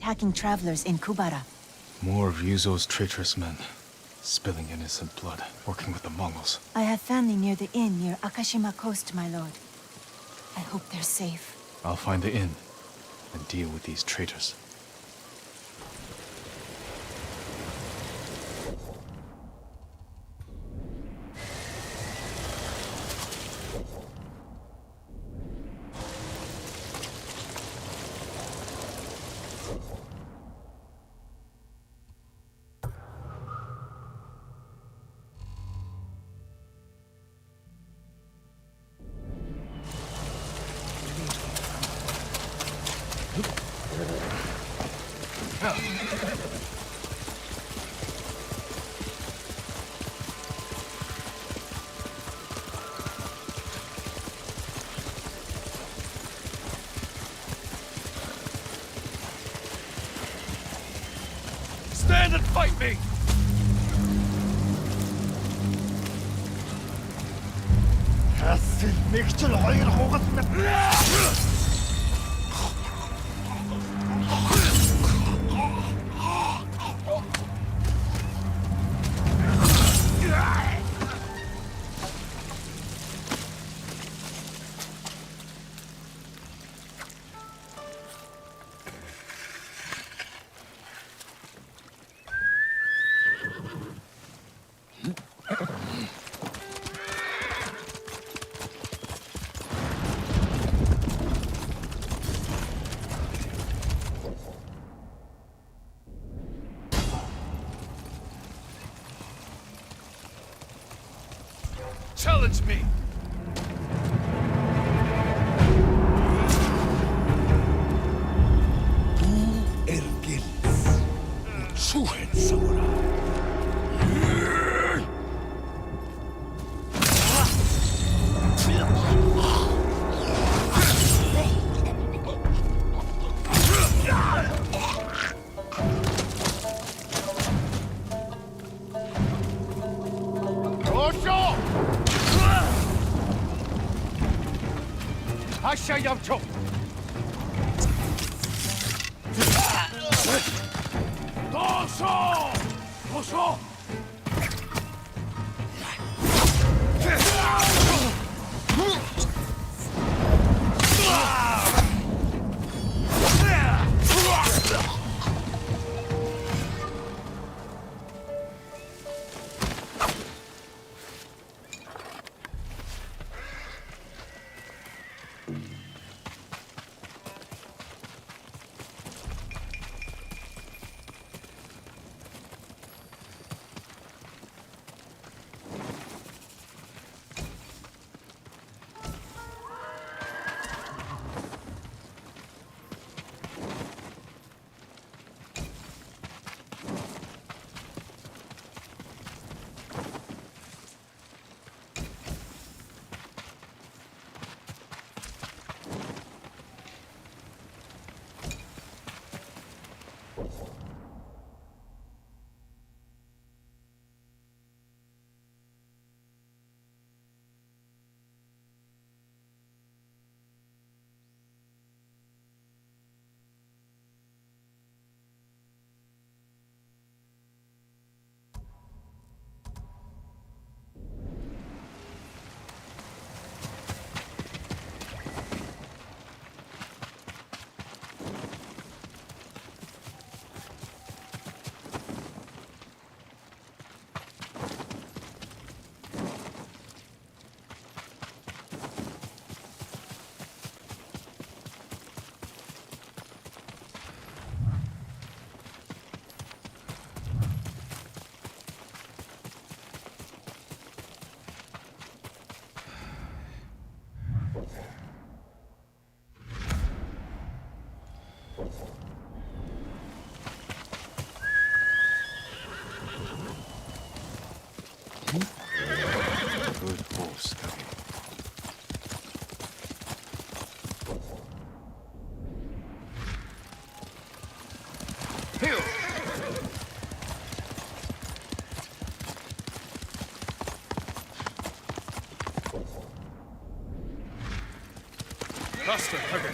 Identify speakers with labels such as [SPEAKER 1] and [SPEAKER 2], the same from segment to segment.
[SPEAKER 1] attacking travelers in Kubara.
[SPEAKER 2] More of Ryuzo's traitorous men, spilling innocent blood, working with the Mongols.
[SPEAKER 1] I have family near the inn near Akashima Coast, my lord. I hope they're safe.
[SPEAKER 2] I'll find the inn and deal with these traitors.
[SPEAKER 3] Stand and fight me! Challenge me!
[SPEAKER 4] Du ergilts Utsuhen samurai.
[SPEAKER 3] Haşayamço! Doşo! Doşo!
[SPEAKER 2] Good horse, Kage.
[SPEAKER 3] Master, Kage.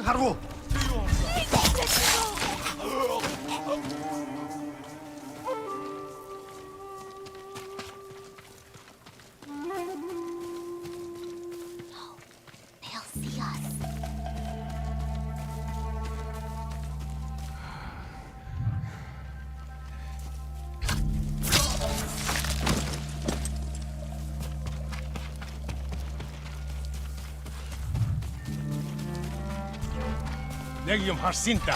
[SPEAKER 4] 하루.
[SPEAKER 1] They'll see us.
[SPEAKER 3] Legium Harsinta.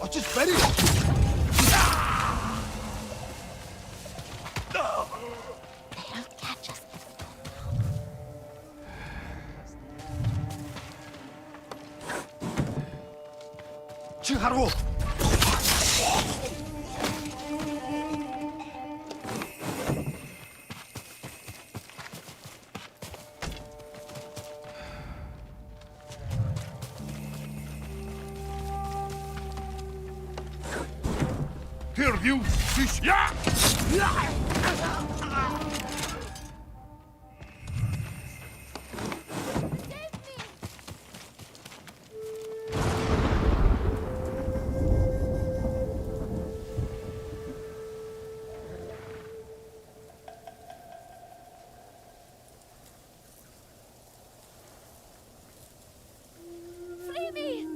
[SPEAKER 4] 어찌 베리.
[SPEAKER 1] They'll catch us.
[SPEAKER 4] 칭하루.
[SPEAKER 3] Here you, Tsushima.
[SPEAKER 1] Free me!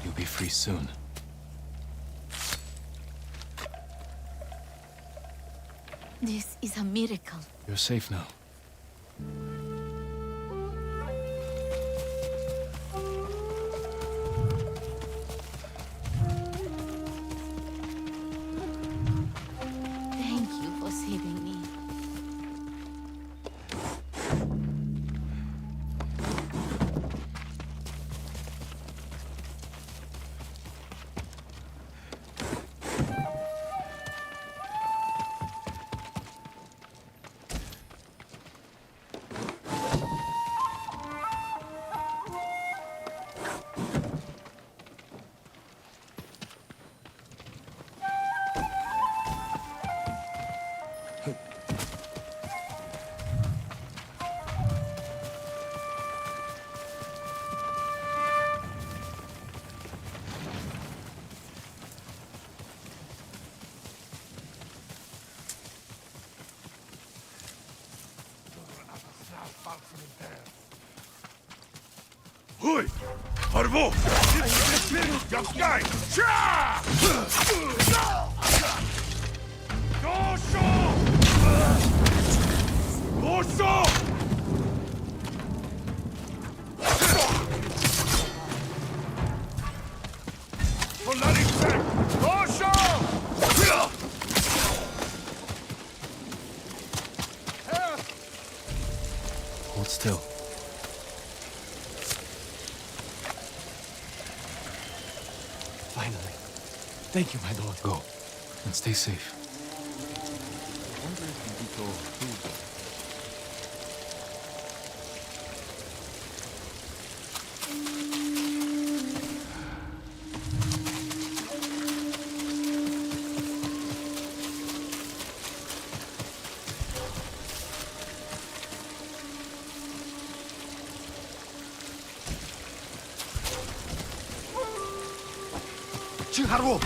[SPEAKER 2] You'll be free soon.
[SPEAKER 1] This is a miracle.
[SPEAKER 2] You're safe now.
[SPEAKER 1] Thank you for saving me.
[SPEAKER 3] Hui! Harvo! Yakai! Cha! Dosho! Dosho! Solarice! Dosho!
[SPEAKER 2] Hold still.
[SPEAKER 4] Finally. Thank you, my lord.
[SPEAKER 2] Go. And stay safe.
[SPEAKER 4] 칭하라고!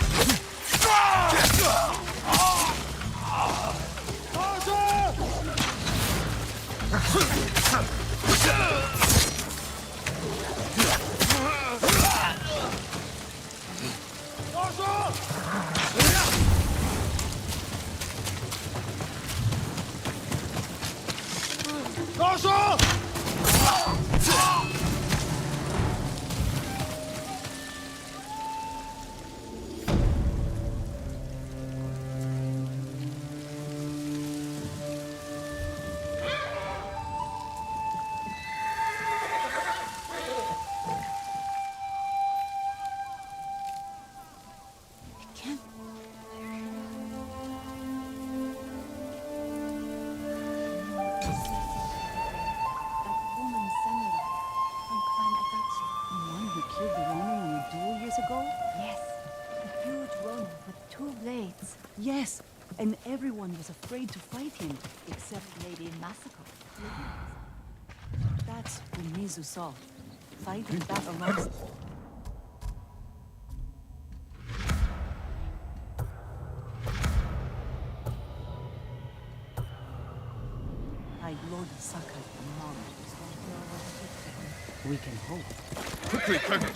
[SPEAKER 1] Can't. That woman samurai from Clan Adachi.
[SPEAKER 5] The one who killed the Ronin in a duel years ago?
[SPEAKER 1] Yes, a huge Ronin with 2 blades.
[SPEAKER 5] Yes, and everyone was afraid to fight him, except
[SPEAKER 1] Lady Masako.
[SPEAKER 5] that's who Mizu saw. Fighting that alongside. Like Lord Sakai acknowledged. We can hope.
[SPEAKER 3] Quickly, Kage!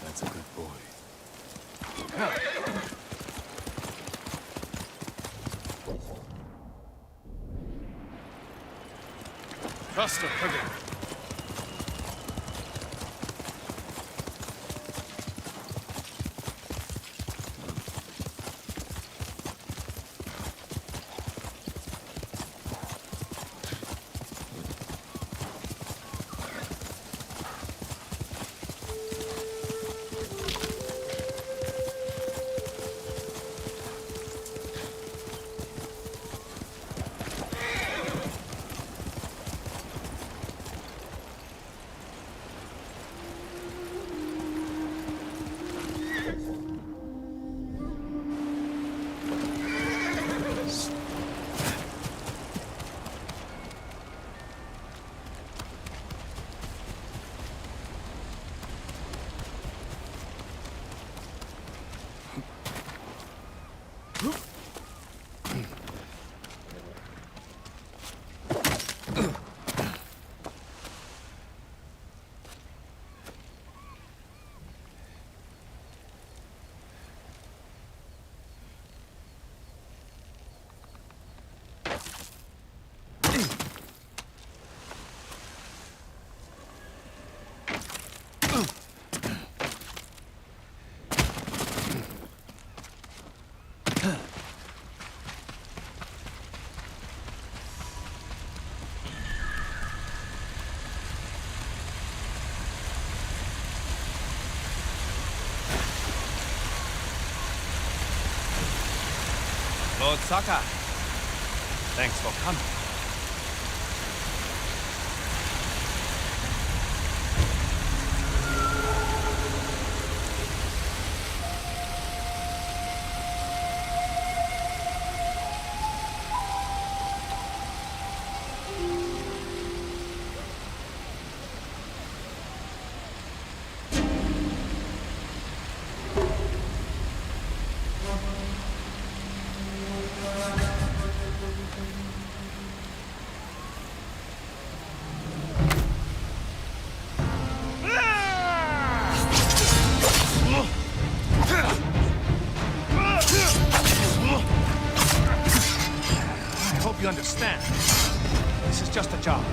[SPEAKER 2] That's a good boy.
[SPEAKER 3] Faster, Kage! Lord Sakai, thanks for coming.
[SPEAKER 4] I hope you understand. This is just a job.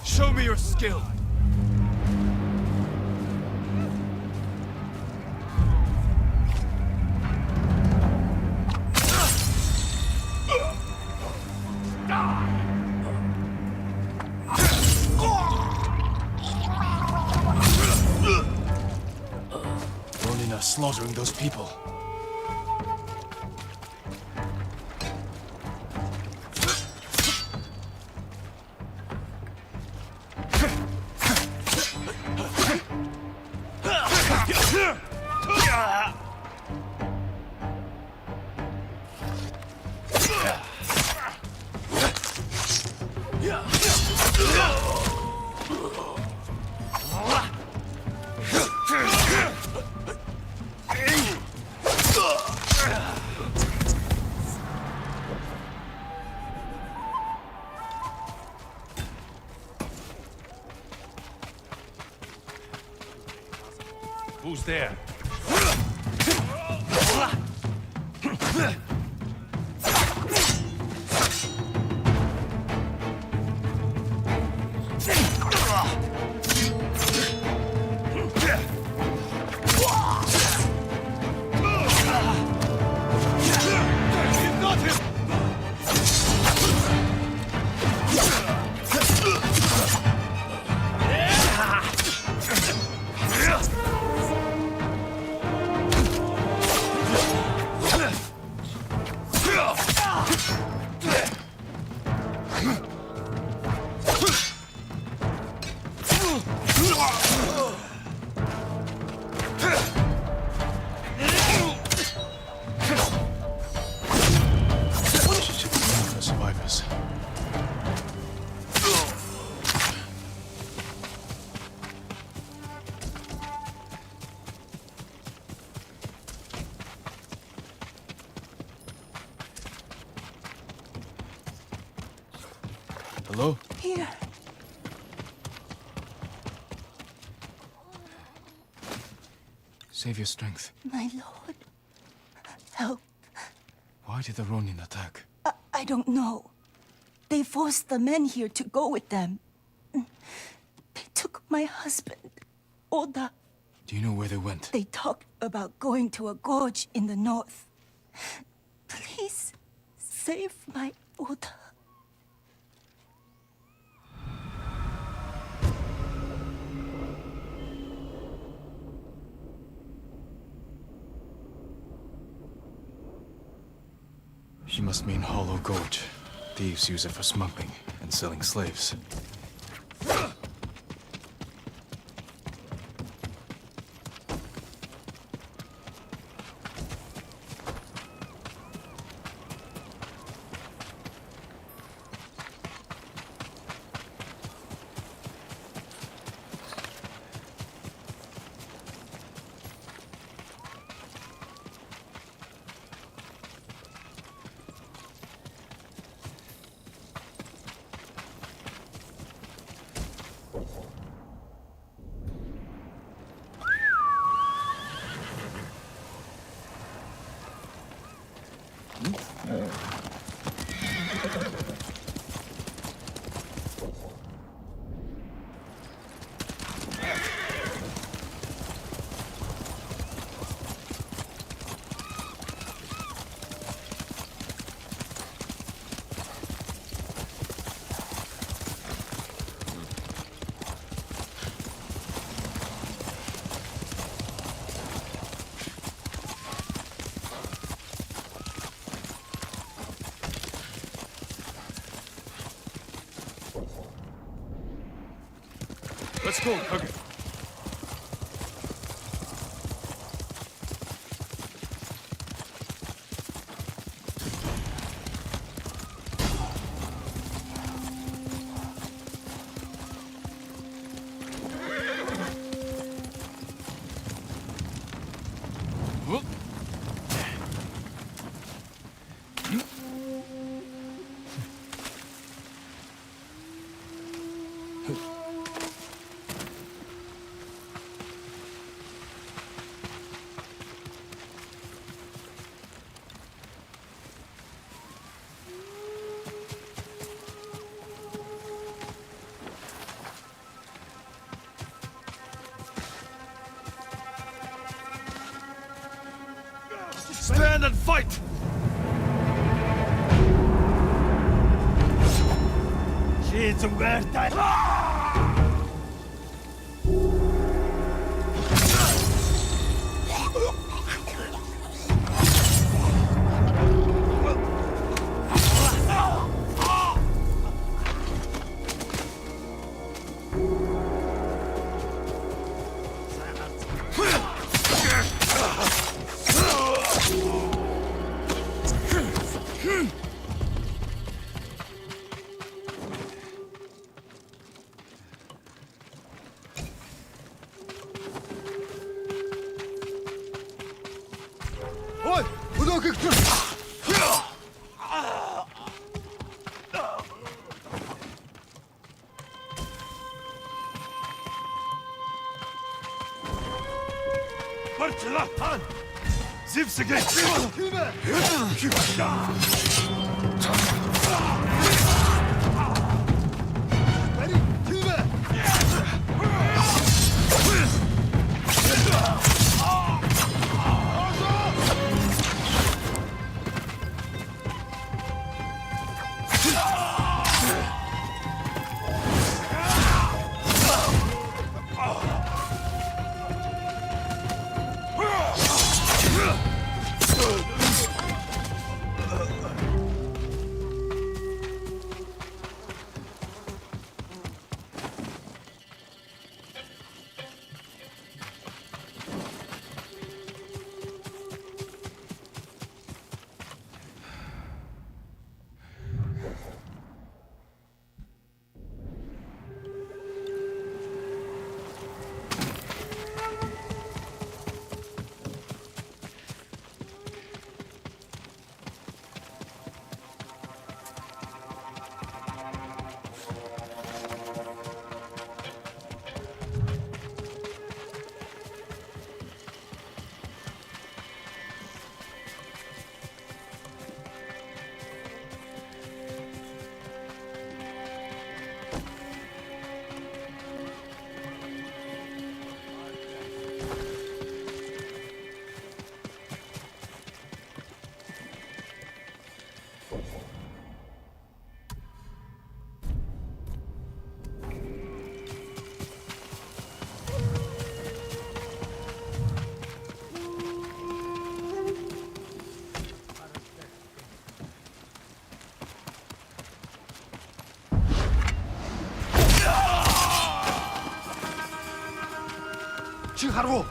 [SPEAKER 3] Show me your skill.
[SPEAKER 2] Ronin are slaughtering those people.
[SPEAKER 3] Who's there?
[SPEAKER 2] The survivors. Hello?
[SPEAKER 1] Here.
[SPEAKER 2] Save your strength.
[SPEAKER 1] My lord. Help.
[SPEAKER 2] Why did the Ronin attack?
[SPEAKER 1] I don't know. They forced the men here to go with them. They took my husband, Oda.
[SPEAKER 2] Do you know where they went?
[SPEAKER 1] They talked about going to a gorge in the north. Please, save my Oda.
[SPEAKER 2] She must mean Hollow Gorge. Thieves use it for smuggling and selling slaves.
[SPEAKER 3] Let's go, Kage. Stand and fight! She's 하루.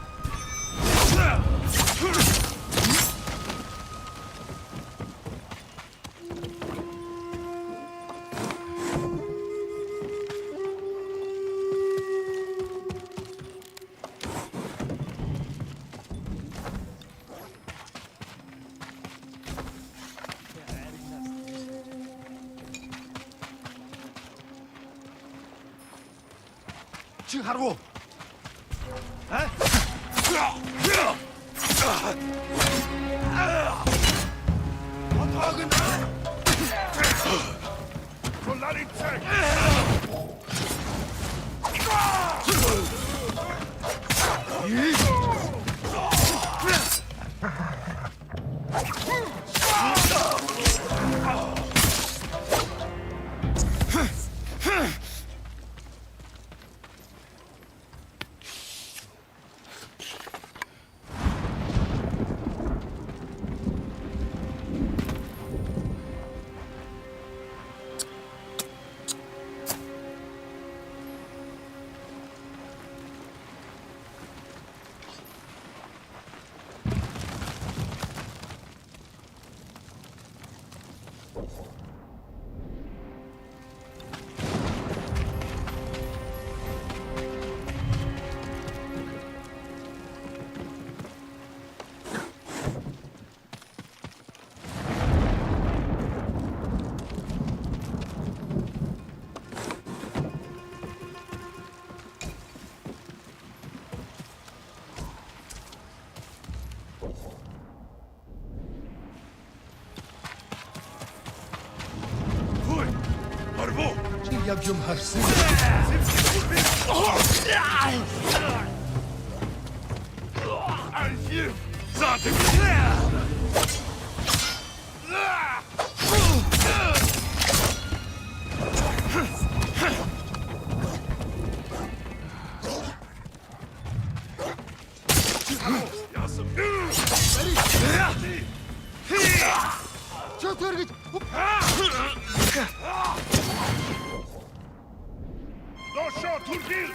[SPEAKER 3] 하루.
[SPEAKER 6] Yapım harsın.
[SPEAKER 3] Zaten.
[SPEAKER 6] Çok örgüt.
[SPEAKER 3] Doşo Turgil.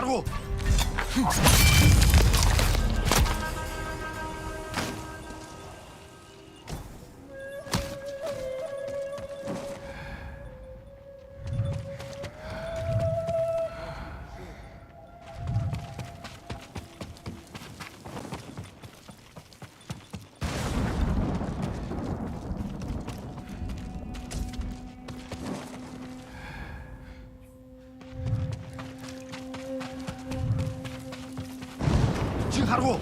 [SPEAKER 3] 하루. 하루.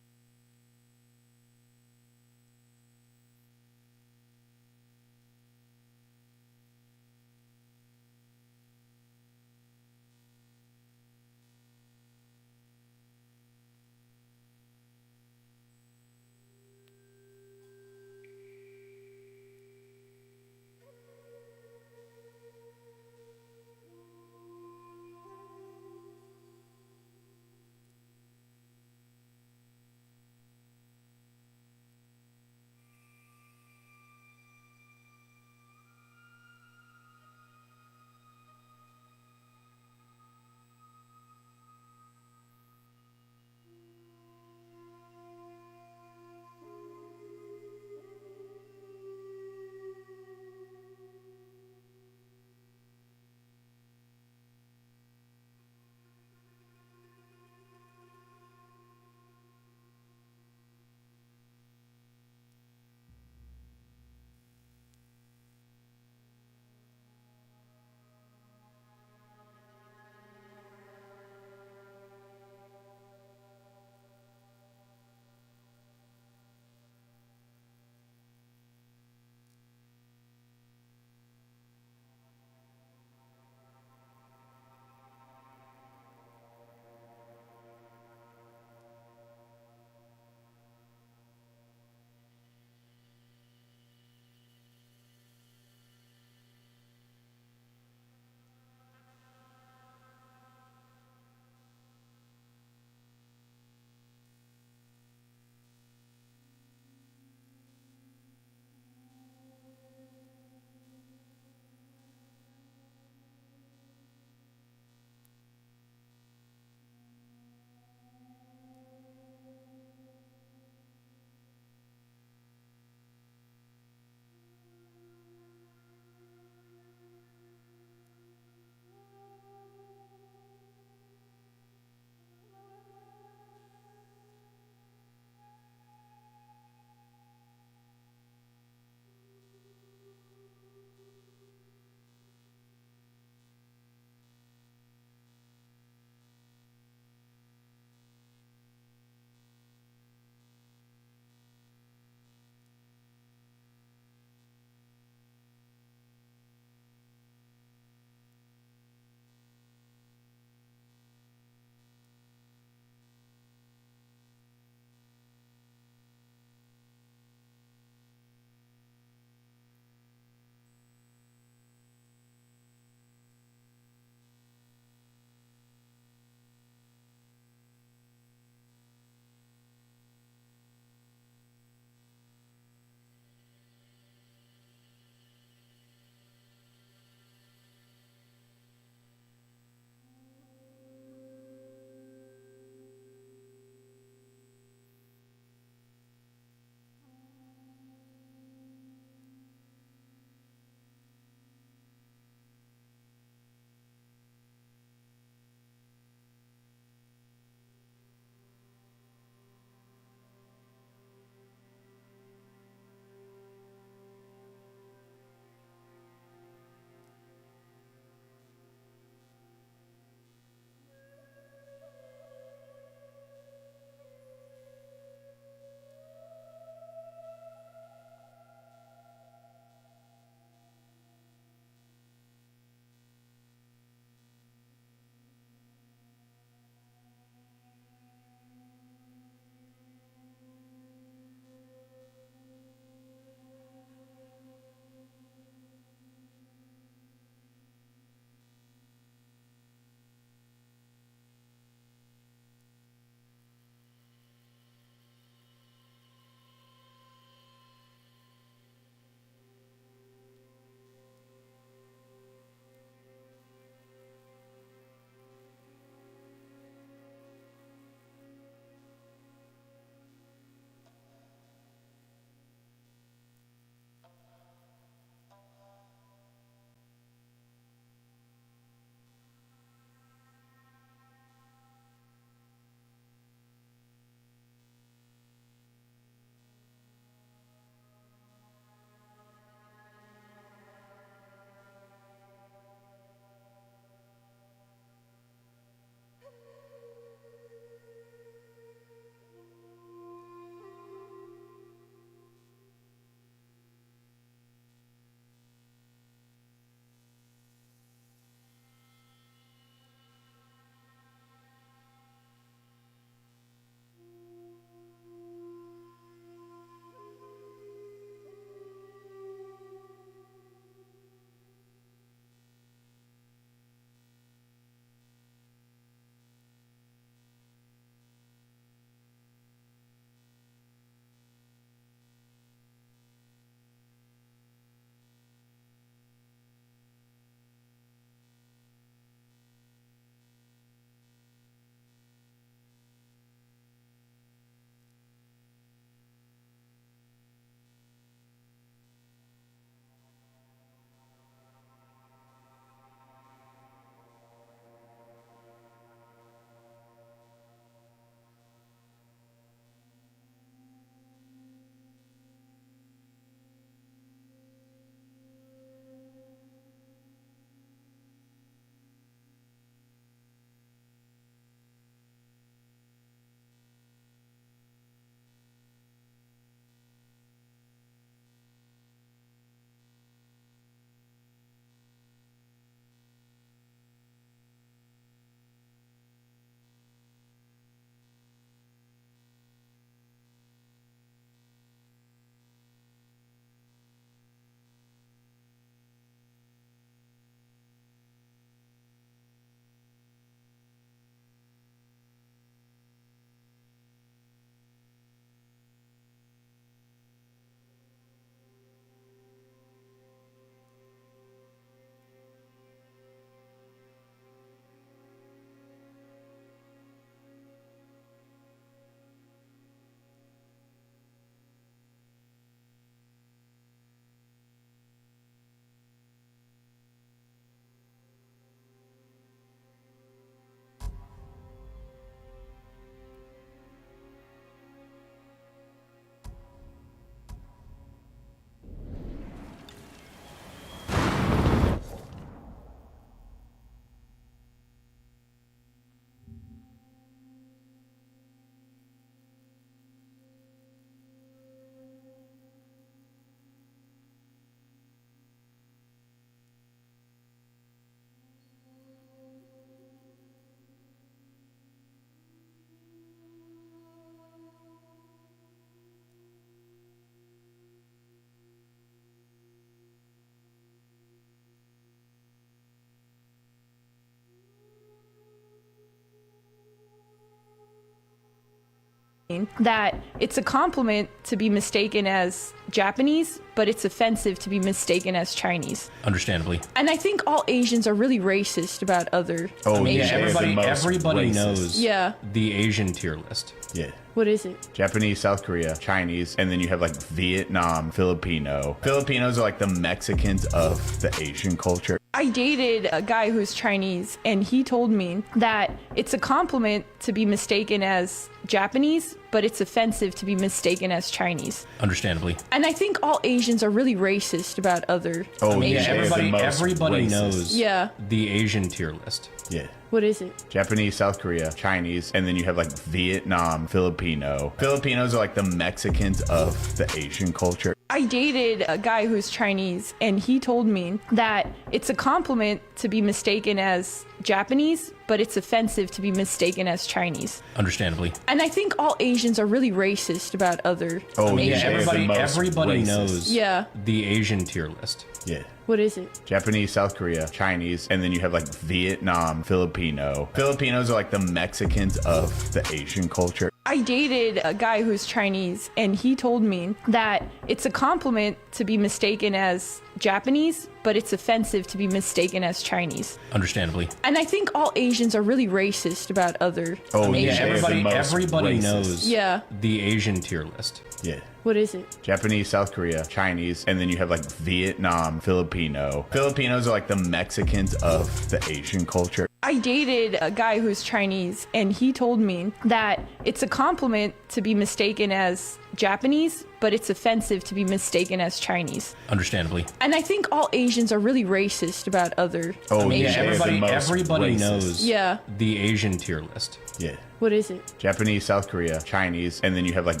[SPEAKER 7] that it's a compliment to be mistaken as Japanese, but it's offensive to be mistaken as Chinese.
[SPEAKER 8] Understandably.
[SPEAKER 7] And I think all Asians are really racist about other
[SPEAKER 9] Oh,
[SPEAKER 7] Asians.
[SPEAKER 9] yeah,
[SPEAKER 8] Everybody knows
[SPEAKER 7] Yeah.
[SPEAKER 8] the Asian tier list.
[SPEAKER 9] Yeah.
[SPEAKER 7] What is it?
[SPEAKER 9] Japanese, South Korea, Chinese, and then you have like Vietnam, Filipino. Filipinos are like the Mexicans of the Asian culture.
[SPEAKER 7] I dated a guy who's Chinese, and he told me that it's a compliment to be mistaken as Japanese, but it's offensive to be mistaken as Chinese.
[SPEAKER 8] Understandably.
[SPEAKER 7] And I think all Asians are really racist about other
[SPEAKER 9] Oh,
[SPEAKER 7] Asians.
[SPEAKER 9] yeah,
[SPEAKER 8] Everybody knows
[SPEAKER 7] Yeah.
[SPEAKER 8] the Asian tier list.
[SPEAKER 9] Yeah.
[SPEAKER 7] What is it?
[SPEAKER 9] Japanese, South Korea, Chinese, and then you have like Vietnam, Filipino. Filipinos are like the Mexicans of the Asian culture.
[SPEAKER 7] I dated a guy who's Chinese, and he told me that it's a compliment to be mistaken as Japanese, but it's offensive to be mistaken as Chinese.
[SPEAKER 8] Understandably.
[SPEAKER 7] And I think all Asians are really racist about other
[SPEAKER 9] Oh,
[SPEAKER 7] Asians.
[SPEAKER 9] yeah,
[SPEAKER 8] Everybody knows
[SPEAKER 7] Yeah.
[SPEAKER 8] the Asian tier list.
[SPEAKER 9] Yeah.
[SPEAKER 7] What is it?
[SPEAKER 9] Japanese, South Korea, Chinese, and then you have like Vietnam, Filipino. Filipinos are like the Mexicans of the Asian culture.
[SPEAKER 7] I dated a guy who's Chinese, and he told me that it's a compliment to be mistaken as Japanese, but it's offensive to be mistaken as Chinese.
[SPEAKER 8] Understandably.
[SPEAKER 7] And I think all Asians are really racist about other
[SPEAKER 9] Oh,
[SPEAKER 7] Asians.
[SPEAKER 9] yeah,
[SPEAKER 8] Everybody knows
[SPEAKER 7] Yeah.
[SPEAKER 8] the Asian tier list.
[SPEAKER 9] Yeah.
[SPEAKER 7] What is it?
[SPEAKER 9] Japanese, South Korea, Chinese, and then you have like Vietnam, Filipino. Filipinos are like the Mexicans of the Asian culture.
[SPEAKER 7] I dated a guy who's Chinese, and he told me that it's a compliment to be mistaken as Japanese, but it's offensive to be mistaken as Chinese.
[SPEAKER 8] Understandably.
[SPEAKER 7] And I think all Asians are really racist about other
[SPEAKER 9] Oh,
[SPEAKER 7] Asians.
[SPEAKER 9] yeah,
[SPEAKER 8] Everybody knows
[SPEAKER 7] Yeah.
[SPEAKER 8] the Asian tier list.
[SPEAKER 9] Yeah.
[SPEAKER 7] What is it?
[SPEAKER 9] Japanese, South Korea, Chinese, and then you have like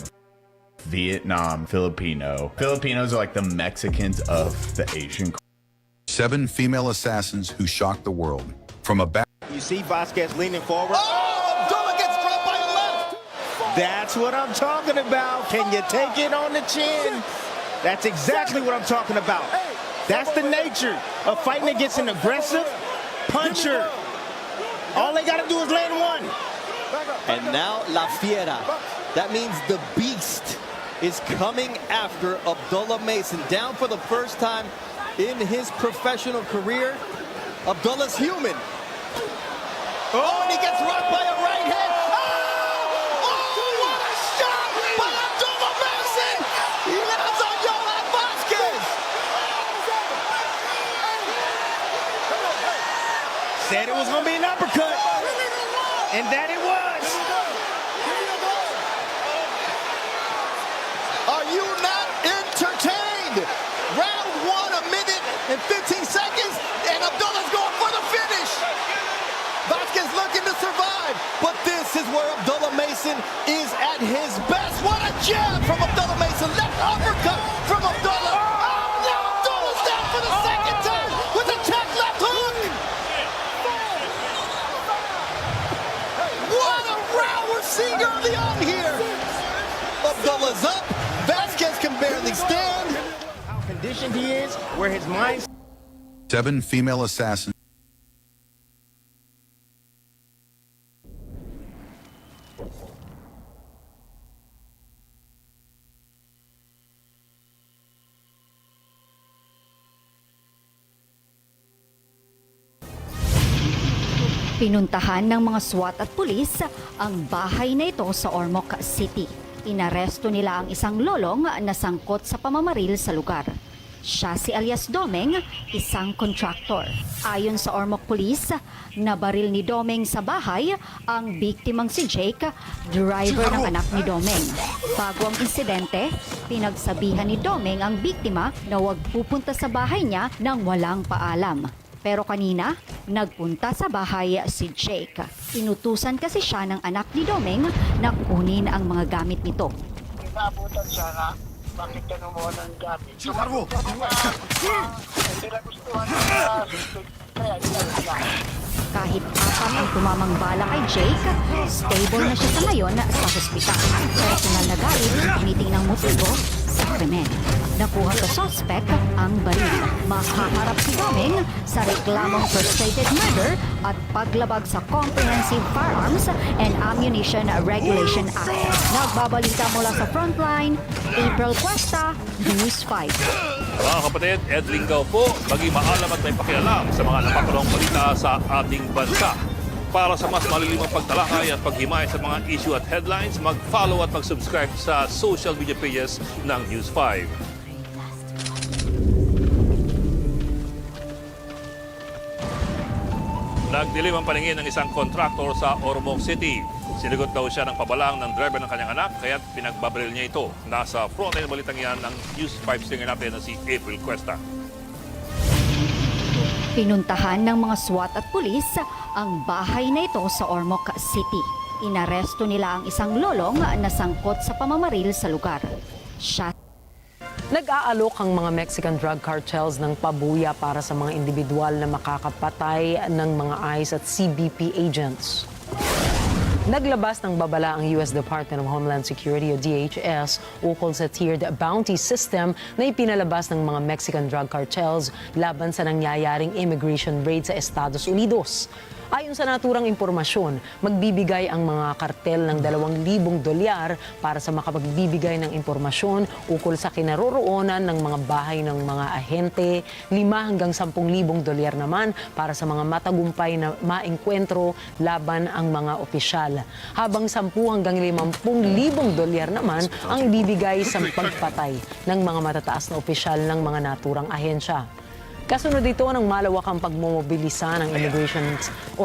[SPEAKER 9] Vietnam, Filipino. Filipinos are like the Mexicans of the Asian culture.
[SPEAKER 10] 7 female assassins who shocked the world. From a back.
[SPEAKER 11] You see Vasquez leaning forward. Oh, Abdullah gets dropped by the left. That's what I'm talking about. Can you take it on the chin? That's exactly what I'm talking about. That's the nature of fighting against an aggressive puncher. All they got to do is land one.
[SPEAKER 12] And now La Fiera. That means the beast is coming after Abdullah Mason. Down for the first time in his professional career. Abdullah's human. Oh, and he gets rocked by a right hand. Oh, what a shot by Abdullah Mason. He lands on Yohan Vasquez.
[SPEAKER 11] Said it was going to be an uppercut. And that it was.
[SPEAKER 12] Are you not entertained? Round 1, 1 minute and 15 seconds, and Abdullah's going for the finish. Vasquez looking to survive, but this is where Abdullah Mason is at his best. What a jab from Abdullah Mason. Left uppercut from Abdullah. Oh, now Abdullah's down for the second time with a check left hook. What a round we're seeing early on here. Abdullah's up. Vasquez can barely stand.
[SPEAKER 11] How conditioned he is, where his mind's
[SPEAKER 10] 7 female assassins.
[SPEAKER 13] Pinuntahan ng mga SWAT at pulis ang bahay na ito sa Ormoc City. Inaresto nila ang isang lolong na sangkot sa pamamaril sa lugar. Siya si alias Domeng, isang contractor. Ayon sa Ormoc Police, nabaril ni Domeng sa bahay ang biktimang si Jake, driver ng anak ni Domeng. Bago ang insidente, pinagsabihan ni Domeng ang biktima na huwag pupunta sa bahay niya nang walang paalam. Pero kanina, nagpunta sa bahay si Jake. Inutusan kasi siya ng anak ni Domeng na kunin ang mga gamit nito.
[SPEAKER 14] Inabutan siya na bakit ka numuha ng gamit. Hindi na gustuhan na kaya niya.
[SPEAKER 13] Kahit apat ang tumamang bala kay Jake, stable na siya sa ngayon sa hospital. Personal na galit ang tinitingnang motibo sa krimen. Nakuha sa suspect ang baril. Mahaharap si Doming sa reklamong frustrated murder at paglabag sa Comprehensive Firearms and Ammunition Regulation Act. Nagbabalita mula sa Frontline, April Cuesta, News 5.
[SPEAKER 15] Mga kapatid, Ed Lingaw po, maging maalam at may pakialam sa mga napakalong balita sa ating bansa. Para sa mas malilimang pagtalakay at paghimay sa mga issue at headlines, mag-follow at mag-subscribe sa social media pages ng News 5. Nagdilim ang paningin ng isang kontraktor sa Ormoc City. Sinigot daw siya ng pabalang ng driver ng kanyang anak, kaya't pinagbabaril niya ito. Nasa frontline balitang yan ng News 5 stinger natin na si April Cuesta.
[SPEAKER 13] Pinuntahan ng mga SWAT at pulis ang bahay na ito sa Ormoc City. Inaresto nila ang isang lolong na sangkot sa pamamaril sa lugar. Siya
[SPEAKER 16] Nag-aalok ang mga Mexican drug cartels ng pabuya para sa mga individual na makakapatay ng mga ICE at CBP agents. Naglabas ng babala ang U.S. Department of Homeland Security o DHS ukol sa tiered bounty system na ipinalabas ng mga Mexican drug cartels laban sa nangyayaring immigration raid sa Estados Unidos. Ayon sa naturang impormasyon, magbibigay ang mga kartel ng $2,000 para sa makapagbibigay ng impormasyon ukol sa kinaroroonan ng mga bahay ng mga ahente, $5 hanggang $10,000 naman para sa mga matagumpay na maengkwentro laban ang mga opisyal. Habang $10 hanggang $50,000 naman ang ibibigay sa pagpatay ng mga matataas na opisyal ng mga naturang ahensya. Kasunod ito ng malawakang pagmomobilisa ng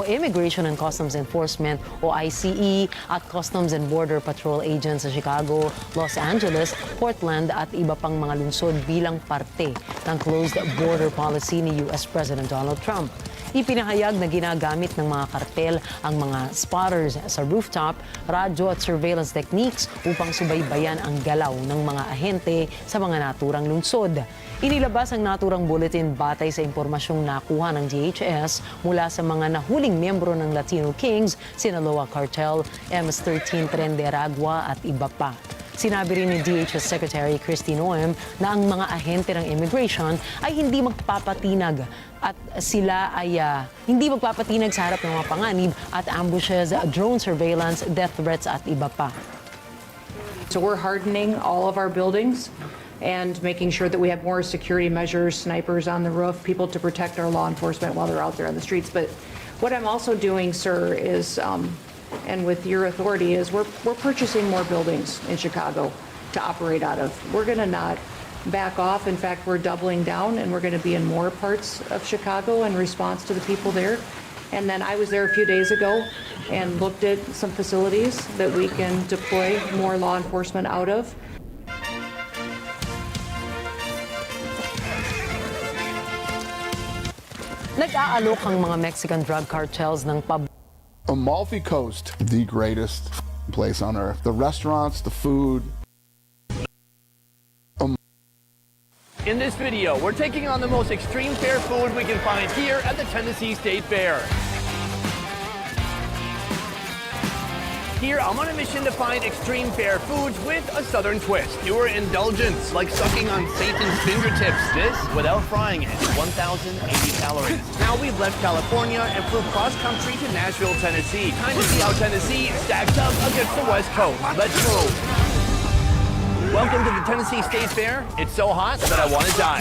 [SPEAKER 16] Immigration and Customs Enforcement o ICE at Customs and Border Patrol agents sa Chicago, Los Angeles, Portland at iba pang mga lungsod bilang parte ng closed border policy ni US President Donald Trump. Ipinahayag na ginagamit ng mga kartel ang mga spotters sa rooftop, radyo at surveillance techniques upang subaybayan ang galaw ng mga ahente sa mga naturang lungsod. Inilabas ang naturang bulletin batay sa impormasyong nakuha ng DHS mula sa mga nahuling miyembro ng Latino Kings, Sinaloa Cartel, MS-13 Tren de Aragua at iba pa. Sinabi rin ni DHS Secretary Kristi Noem na ang mga ahente ng immigration ay hindi magpapatinag at sila ay hindi magpapatinag sa harap ng mga panganib at ambushes, drone surveillance, death threats at iba pa.
[SPEAKER 17] So we're hardening all of our buildings and making sure that we have more security measures, snipers on the roof, people to protect our law enforcement while they're out there on the streets. But what I'm also doing, sir, is and with your authority is we're purchasing more buildings in Chicago to operate out of. We're going to not back off. In fact, we're doubling down and we're going to be in more parts of Chicago in response to the people there. And then I was there a few days ago and looked at some facilities that we can deploy more law enforcement out of.
[SPEAKER 16] Nag-aalok ang mga Mexican drug cartels ng
[SPEAKER 18] Amalfi Coast, the greatest place on earth. The restaurants, the food.
[SPEAKER 19] In this video, we're taking on the most extreme fare food we can find here at the Tennessee State Fair. Here, I'm on a mission to find extreme fare foods with a southern twist. Pure indulgence, like sucking on Satan's fingertips. This, without frying it, 1,080 calories. Now we've left California and flew cross-country to Nashville, Tennessee. Time to see how Tennessee stacks up against the West Coast. Let's move. Welcome to the Tennessee State Fair. It's so hot that I want to die.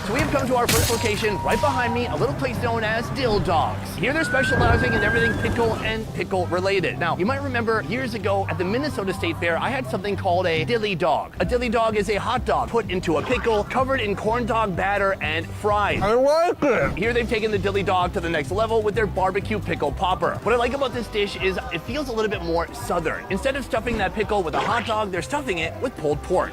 [SPEAKER 19] So we have come to our first location, right behind me, a little place known as Dill Dogs. Here they're specializing in everything pickle and pickle related. Now, you might remember years ago at the Minnesota State Fair, I had something called a dilly dog. A dilly dog is a hot dog put into a pickle, covered in corn dog batter and fried. I like it. Here they've taken the dilly dog to the next level with their barbecue pickle popper. What I like about this dish is it feels a little bit more southern. Instead of stuffing that pickle with a hot dog, they're stuffing it with pulled pork.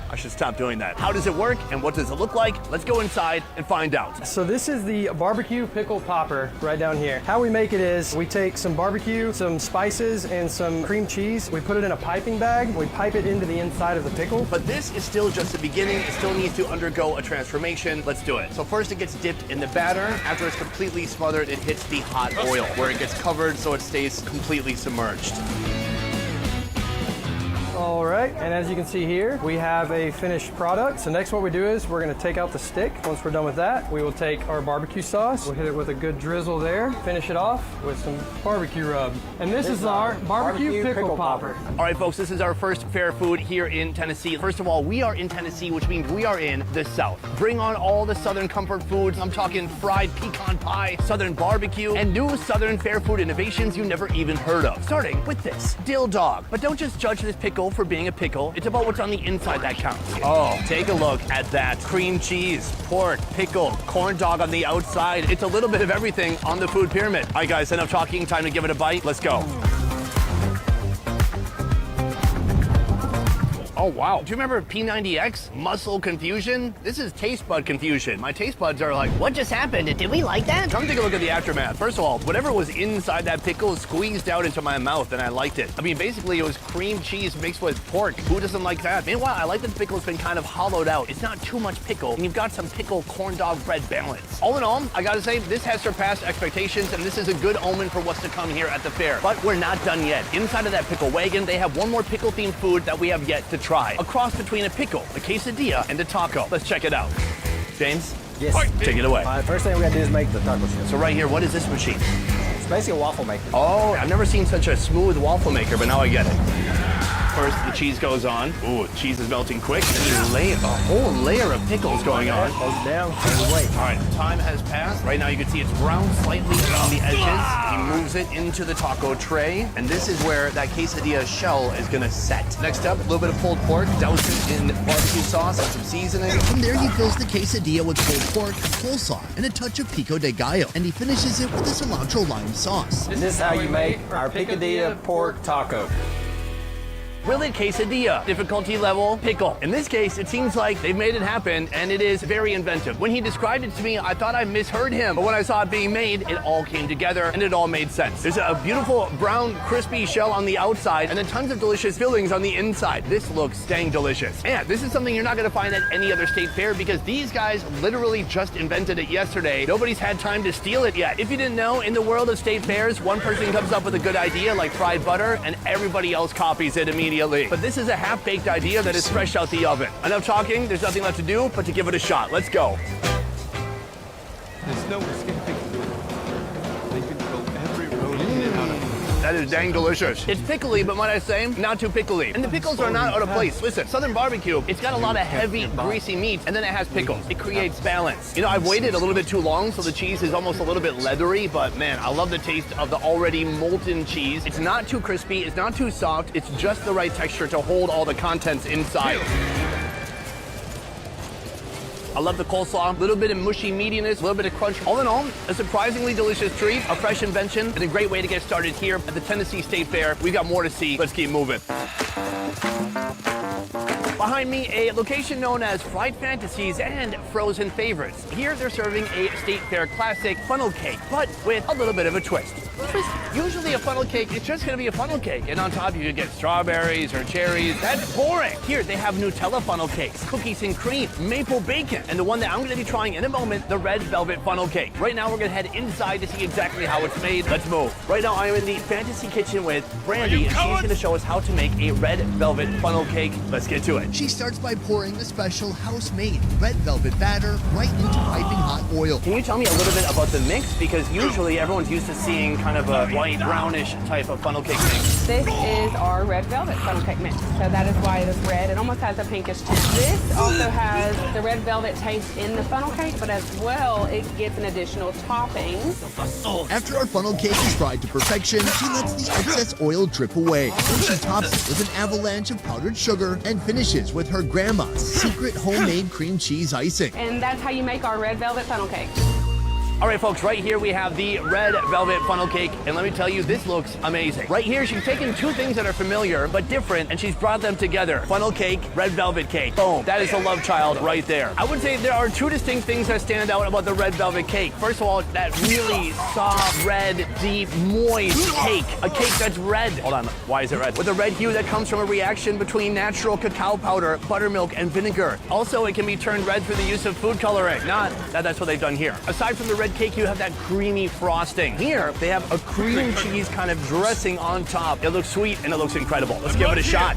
[SPEAKER 19] I should stop doing that. How does it work and what does it look like? Let's go inside and find out.
[SPEAKER 20] So this is the barbecue pickle popper right down here. How we make it is we take some barbecue, some spices, and some cream cheese. We put it in a piping bag. We pipe it into the inside of the pickle.
[SPEAKER 19] But this is still just the beginning. It still needs to undergo a transformation. Let's do it. So first it gets dipped in the batter. After it's completely smothered, it hits the hot oil where it gets covered so it stays completely submerged.
[SPEAKER 20] All right, and as you can see here, we have a finished product. So next what we do is we're gonna take out the stick. Once we're done with that, we will take our barbecue sauce. We'll hit it with a good drizzle there. Finish it off with some barbecue rub. And this is our barbecue pickle popper.
[SPEAKER 19] All right, folks, this is our first fair food here in Tennessee. First of all, we are in Tennessee, which means we are in the South. Bring on all the Southern comfort foods. I'm talking fried pecan pie, Southern barbecue, and new Southern fair food innovations you never even heard of. Starting with this dill dog. But don't just judge this pickle for being a pickle. It's about what's on the inside that counts. Oh, take a look at that. Cream cheese, pork, pickle, corn dog on the outside. It's a little bit of everything on the food pyramid. All right, guys, enough talking. Time to give it a bite. Let's go. Oh, wow. Do you remember P90X? Muscle confusion? This is taste bud confusion. My taste buds are like, what just happened? Did we like that? Come take a look at the aftermath. First of all, whatever was inside that pickle squeezed out into my mouth and I liked it. I mean, basically it was cream cheese mixed with pork. Who doesn't like that? Meanwhile, I like that the pickle's been kind of hollowed out. It's not too much pickle, and you've got some pickle corn dog bread balance. All in all, I gotta say, this has surpassed expectations, and this is a good omen for what's to come here at the fair. But we're not done yet. Inside of that pickle wagon, they have one more pickle-themed food that we have yet to try. A cross between a pickle, a quesadilla, and a taco. Let's check it out. James?
[SPEAKER 21] Yes.
[SPEAKER 19] Take it away.
[SPEAKER 21] First thing we gotta do is make the taco shell.
[SPEAKER 19] So right here, what is this machine?
[SPEAKER 21] It's basically a waffle maker.
[SPEAKER 19] Oh, I've never seen such a smooth waffle maker, but now I get it. First, the cheese goes on. Ooh, cheese is melting quick. And a whole layer of pickles going on.
[SPEAKER 21] Hold it down, and wait.
[SPEAKER 19] All right, time has passed. Right now you can see it's brown slightly around the edges. He moves it into the taco tray. And this is where that quesadilla shell is gonna set. Next up, a little bit of pulled pork, doused in barbecue sauce and some seasoning.
[SPEAKER 22] From there, he fills the quesadilla with pulled pork, coleslaw, and a touch of pico de gallo. And he finishes it with a cilantro lime sauce.
[SPEAKER 21] This is how you make our picadilla pork taco.
[SPEAKER 19] Grilled quesadilla, difficulty level pickle. In this case, it seems like they've made it happen, and it is very inventive. When he described it to me, I thought I misheard him, but when I saw it being made, it all came together, and it all made sense. There's a beautiful brown, crispy shell on the outside, and then tons of delicious fillings on the inside. This looks dang delicious. And this is something you're not gonna find at any other state fair, because these guys literally just invented it yesterday. Nobody's had time to steal it yet. If you didn't know, in the world of state fairs, one person comes up with a good idea, like fried butter, and everybody else copies it immediately. But this is a half-baked idea that is fresh out the oven. Enough talking, there's nothing left to do but to give it a shot. Let's go.
[SPEAKER 2] There's no escaping. They could go every road in and out of.
[SPEAKER 19] That is dang delicious. It's pickly, but might I say, not too pickly. And the pickles are not out of place. Listen, Southern barbecue, it's got a lot of heavy, greasy meat, and then it has pickles. It creates balance. You know, I've waited a little bit too long, so the cheese is almost a little bit leathery, but man, I love the taste of the already molten cheese. It's not too crispy, it's not too soft, it's just the right texture to hold all the contents inside. I love the coleslaw, a little bit of mushy meatiness, a little bit of crunch. All in all, a surprisingly delicious treat, a fresh invention, and a great way to get started here at the Tennessee State Fair. We've got more to see. Let's keep moving. Behind me, a location known as Fried Fantasies and Frozen Favorites. Here, they're serving a State Fair classic funnel cake, but with a little bit of a twist. Usually a funnel cake, it's just gonna be a funnel cake. And on top, you could get strawberries or cherries. That's boring. Here, they have Nutella funnel cakes, cookies and cream, maple bacon, and the one that I'm gonna be trying in a moment, the red velvet funnel cake. Right now, we're gonna head inside to see exactly how it's made. Let's move. Right now, I am in the Fantasy Kitchen with Brandy, and she's gonna show us how to make a red velvet funnel cake. Let's get to it.
[SPEAKER 22] She starts by pouring the special house-made red velvet batter right into piping hot oil.
[SPEAKER 19] Can you tell me a little bit about the mix? Because usually everyone's used to seeing kind of a white, brownish type of funnel cake mix.
[SPEAKER 23] This is our red velvet funnel cake mix. So that is why it is red. It almost has a pinkish tint. This also has the red velvet taste in the funnel cake, but as well, it gets an additional topping.
[SPEAKER 22] After our funnel cake is fried to perfection, she lets the excess oil drip away. Then she tops it with an avalanche of powdered sugar and finishes with her grandma's secret homemade cream cheese icing.
[SPEAKER 23] And that's how you make our red velvet funnel cake.
[SPEAKER 19] All right, folks, right here we have the red velvet funnel cake, and let me tell you, this looks amazing. Right here, she's taken two things that are familiar but different, and she's brought them together. Funnel cake, red velvet cake. Boom. That is a love child right there. I would say there are two distinct things that stand out about the red velvet cake. First of all, that really soft, red, deep, moist cake. A cake that's red. Hold on, why is it red? With a red hue that comes from a reaction between natural cacao powder, buttermilk, and vinegar. Also, it can be turned red through the use of food coloring. Not that that's what they've done here. Aside from the red cake, you have that creamy frosting. Here, they have a cream cheese kind of dressing on top. It looks sweet and it looks incredible. Let's give it a shot.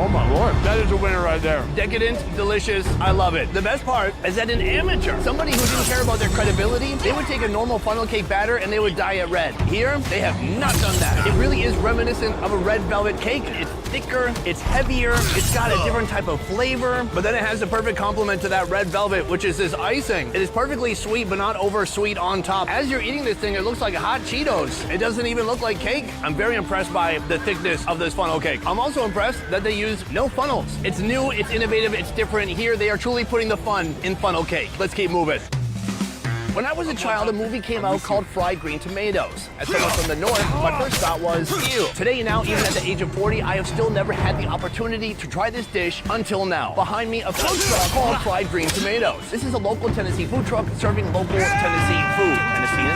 [SPEAKER 19] Oh my lord, that is a winner right there. Decadent, delicious, I love it. The best part is that an amateur, somebody who didn't care about their credibility, they would take a normal funnel cake batter and they would dye it red. Here, they have not done that. It really is reminiscent of a red velvet cake. It's thicker, it's heavier, it's got a different type of flavor, but then it has the perfect complement to that red velvet, which is this icing. It is perfectly sweet, but not over sweet on top. As you're eating this thing, it looks like hot Cheetos. It doesn't even look like cake. I'm very impressed by the thickness of this funnel cake. I'm also impressed that they use no funnels. It's new, it's innovative, it's different. Here, they are truly putting the fun in funnel cake. Let's keep moving. When I was a child, a movie came out called Fried Green Tomatoes. As someone from the north, my first thought was, ew. Today now, even at the age of 40, I have still never had the opportunity to try this dish until now. Behind me, a food truck called Fried Green Tomatoes. This is a local Tennessee food truck serving local Tennessee food. Tennessean?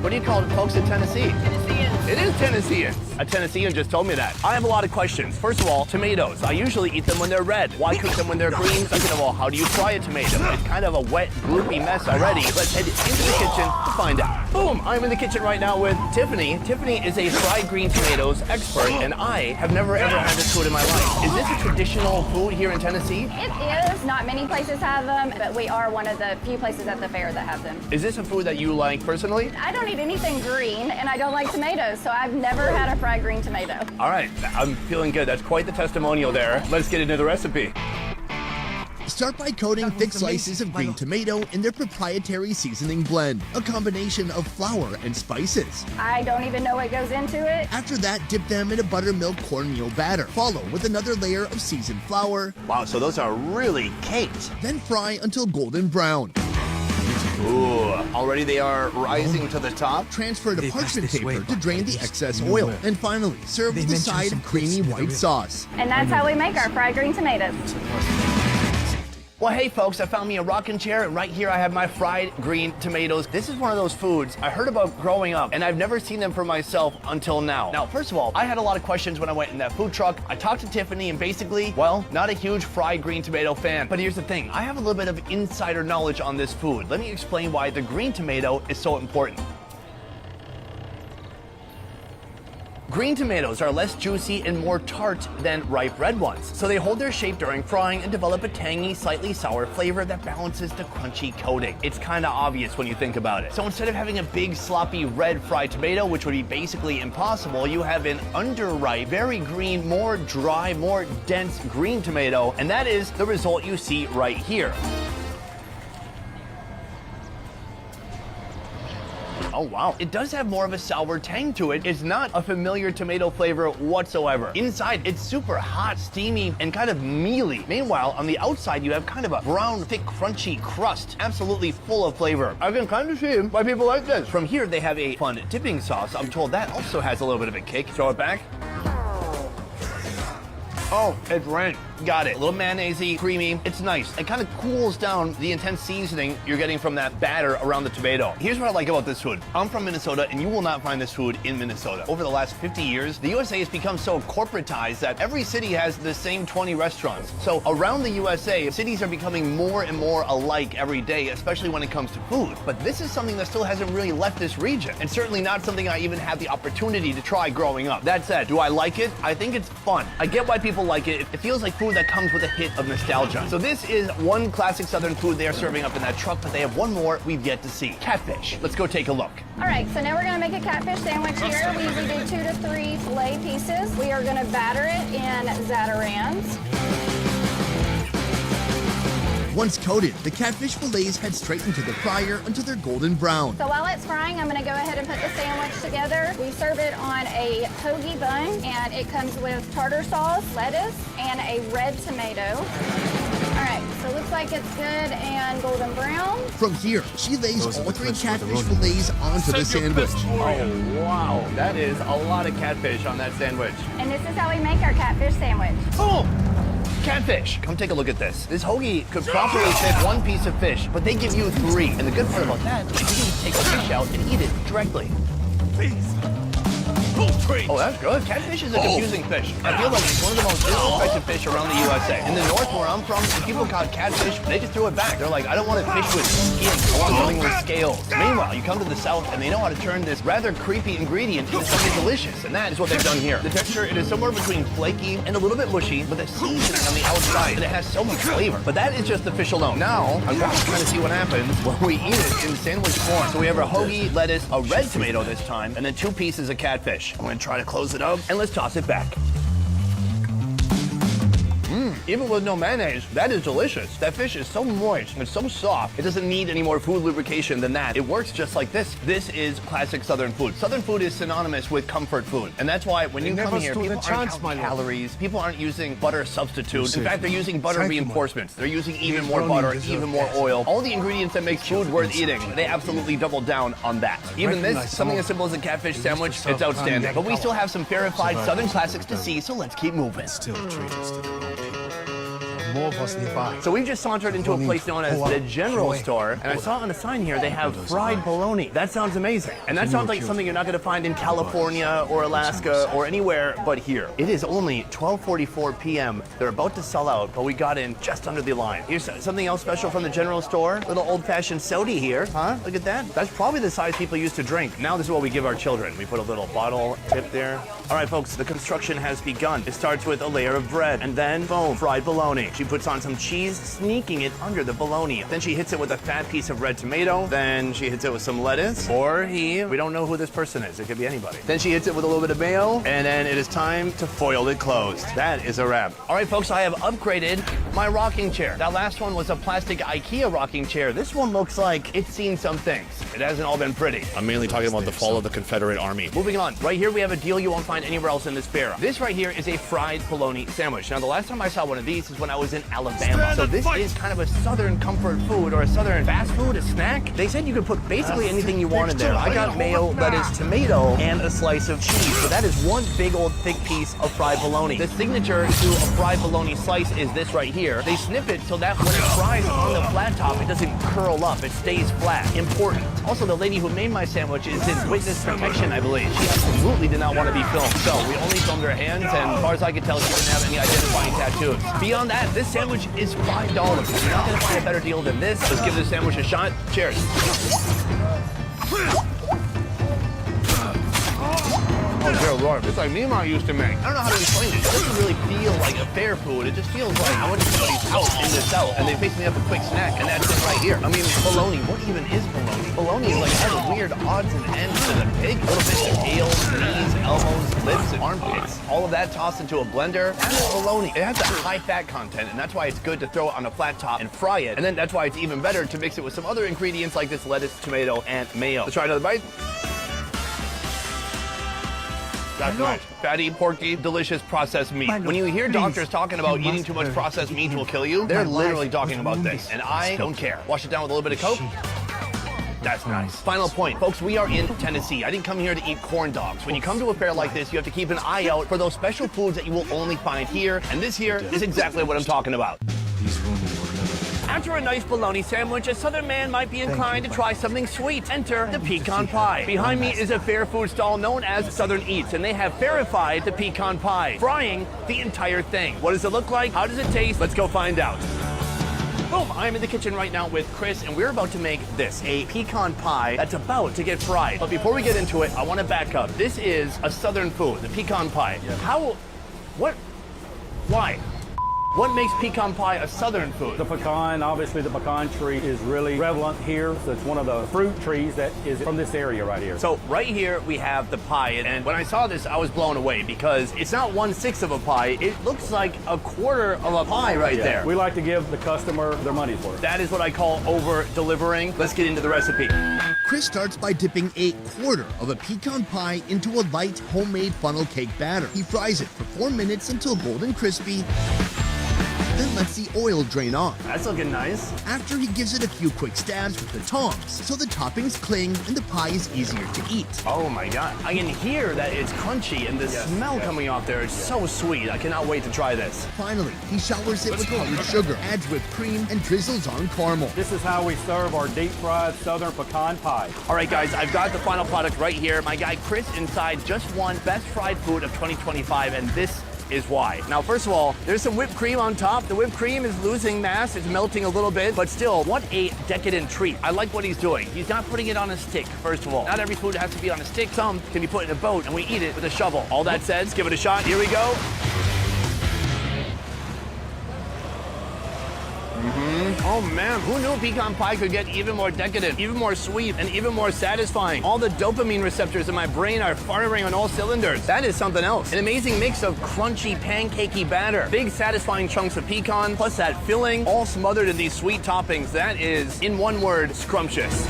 [SPEAKER 19] What do you call it, folks in Tennessee? Tennessean. It is Tennessean. A Tennessean just told me that. I have a lot of questions. First of all, tomatoes. I usually eat them when they're red. Why cook them when they're green? Second of all, how do you fry a tomato? It's kind of a wet, gloopy mess already. Let's head into the kitchen to find out. Boom! I'm in the kitchen right now with Tiffany. Tiffany is a fried green tomatoes expert, and I have never ever had this food in my life. Is this a traditional food here in Tennessee?
[SPEAKER 1] It is. Not many places have them, but we are one of the few places at the fair that have them.
[SPEAKER 19] Is this a food that you like personally?
[SPEAKER 1] I don't eat anything green, and I don't like tomatoes, so I've never had a fried green tomato.
[SPEAKER 19] All right, I'm feeling good. That's quite the testimonial there. Let's get into the recipe.
[SPEAKER 22] Start by coating thick slices of green tomato in their proprietary seasoning blend, a combination of flour and spices.
[SPEAKER 1] I don't even know what goes into it.
[SPEAKER 22] After that, dip them in a buttermilk cornmeal batter. Follow with another layer of seasoned flour.
[SPEAKER 19] Wow, so those are really caked.
[SPEAKER 22] Then fry until golden brown.
[SPEAKER 19] Ooh, already they are rising to the top.
[SPEAKER 22] Transfer to parchment paper to drain the excess oil. And finally, serve with a side of creamy white sauce.
[SPEAKER 1] And that's how we make our fried green tomatoes.
[SPEAKER 19] Well, hey folks, I found me a rocking chair, and right here I have my fried green tomatoes. This is one of those foods I heard about growing up, and I've never seen them for myself until now. Now, first of all, I had a lot of questions when I went in that food truck. I talked to Tiffany, and basically, well, not a huge fried green tomato fan. But here's the thing, I have a little bit of insider knowledge on this food. Let me explain why the green tomato is so important. Green tomatoes are less juicy and more tart than ripe red ones, so they hold their shape during frying and develop a tangy, slightly sour flavor that balances the crunchy coating. It's kind of obvious when you think about it. So instead of having a big, sloppy red fried tomato, which would be basically impossible, you have an underripe, very green, more dry, more dense green tomato, and that is the result you see right here. Oh wow, it does have more of a sour tang to it. It's not a familiar tomato flavor whatsoever. Inside, it's super hot, steamy, and kind of mealy. Meanwhile, on the outside, you have kind of a brown, thick, crunchy crust, absolutely full of flavor. I can kind of see why people like this. From here, they have a fun dipping sauce. I'm told that also has a little bit of a kick. Throw it back. Oh, it's ranch. Got it. A little mayonnaise-y, creamy. It's nice. It kind of cools down the intense seasoning you're getting from that batter around the tomato. Here's what I like about this food. I'm from Minnesota, and you will not find this food in Minnesota. Over the last 50 years, the USA has become so corporatized that every city has the same 20 restaurants. So around the USA, cities are becoming more and more alike every day, especially when it comes to food. But this is something that still hasn't really left this region, and certainly not something I even had the opportunity to try growing up. That said, do I like it? I think it's fun. I get why people like it. It feels like food that comes with a hit of nostalgia. So this is one classic Southern food they are serving up in that truck, but they have one more we've yet to see. Catfish. Let's go take a look.
[SPEAKER 1] All right, so now we're gonna make a catfish sandwich here. We usually do 2 to 3 filet pieces. We are gonna batter it in Zatarans.
[SPEAKER 22] Once coated, the catfish fillets head straight into the fryer until they're golden brown.
[SPEAKER 1] So while it's frying, I'm gonna go ahead and put the sandwich together. We serve it on a hoagie bun, and it comes with tartar sauce, lettuce, and a red tomato. All right, so it looks like it's good and golden brown.
[SPEAKER 22] From here, she lays all 3 catfish fillets onto the sandwich.
[SPEAKER 19] Oh, wow. That is a lot of catfish on that sandwich.
[SPEAKER 1] And this is how we make our catfish sandwich.
[SPEAKER 19] Oh! Catfish. Come take a look at this. This hoagie could properly fit 1 piece of fish, but they give you 3. And the good part about that is you can just take the fish out and eat it directly. Please. Oh, that's good. Catfish is a confusing fish. I feel like it's one of the most disrespected fish around the USA. In the north where I'm from, if people caught catfish, they just threw it back. They're like, I don't want to fish with skin. I want something with scales. Meanwhile, you come to the south and they know how to turn this rather creepy ingredient into something delicious. And that is what they've done here. The texture, it is somewhere between flaky and a little bit mushy, with a seasoning on the outside. And it has so much flavor. But that is just the fish alone. Now, I'm going to try to see what happens when we eat it in sandwich form. So we have a hoagie, lettuce, a red tomato this time, and then 2 pieces of catfish. I'm going to try to close it up, and let's toss it back. Even with no mayonnaise, that is delicious. That fish is so moist, it's so soft. It doesn't need any more food lubrication than that. It works just like this. This is classic Southern food. Southern food is synonymous with comfort food. And that's why when you come here, people aren't counting calories. People aren't using butter substitute. In fact, they're using butter reinforcements. They're using even more butter, even more oil. All the ingredients that make food worth eating, they absolutely double down on that. Even this, something as simple as a catfish sandwich, it's outstanding. But we still have some verified Southern classics to see, so let's keep moving.
[SPEAKER 3] Still treat us to the wrong people. More of us nearby.
[SPEAKER 19] So we've just sauntered into a place known as the General Store, and I saw on the sign here they have fried bologna. That sounds amazing. And that sounds like something you're not going to find in California or Alaska or anywhere but here. It is only 12:44 p.m. They're about to sell out, but we got in just under the line. Here's something else special from the General Store. Little old-fashioned soda here, huh? Look at that. That's probably the size people used to drink. Now this is what we give our children. We put a little bottle tip there. All right, folks, the construction has begun. It starts with a layer of bread, and then, boom, fried bologna. She puts on some cheese, sneaking it under the bologna. Then she hits it with a fat piece of red tomato. Then she hits it with some lettuce, or he. We don't know who this person is. It could be anybody. Then she hits it with a little bit of mayo, and then it is time to foil it closed. That is a wrap. All right, folks, I have upgraded my rocking chair. That last one was a plastic IKEA rocking chair. This one looks like it's seen some things. It hasn't all been pretty. I'm mainly talking about the fall of the Confederate Army. Moving on. Right here, we have a deal you won't find anywhere else in this fair. This right here is a fried bologna sandwich. Now, the last time I saw one of these is when I was in Alabama. So this is kind of a southern comfort food or a southern fast food, a snack. They said you could put basically anything you wanted there. I got mayo, lettuce, tomato, and a slice of cheese. So that is one big old thick piece of fried bologna. The signature to a fried bologna slice is this right here. They snip it so that when it fries on the flat top, it doesn't curl up. It stays flat. Important. Also, the lady who made my sandwich is in witness protection, I believe. She absolutely did not want to be filmed. So we only filmed her hands, and as far as I could tell, she didn't have any identifying tattoos. Beyond that, this sandwich is $5. You're not going to find a better deal than this. Let's give this sandwich a shot. Cheers. Oh, dear Lord. It's like Mima used to make. I don't know how to explain it. It doesn't really feel like a fair food. It just feels like I went to somebody's house in the South and they picked me up a quick snack, and that's it right here. I mean, bologna. What even is bologna? Bologna is like all the weird odds and ends to the pig. Little bits of tails, knees, elbows, lips, and armpits. All of that tossed into a blender. And it's bologna. It has a high fat content, and that's why it's good to throw it on a flat top and fry it. And then that's why it's even better to mix it with some other ingredients like this lettuce, tomato, and mayo. Let's try another bite. That's right. Fatty, porky, delicious processed meat. When you hear doctors talking about eating too much processed meat will kill you, they're literally talking about this. And I don't care. Wash it down with a little bit of Coke. That's nice. Final point. Folks, we are in Tennessee. I didn't come here to eat corn dogs. When you come to a fair like this, you have to keep an eye out for those special foods that you will only find here. And this here is exactly what I'm talking about. After a nice bologna sandwich, a southern man might be inclined to try something sweet. Enter the pecan pie. Behind me is a fair food stall known as Southern Eats, and they have verified the pecan pie, frying the entire thing. What does it look like? How does it taste? Let's go find out. Boom, I'm in the kitchen right now with Chris, and we're about to make this, a pecan pie that's about to get fried. But before we get into it, I want to back up. This is a southern food, the pecan pie. Yeah. Why? What makes pecan pie a southern food?
[SPEAKER 21] The pecan, obviously the pecan tree is really prevalent here. So it's one of the fruit trees that is from this area right here.
[SPEAKER 19] So right here we have the pie, and when I saw this, I was blown away because it's not 1/6 of a pie. It looks like a quarter of a pie right there.
[SPEAKER 21] We like to give the customer their money's worth.
[SPEAKER 19] That is what I call over-delivering. Let's get into the recipe.
[SPEAKER 22] Chris starts by dipping a quarter of a pecan pie into a light homemade funnel cake batter. He fries it for 4 minutes until golden crispy. then lets the oil drain off.
[SPEAKER 19] That's looking nice.
[SPEAKER 22] After, he gives it a few quick stabs with the tongs, so the toppings cling and the pie is easier to eat.
[SPEAKER 19] Oh my god. I can hear that it's crunchy and the smell coming off there is so sweet. I cannot wait to try this.
[SPEAKER 22] Finally, he showers it with powdered sugar, adds whipped cream, and drizzles on caramel.
[SPEAKER 21] This is how we serve our deep-fried southern pecan pie.
[SPEAKER 19] All right, guys, I've got the final product right here. My guy Chris inside just won Best Fried Food of 2025, and this is why. Now, first of all, there's some whipped cream on top. The whipped cream is losing mass. It's melting a little bit, but still, what a decadent treat. I like what he's doing. He's not putting it on a stick, first of all. Not every food has to be on a stick. Some can be put in a boat, and we eat it with a shovel. All that said, let's give it a shot. Here we go. Oh man, who knew pecan pie could get even more decadent, even more sweet, and even more satisfying? All the dopamine receptors in my brain are firing on all cylinders. That is something else. An amazing mix of crunchy, pancakey batter, big satisfying chunks of pecan, plus that filling, all smothered in these sweet toppings. That is, in one word, scrumptious.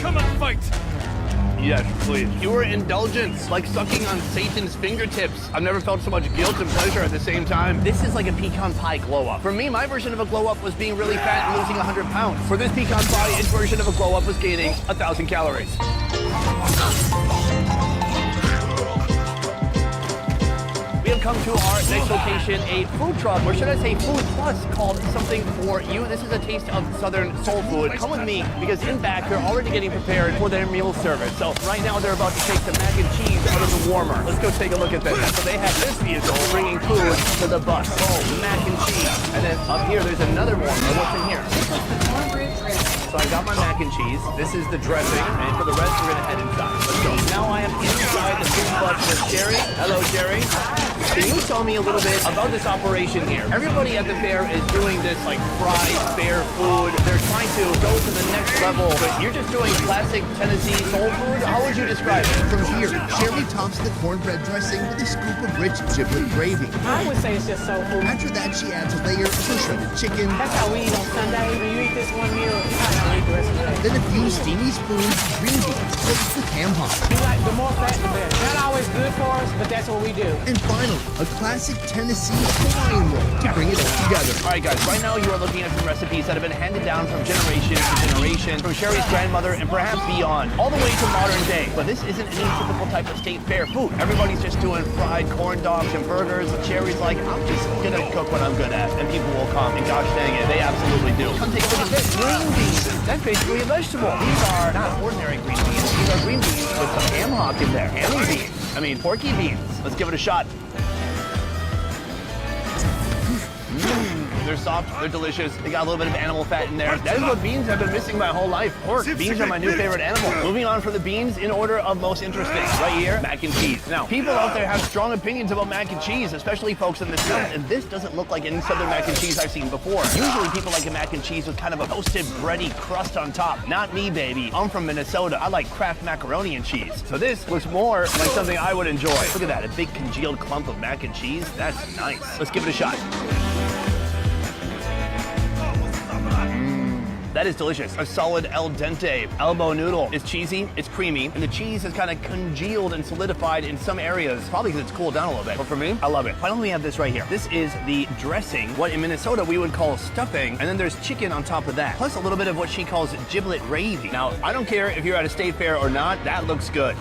[SPEAKER 15] Come on, fight!
[SPEAKER 19] Yes, please. Pure indulgence, like sucking on Satan's fingertips. I've never felt so much guilt and pleasure at the same time. This is like a pecan pie glow-up. For me, my version of a glow-up was being really fat and losing 100 pounds. For this pecan pie, its version of a glow-up was gaining 1,000 calories. We have come to our next location, a food truck, or should I say food plus, called Something For You. This is a taste of Southern soul food. Come with me, because in back, they're already getting prepared for their meal service. So right now, they're about to take the mac and cheese out of the warmer. Let's go take a look at this. So they have this vehicle bringing food to the bus. Oh, mac and cheese. And then up here, there's another warmer. What's in here? So I got my mac and cheese. This is the dressing. And for the rest, we're going to head inside. Let's go. Now I am inside the food bus with Sherry. Hello, Sherry. Can you tell me a little bit about this operation here? Everybody at the fair is doing this like fried fair food. They're trying to go to the next level, but you're just doing classic Tennessee soul food? How would you describe it?
[SPEAKER 22] From here, Sherry tops the cornbread dressing with a scoop of rich giblet gravy.
[SPEAKER 17] I would say it's just soul food.
[SPEAKER 22] After that, she adds a layer of shredded chicken.
[SPEAKER 17] That's how we eat on Sunday. When you eat this one meal, you don't eat the rest of the day.
[SPEAKER 22] Then a few steamy spoons of green beans placed with ham hock.
[SPEAKER 17] Like, the more fat, the better. Not always good for us, but that's what we do.
[SPEAKER 22] And finally, a classic Tennessee Hawaiian roll to bring it all together.
[SPEAKER 19] All right, guys, right now you are looking at some recipes that have been handed down from generation to generation, from Sherry's grandmother and perhaps beyond, all the way to modern day. But this isn't any typical type of state fair food. Everybody's just doing fried corn dogs and burgers. And Sherry's like, I'm just gonna cook what I'm good at, and people will come. And gosh dang it, they absolutely do. Come take a look at this. Green beans. That's basically a vegetable. These are not ordinary green beans. These are green beans with some ham hock in there. Hammy beans. I mean, porky beans. Let's give it a shot. They're soft, they're delicious, they got a little bit of animal fat in there. That is what beans have been missing my whole life. Pork. Beans are my new favorite animal. Moving on from the beans, in order of most interesting. Right here, mac and cheese. Now, people out there have strong opinions about mac and cheese, especially folks in the South, and this doesn't look like any Southern mac and cheese I've seen before. Usually people like a mac and cheese with kind of a toasted, bready crust on top. Not me, baby. I'm from Minnesota. I like Kraft macaroni and cheese. So this looks more like something I would enjoy. Look at that, a big congealed clump of mac and cheese. That's nice. Let's give it a shot. That is delicious. A solid al dente elbow noodle. It's cheesy, it's creamy, and the cheese is kind of congealed and solidified in some areas, probably because it's cooled down a little bit. But for me, I love it. Finally, we have this right here. This is the dressing, what in Minnesota we would call stuffing, and then there's chicken on top of that, plus a little bit of what she calls giblet gravy. Now, I don't care if you're at a state fair or not, that looks good.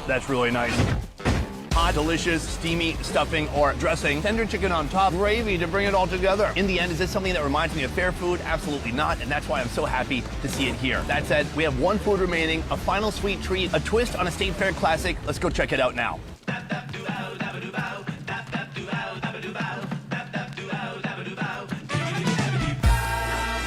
[SPEAKER 19] That's really nice. Hot, delicious, steamy stuffing or dressing, tender chicken on top, gravy to bring it all together. In the end, is this something that reminds me of fair food? Absolutely not, and that's why I'm so happy to see it here. That said, we have one food remaining, a final sweet treat, a twist on a state fair classic. Let's go check it out now.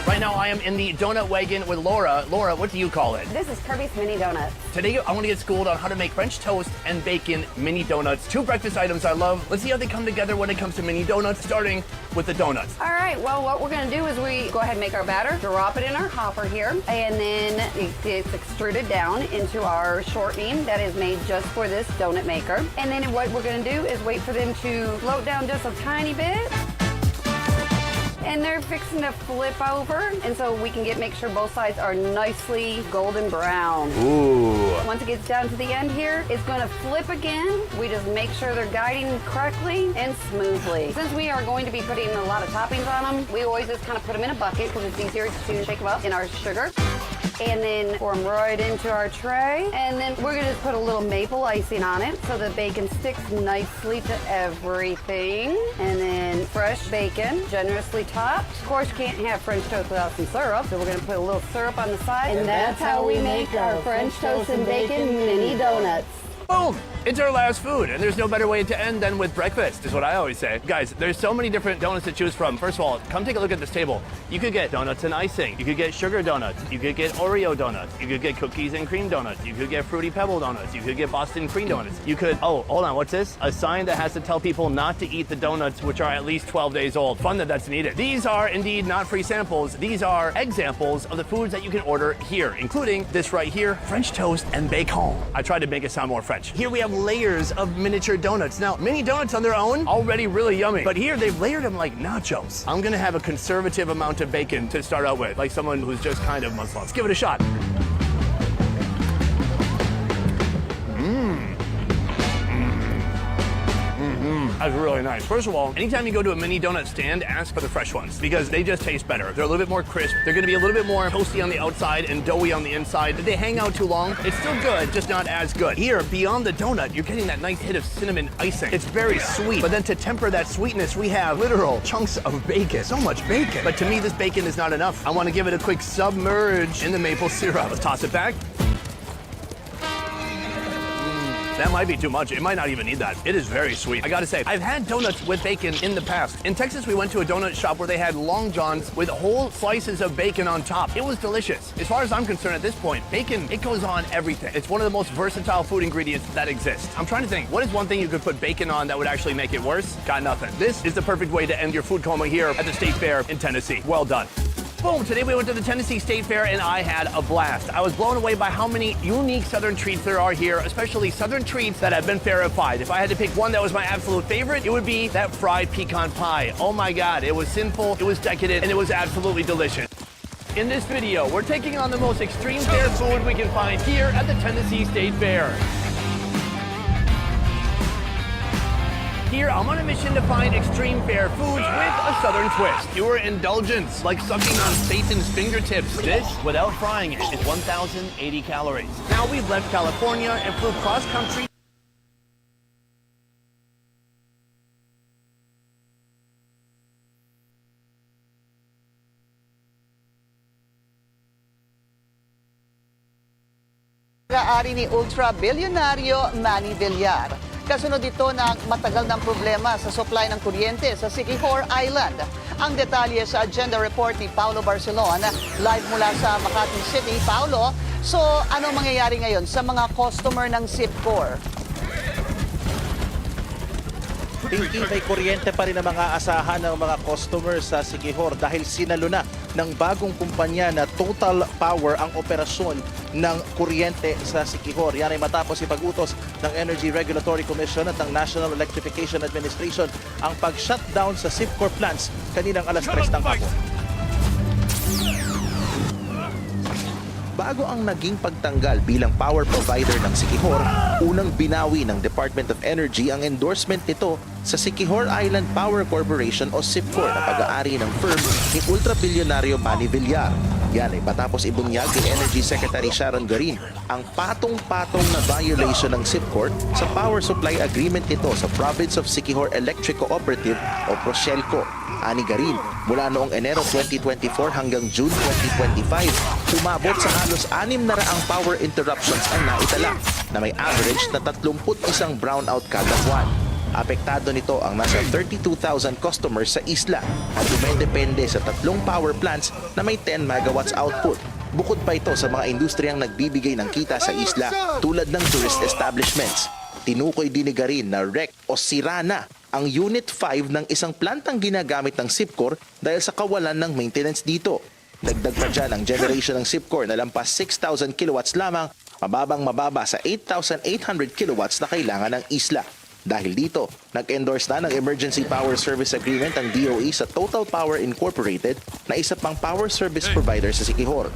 [SPEAKER 19] Right now, I am in the donut wagon with Laura. Laura, what do you call it?
[SPEAKER 4] This is Kirby's Mini Donuts.
[SPEAKER 19] Today, I want to get schooled on how to make French toast and bacon mini donuts. Two breakfast items I love. Let's see how they come together when it comes to mini donuts, starting with the donuts.
[SPEAKER 4] All right, well, what we're going to do is we go ahead and make our batter, drop it in our hopper here, and then it's extruded down into our shortening that is made just for this donut maker. And then what we're going to do is wait for them to float down just a tiny bit. and they're fixing to flip over. And so we can make sure both sides are nicely golden brown.
[SPEAKER 19] Ooh.
[SPEAKER 4] Once it gets down to the end here, it's going to flip again. We just make sure they're guiding correctly and smoothly. Since we are going to be putting a lot of toppings on them, we always just kind of put them in a bucket because it's easier to shake them up in our sugar. And then pour them right into our tray. And then we're gonna just put a little maple icing on it so the bacon sticks nicely to everything. And then fresh bacon, generously topped. Of course, you can't have French toast without some syrup, so we're gonna put a little syrup on the side. And that's how we make our French toast and bacon mini donuts.
[SPEAKER 19] Boom! It's our last food, and there's no better way to end than with breakfast, is what I always say. Guys, there's so many different donuts to choose from. First of all, come take a look at this table. You could get donuts and icing. You could get sugar donuts. You could get Oreo donuts. You could get cookies and cream donuts. You could get Fruity Pebble donuts. You could get Boston cream donuts. You could, oh, hold on, what's this? A sign that has to tell people not to eat the donuts, which are at least 12 days old. Fun that that's needed. These are indeed not free samples. These are examples of the foods that you can order here, including this right here, French toast and bacon. I tried to make it sound more French. Here we have layers of miniature donuts. Now, mini donuts on their own, already really yummy. But here, they've layered them like nachos. I'm gonna have a conservative amount of bacon to start out with, like someone who's just kind of Muslim. Let's give it a shot. That's really nice. First of all, anytime you go to a mini donut stand, ask for the fresh ones because they just taste better. They're a little bit more crisp. They're gonna be a little bit more toasty on the outside and doughy on the inside. If they hang out too long, it's still good, just not as good. Here, beyond the donut, you're getting that nice hit of cinnamon icing. It's very sweet, but then to temper that sweetness, we have literal chunks of bacon. So much bacon. But to me, this bacon is not enough. I wanna give it a quick submerge in the maple syrup. Let's toss it back. That might be too much. It might not even need that. It is very sweet. I gotta say, I've had donuts with bacon in the past. In Texas, we went to a donut shop where they had long johns with whole slices of bacon on top. It was delicious. As far as I'm concerned at this point, bacon, it goes on everything. It's one of the most versatile food ingredients that exist. I'm trying to think, what is one thing you could put bacon on that would actually make it worse? Got nothing. This is the perfect way to end your food coma here at the State Fair in Tennessee. Well done. Boom, today we went to the Tennessee State Fair and I had a blast. I was blown away by how many unique Southern treats there are here, especially Southern treats that have been fairified. If I had to pick one that was my absolute favorite, it would be that fried pecan pie. Oh my God, it was sinful, it was decadent, and it was absolutely delicious. In this video, we're taking on the most extreme fair food we can find here at the Tennessee State Fair. Here, I'm on a mission to find extreme fair foods with a Southern twist. Pure indulgence, like sucking on Satan's fingertips. This, without frying it, is 1,080 calories. Now we've left California and flew cross-country.
[SPEAKER 5] Ari ni ultra-bilyonaryo Manny Villar. Kasunod ito ng matagal ng problema sa supply ng kuryente sa Siquijor Island. Ang detalye sa agenda report ni Paulo Barcelon, live mula sa Makati City. Paulo, so ano mangyayari ngayon sa mga customer ng Sipcor?
[SPEAKER 11] Pinky, may kuryente pa rin ang mga asahan ng mga customers sa Siquijor dahil sinalo na ng bagong kumpanya na Total Power ang operasyon ng kuryente sa Siquijor. Yan ay matapos ipag-utos ng Energy Regulatory Commission at ng National Electrification Administration ang pag-shutdown sa Sipcor plants kaninang alas 3 ng hapon. Bago ang naging pagtanggal bilang power provider ng Siquijor, unang binawi ng Department of Energy ang endorsement nito sa Siquijor Island Power Corporation o Sipcor na pag-aari ng firm ni ultra-bilyonaryo Manny Villar. Yan ay matapos ibunyag ni Energy Secretary Sharon Garin ang patong-patong na violation ng Sipcor sa power supply agreement nito sa Province of Siquijor Electric Cooperative o Proselco. Ani Garin, mula noong Enero 2024 hanggang June 2025, umabot sa halos 600 power interruptions ang naitala na may average na 31 brownout kada buwan. Apektado nito ang nasa 32,000 customers sa isla at dumedepende sa 3 power plants na may 10 megawatts output. Bukod pa ito sa mga industriyang nagbibigay ng kita sa isla tulad ng tourist establishments. Tinukoy din ni Garin na wreck o sira na ang Unit 5 ng isang plantang ginagamit ng Sipcor dahil sa kawalan ng maintenance dito. Dagdag pa dyan ang generation ng Sipcor na lampas 6,000 kilowatts lamang, mababang mababa sa 8,800 kilowatts na kailangan ng isla.
[SPEAKER 6] Dahil dito, nag-endorse na ng Emergency Power Service Agreement ang DOE sa Total Power Incorporated na isa pang power service provider sa Siquijor.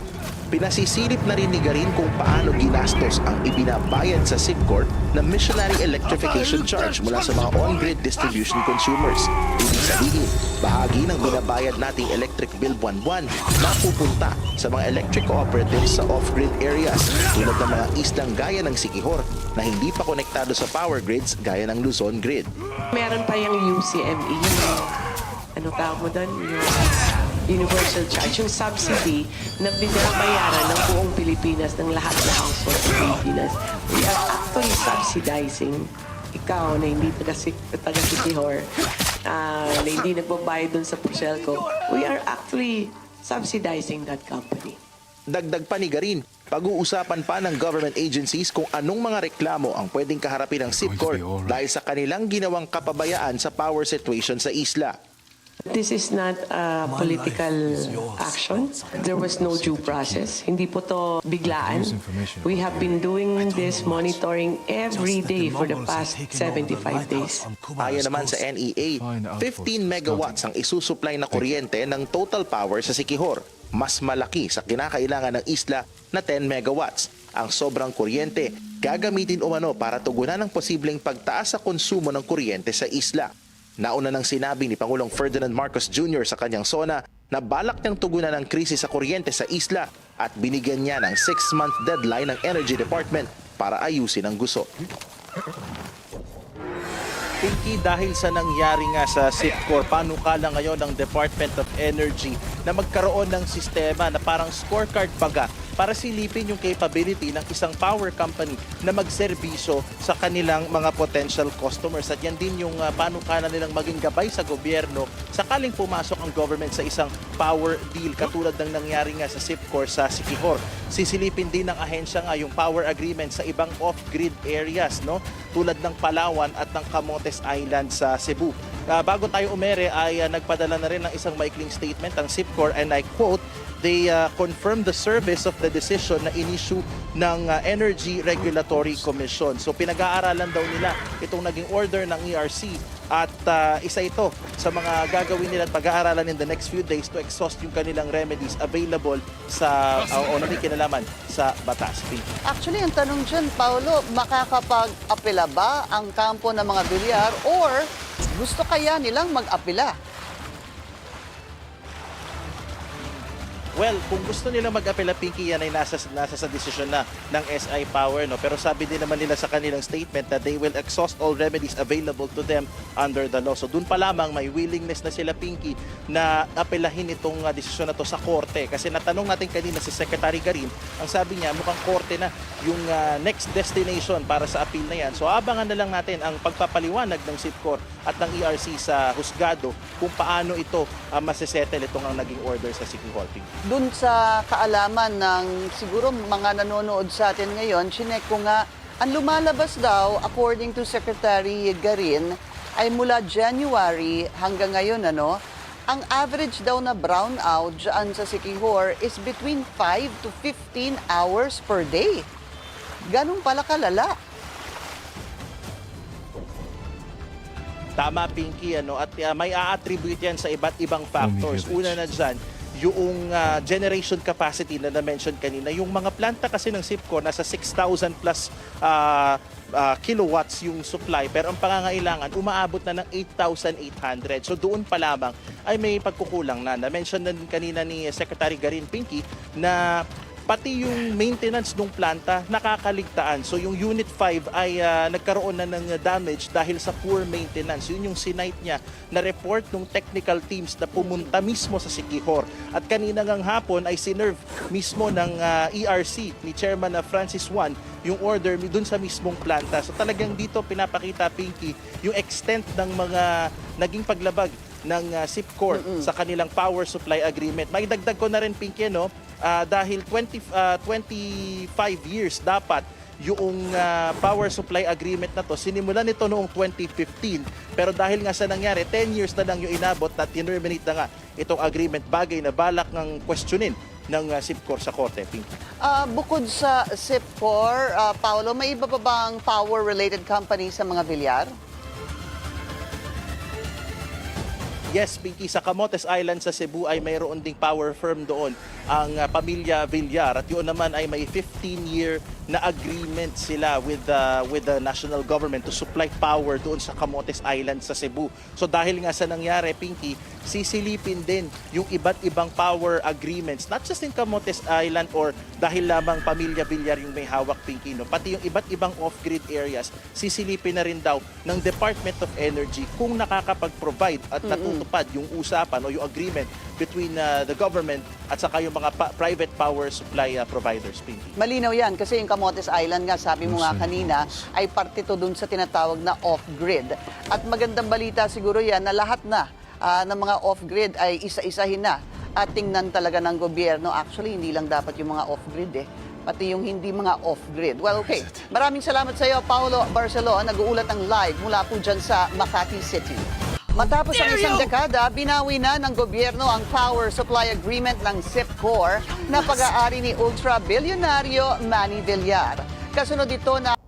[SPEAKER 6] Pinasisilip na rin ni Garin kung paano ginastos ang ibinabayad sa SIPCOR na missionary electrification charge mula sa mga on-grid distribution consumers. Ibig sabihin, bahagi ng binabayad nating electric bill buwan-buwan napupunta sa mga electric cooperatives sa off-grid areas tulad ng mga islang gaya ng Siquijor na hindi pa konektado sa power grids gaya ng Luzon grid.
[SPEAKER 7] Meron tayong UCME, ano tawag mo doon? Universal Charge, yung subsidy na binabayaran ng buong Pilipinas, ng lahat ng household sa Pilipinas. We are actually subsidizing ikaw na hindi taga-Siquijor, na hindi nagbabayad dun sa Puselco. We are actually subsidizing that company.
[SPEAKER 6] Dagdag pa ni Garin, pag-uusapan pa ng government agencies kung anong mga reklamo ang pwedeng kaharapin ng SIPCOR dahil sa kanilang ginawang kapabayaan sa power situation sa isla.
[SPEAKER 7] This is not a political action. There was no due process. Hindi po to biglaan. We have been doing this monitoring every day for the past 75 days.
[SPEAKER 6] Ayon naman sa NEA, 15 megawatts ang isusupply na kuryente ng total power sa Siquijor. Mas malaki sa kinakailangan ng isla na 10 megawatts. Ang sobrang kuryente gagamitin umano para tugunan ang posibleng pagtaas sa konsumo ng kuryente sa isla. Nauna nang sinabi ni Pangulong Ferdinand Marcos Jr. sa kanyang SONA na balak niyang tugunan ang krisis sa kuryente sa isla at binigyan niya ng 6-month deadline ng Energy Department para ayusin ang guso. Pinky, dahil sa nangyari nga sa SIPCOR, panukala ngayon ng Department of Energy na magkaroon ng sistema na parang scorecard baga para silipin yung capability ng isang power company na magserbisyo sa kanilang mga potential customers. At yan din yung panukala nilang maging gabay sa gobyerno sakaling pumasok ang government sa isang power deal katulad ng nangyari nga sa SIPCOR sa Siquijor. Sisilipin din ng ahensya nga yung power agreement sa ibang off-grid areas, no? Tulad ng Palawan at ng Camotes Island sa Cebu. Bago tayo umere ay nagpadala na rin ng isang maikling statement ang SIPCOR, and I quote, they confirmed the service of the decision na in-issue ng Energy Regulatory Commission. So pinag-aaralan daw nila itong naging order ng ERC at isa ito sa mga gagawin nila at pag-aaralan in the next few days to exhaust yung kanilang remedies available sa o na may kinalaman sa batas.
[SPEAKER 5] Actually, ang tanong dyan, Paolo, makakapag-apela ba ang kampo ng mga bilyar or gusto kaya nilang mag-apela?
[SPEAKER 6] Well, kung gusto nila mag-apela, Pinky, yan ay nasa sa desisyon na ng SI Power, no? Pero sabi din naman nila sa kanilang statement that they will exhaust all remedies available to them under the law. So doon pa lamang may willingness na sila, Pinky, na apelahin itong desisyon na to sa korte. Kasi natanong natin kanina si Secretary Garin, ang sabi niya mukhang korte na yung next destination para sa appeal na yan. So abangan na lang natin ang pagpapaliwanag ng SIPCOR at ng ERC sa husgado kung paano ito masesettle itong ang naging order sa Siquijor.
[SPEAKER 5] Doon sa kaalaman ng siguro mga nanonood sa atin ngayon, chinek ko nga, ang lumalabas daw, according to Secretary Garin, ay mula January hanggang ngayon, ang average daw na brownout dyan sa Siquijor is between 5 to 15 hours per day. Ganun pala kalala.
[SPEAKER 6] Tama, Pinky, at may a-attribute yan sa iba't ibang factors. Una na dyan, yung generation capacity na na-mention kanina. Yung mga planta kasi ng SIPCOR, nasa 6,000 plus kilowatts yung supply. Pero ang pangangailangan, umaabot na ng 8,800. So doon pa lamang ay may pagkukulang na. Na-mention na din kanina ni Secretary Garin, Pinky, na pati yung maintenance ng planta nakakaligtaan. So yung Unit 5 ay nagkaroon na ng damage dahil sa poor maintenance. Yun yung sinight niya na report ng technical teams na pumunta mismo sa Siquijor. At kanina ngang hapon ay sinerve mismo ng ERC ni Chairman Francis Juan yung order dun sa mismong planta. So talagang dito pinapakita, Pinky, yung extent ng mga naging paglabag ng SIPCOR sa kanilang power supply agreement. May dagdag ko na rin, Pinky, dahil 25 years dapat yung power supply agreement na to. Sinimulan nito noong 2015, pero dahil nga sa nangyari 10 years na lang yung inabot na terminate na nga itong agreement, bagay na balak ng questionin ng SIPCOR sa korte.
[SPEAKER 5] Bukod sa SIPCOR, Paolo, may iba pa bang power-related company sa mga bilyar?
[SPEAKER 6] Yes, Pinky, sa Camotes Island sa Cebu ay mayroon ding power firm doon, ang pamilya Villar. At yun naman ay may 15-year na agreement sila with the national government to supply power doon sa Camotes Island sa Cebu. So dahil nga sa nangyari, Pinky, sisilipin din yung iba't ibang power agreements, not just in Camotes Island or dahil lamang pamilya Villar yung may hawak, Pinky, no? Pati yung iba't ibang off-grid areas, sisilipin na rin daw ng Department of Energy kung nakakapag-provide at natutupad yung usapan o yung agreement between the government at saka yung mga private power supply providers, Pinky.
[SPEAKER 5] Malinaw yan kasi yung Camotes Island nga, sabi mo nga kanina, ay parte to dun sa tinatawag na off-grid. At magandang balita siguro yan na lahat na ng mga off-grid ay isa-isahin na at tingnan talaga ng gobyerno. Actually, hindi lang dapat yung mga off-grid pati yung hindi mga off-grid. Well, okay. Maraming salamat sa iyo, Paolo Barcelo. Nag-uulat ng live mula po dyan sa Makati City. Matapos ang isang dekada, binawi na ng gobyerno ang power supply agreement ng SIPCOR na pag-aari ni ultra-bilyonaryo Manny Villar. Kasunod ito na...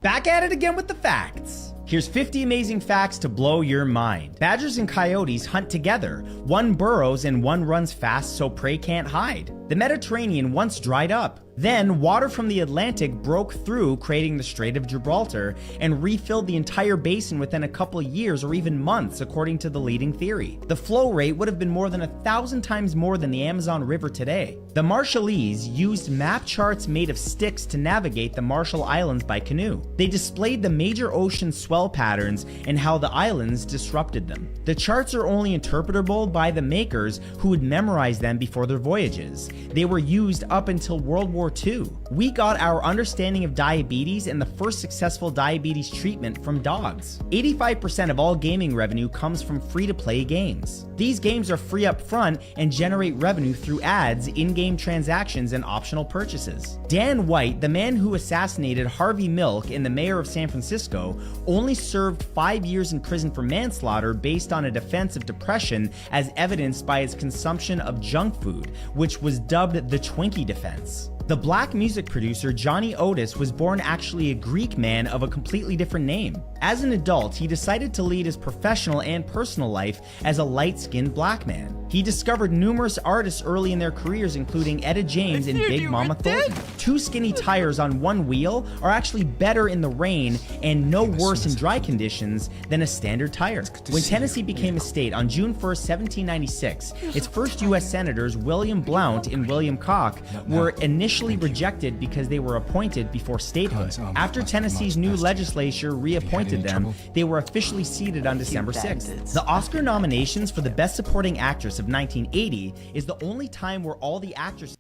[SPEAKER 8] Back at it again with the facts. Here's 50 amazing facts to blow your mind. Badgers and coyotes hunt together. One burrows and one runs fast so prey can't hide. The Mediterranean once dried up. Then, water from the Atlantic broke through, creating the Strait of Gibraltar, and refilled the entire basin within a couple of years or even months, according to the leading theory. The flow rate would have been more than 1,000 times more than the Amazon River today. The Marshallese used map charts made of sticks to navigate the Marshall Islands by canoe. They displayed the major ocean swell patterns and how the islands disrupted them. The charts are only interpretable by the makers who would memorize them before their voyages. They were used up until World War II. We got our understanding of diabetes and the first successful diabetes treatment from dogs. 85% of all gaming revenue comes from free-to-play games. These games are free up front and generate revenue through ads, in-game transactions, and optional purchases. Dan White, the man who assassinated Harvey Milk and the mayor of San Francisco, only served 5 years in prison for manslaughter based on a defense of depression as evidenced by his consumption of junk food, which was dubbed the Twinkie defense. The black music producer Johnny Otis was born actually a Greek man of a completely different name. As an adult, he decided to lead his professional and personal life as a light-skinned black man. He discovered numerous artists early in their careers, including Etta James and Big Mama Thornton. Two skinny tires on one wheel are actually better in the rain and no worse in dry conditions than a standard tire. When Tennessee became a state on June 1st, 1796, its first U.S. senators, William Blount and William Koch, were initially rejected because they were appointed before statehood. After Tennessee's new legislature reappointed them, they were officially seated on December 6th. The Oscar nominations for the Best Supporting Actress of 1980 is the only time where all the actresses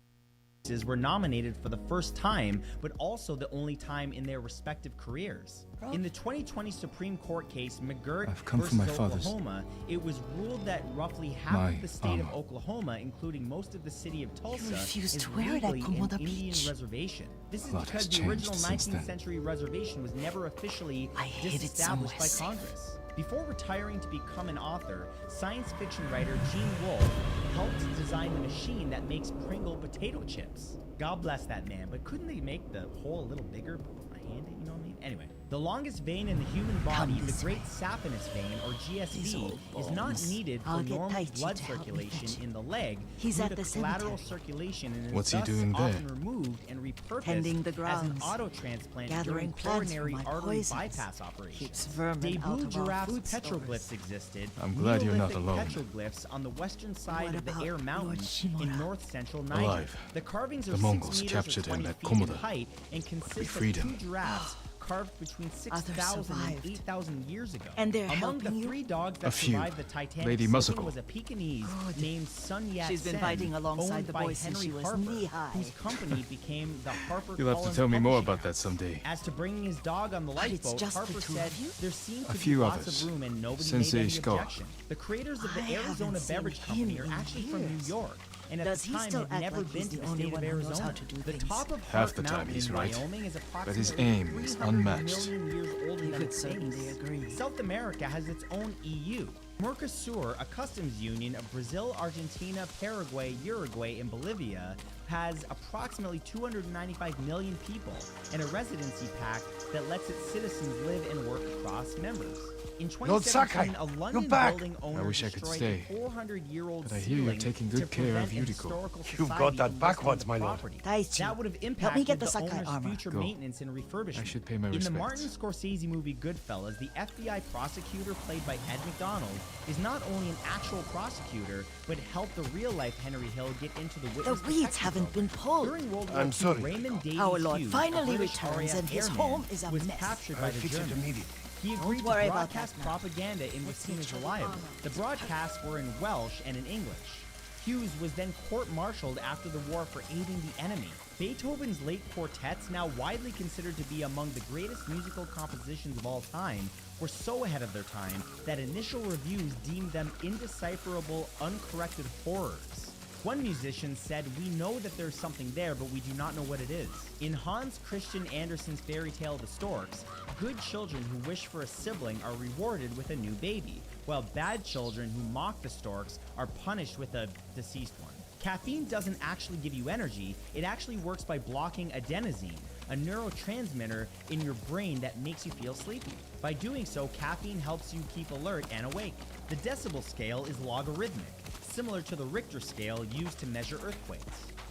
[SPEAKER 8] were nominated for the first time, but also the only time in their respective careers. In the 2020 Supreme Court case McGirt versus Oklahoma, it was ruled that roughly half of the state of Oklahoma, including most of the city of Tulsa, is legally an Indian reservation. This is because the original 19th century reservation was never officially disestablished by Congress. Before retiring to become an author, science fiction writer Gene Wolfe helped design the machine that makes Pringle potato chips. God bless that man, but couldn't they make the hole a little bigger? Put my hand in, you know what I mean? Anyway, the longest vein in the human body, the great saphenous vein, or GSV, is not needed for normal blood circulation in the leg due to collateral circulation and is thus often removed and repurposed as an auto transplant during coronary artery bypass operations. Debut giraffes petroglyphs existed.
[SPEAKER 9] I'm glad you're not
[SPEAKER 8] Neolithic
[SPEAKER 9] alone.
[SPEAKER 8] Petroglyphs on the western side of the Air Mountains in north-central Niger.
[SPEAKER 9] Alive.
[SPEAKER 8] The carvings are
[SPEAKER 9] The
[SPEAKER 8] 6
[SPEAKER 9] Mongols
[SPEAKER 8] meters
[SPEAKER 9] captured
[SPEAKER 8] or 20
[SPEAKER 9] him at
[SPEAKER 8] feet in
[SPEAKER 9] Komoda,
[SPEAKER 8] height and
[SPEAKER 9] but we
[SPEAKER 8] consist
[SPEAKER 9] freed
[SPEAKER 8] of
[SPEAKER 9] him.
[SPEAKER 8] 2 giraffes carved between 6,000 and 8,000 years ago.
[SPEAKER 12] And they're
[SPEAKER 8] Among
[SPEAKER 12] helping
[SPEAKER 8] the 3 dogs that
[SPEAKER 9] A few.
[SPEAKER 8] survived the Titanic
[SPEAKER 9] Lady
[SPEAKER 8] sinking
[SPEAKER 9] Muzzle.
[SPEAKER 8] was a Pekingese named Sun Yat-sen,
[SPEAKER 12] She's been fighting alongside
[SPEAKER 8] owned
[SPEAKER 12] the
[SPEAKER 8] by
[SPEAKER 12] boy since
[SPEAKER 8] Henry
[SPEAKER 12] she was
[SPEAKER 8] Harper,
[SPEAKER 12] knee-high.
[SPEAKER 8] whose company became the Harper
[SPEAKER 9] You'll have to
[SPEAKER 8] Collins
[SPEAKER 9] tell me more
[SPEAKER 8] Publishing
[SPEAKER 9] about that
[SPEAKER 8] House.
[SPEAKER 9] someday.
[SPEAKER 8] As to bringing his dog on the
[SPEAKER 12] But it's
[SPEAKER 8] lifeboat,
[SPEAKER 12] just the
[SPEAKER 8] Harper
[SPEAKER 12] two
[SPEAKER 8] said
[SPEAKER 12] of you?
[SPEAKER 8] there seemed
[SPEAKER 9] A
[SPEAKER 8] to
[SPEAKER 9] few
[SPEAKER 8] be lots
[SPEAKER 9] others.
[SPEAKER 8] of room and nobody
[SPEAKER 9] Sensei
[SPEAKER 8] made any
[SPEAKER 9] Scott.
[SPEAKER 8] objection. The creators of the
[SPEAKER 12] I
[SPEAKER 8] Arizona
[SPEAKER 12] haven't seen
[SPEAKER 8] Beverage
[SPEAKER 12] him
[SPEAKER 8] Company are
[SPEAKER 12] in
[SPEAKER 8] actually from New
[SPEAKER 12] years.
[SPEAKER 8] York, and at
[SPEAKER 12] Does
[SPEAKER 8] the
[SPEAKER 12] he
[SPEAKER 8] time
[SPEAKER 12] still
[SPEAKER 8] had
[SPEAKER 12] act
[SPEAKER 8] never
[SPEAKER 12] like
[SPEAKER 8] been
[SPEAKER 12] he's
[SPEAKER 8] to
[SPEAKER 12] the
[SPEAKER 8] the
[SPEAKER 12] only
[SPEAKER 8] state of
[SPEAKER 12] one who knows
[SPEAKER 8] Arizona.
[SPEAKER 12] how to do
[SPEAKER 8] The
[SPEAKER 12] things?
[SPEAKER 8] top of
[SPEAKER 9] Half
[SPEAKER 8] Hart
[SPEAKER 9] the time
[SPEAKER 8] Mountain
[SPEAKER 9] he's
[SPEAKER 8] in
[SPEAKER 9] right,
[SPEAKER 8] Wyoming is
[SPEAKER 9] but his
[SPEAKER 8] approximately
[SPEAKER 9] aim is
[SPEAKER 8] 300
[SPEAKER 9] unmatched.
[SPEAKER 8] million years older
[SPEAKER 12] You
[SPEAKER 8] than
[SPEAKER 12] could
[SPEAKER 8] its
[SPEAKER 12] certainly
[SPEAKER 8] base.
[SPEAKER 12] agree.
[SPEAKER 8] South America has its own EU. Mercosur, a customs union of Brazil, Argentina, Paraguay, Uruguay, and Bolivia, has approximately 295 million people and a residency pact that lets its citizens live and work across members. In
[SPEAKER 3] Lord Sakai,
[SPEAKER 8] 2017, a
[SPEAKER 3] you're
[SPEAKER 8] London
[SPEAKER 3] back.
[SPEAKER 8] building
[SPEAKER 3] I
[SPEAKER 8] owner
[SPEAKER 3] wish I could
[SPEAKER 8] destroyed
[SPEAKER 3] stay,
[SPEAKER 8] a 400-year-old
[SPEAKER 3] but I hear you're
[SPEAKER 8] ceiling
[SPEAKER 3] taking
[SPEAKER 8] to
[SPEAKER 3] good care of
[SPEAKER 8] prevent
[SPEAKER 3] Yuriko.
[SPEAKER 8] historical
[SPEAKER 3] You've
[SPEAKER 8] society
[SPEAKER 3] got that
[SPEAKER 8] from
[SPEAKER 3] backwards,
[SPEAKER 8] listing
[SPEAKER 3] my
[SPEAKER 8] the
[SPEAKER 3] lord.
[SPEAKER 8] property.
[SPEAKER 9] Daichi,
[SPEAKER 8] That would have
[SPEAKER 9] help me
[SPEAKER 8] impacted
[SPEAKER 9] get the
[SPEAKER 8] the
[SPEAKER 9] Sakai
[SPEAKER 8] owner's
[SPEAKER 9] armor.
[SPEAKER 8] future
[SPEAKER 3] Go.
[SPEAKER 8] maintenance and refurbishment.
[SPEAKER 3] I should pay my
[SPEAKER 8] In the
[SPEAKER 3] respects.
[SPEAKER 8] Martin Scorsese movie Goodfellas, the FBI prosecutor played by Ed McDonald is not only an actual prosecutor, but helped the real-life Henry Hill get into the witness
[SPEAKER 9] The weeds
[SPEAKER 8] protection
[SPEAKER 9] haven't been pulled.
[SPEAKER 8] During World War
[SPEAKER 3] I'm
[SPEAKER 8] II,
[SPEAKER 3] sorry.
[SPEAKER 8] Raymond Davies
[SPEAKER 9] Our Lord
[SPEAKER 8] Hughes,
[SPEAKER 9] finally
[SPEAKER 8] a British
[SPEAKER 9] returns
[SPEAKER 8] RAF
[SPEAKER 9] and his
[SPEAKER 8] airman,
[SPEAKER 9] home is a
[SPEAKER 8] was
[SPEAKER 9] mess.
[SPEAKER 8] captured
[SPEAKER 3] I'll
[SPEAKER 8] by the
[SPEAKER 3] fix it
[SPEAKER 8] Germans.
[SPEAKER 3] immediately.
[SPEAKER 8] He agreed to
[SPEAKER 9] worry about
[SPEAKER 8] broadcast
[SPEAKER 9] that now.
[SPEAKER 8] propaganda in which seemed as reliable. The broadcasts were in Welsh and in English. Hughes was then court-martialed after the war for aiding the enemy. Beethoven's late quartets, now widely considered to be among the greatest musical compositions of all time, were so ahead of their time that initial reviews deemed them indecipherable, uncorrected horrors. One musician said, "We know that there's something there, but we do not know what it is." In Hans Christian Andersen's fairy tale The Storks, good children who wish for a sibling are rewarded with a new baby, while bad children who mock the storks are punished with a deceased one. Caffeine doesn't actually give you energy, it actually works by blocking adenosine, a neurotransmitter in your brain that makes you feel sleepy. By doing so, caffeine helps you keep alert and awake. The decibel scale is logarithmic, similar to the Richter scale used to measure earthquakes.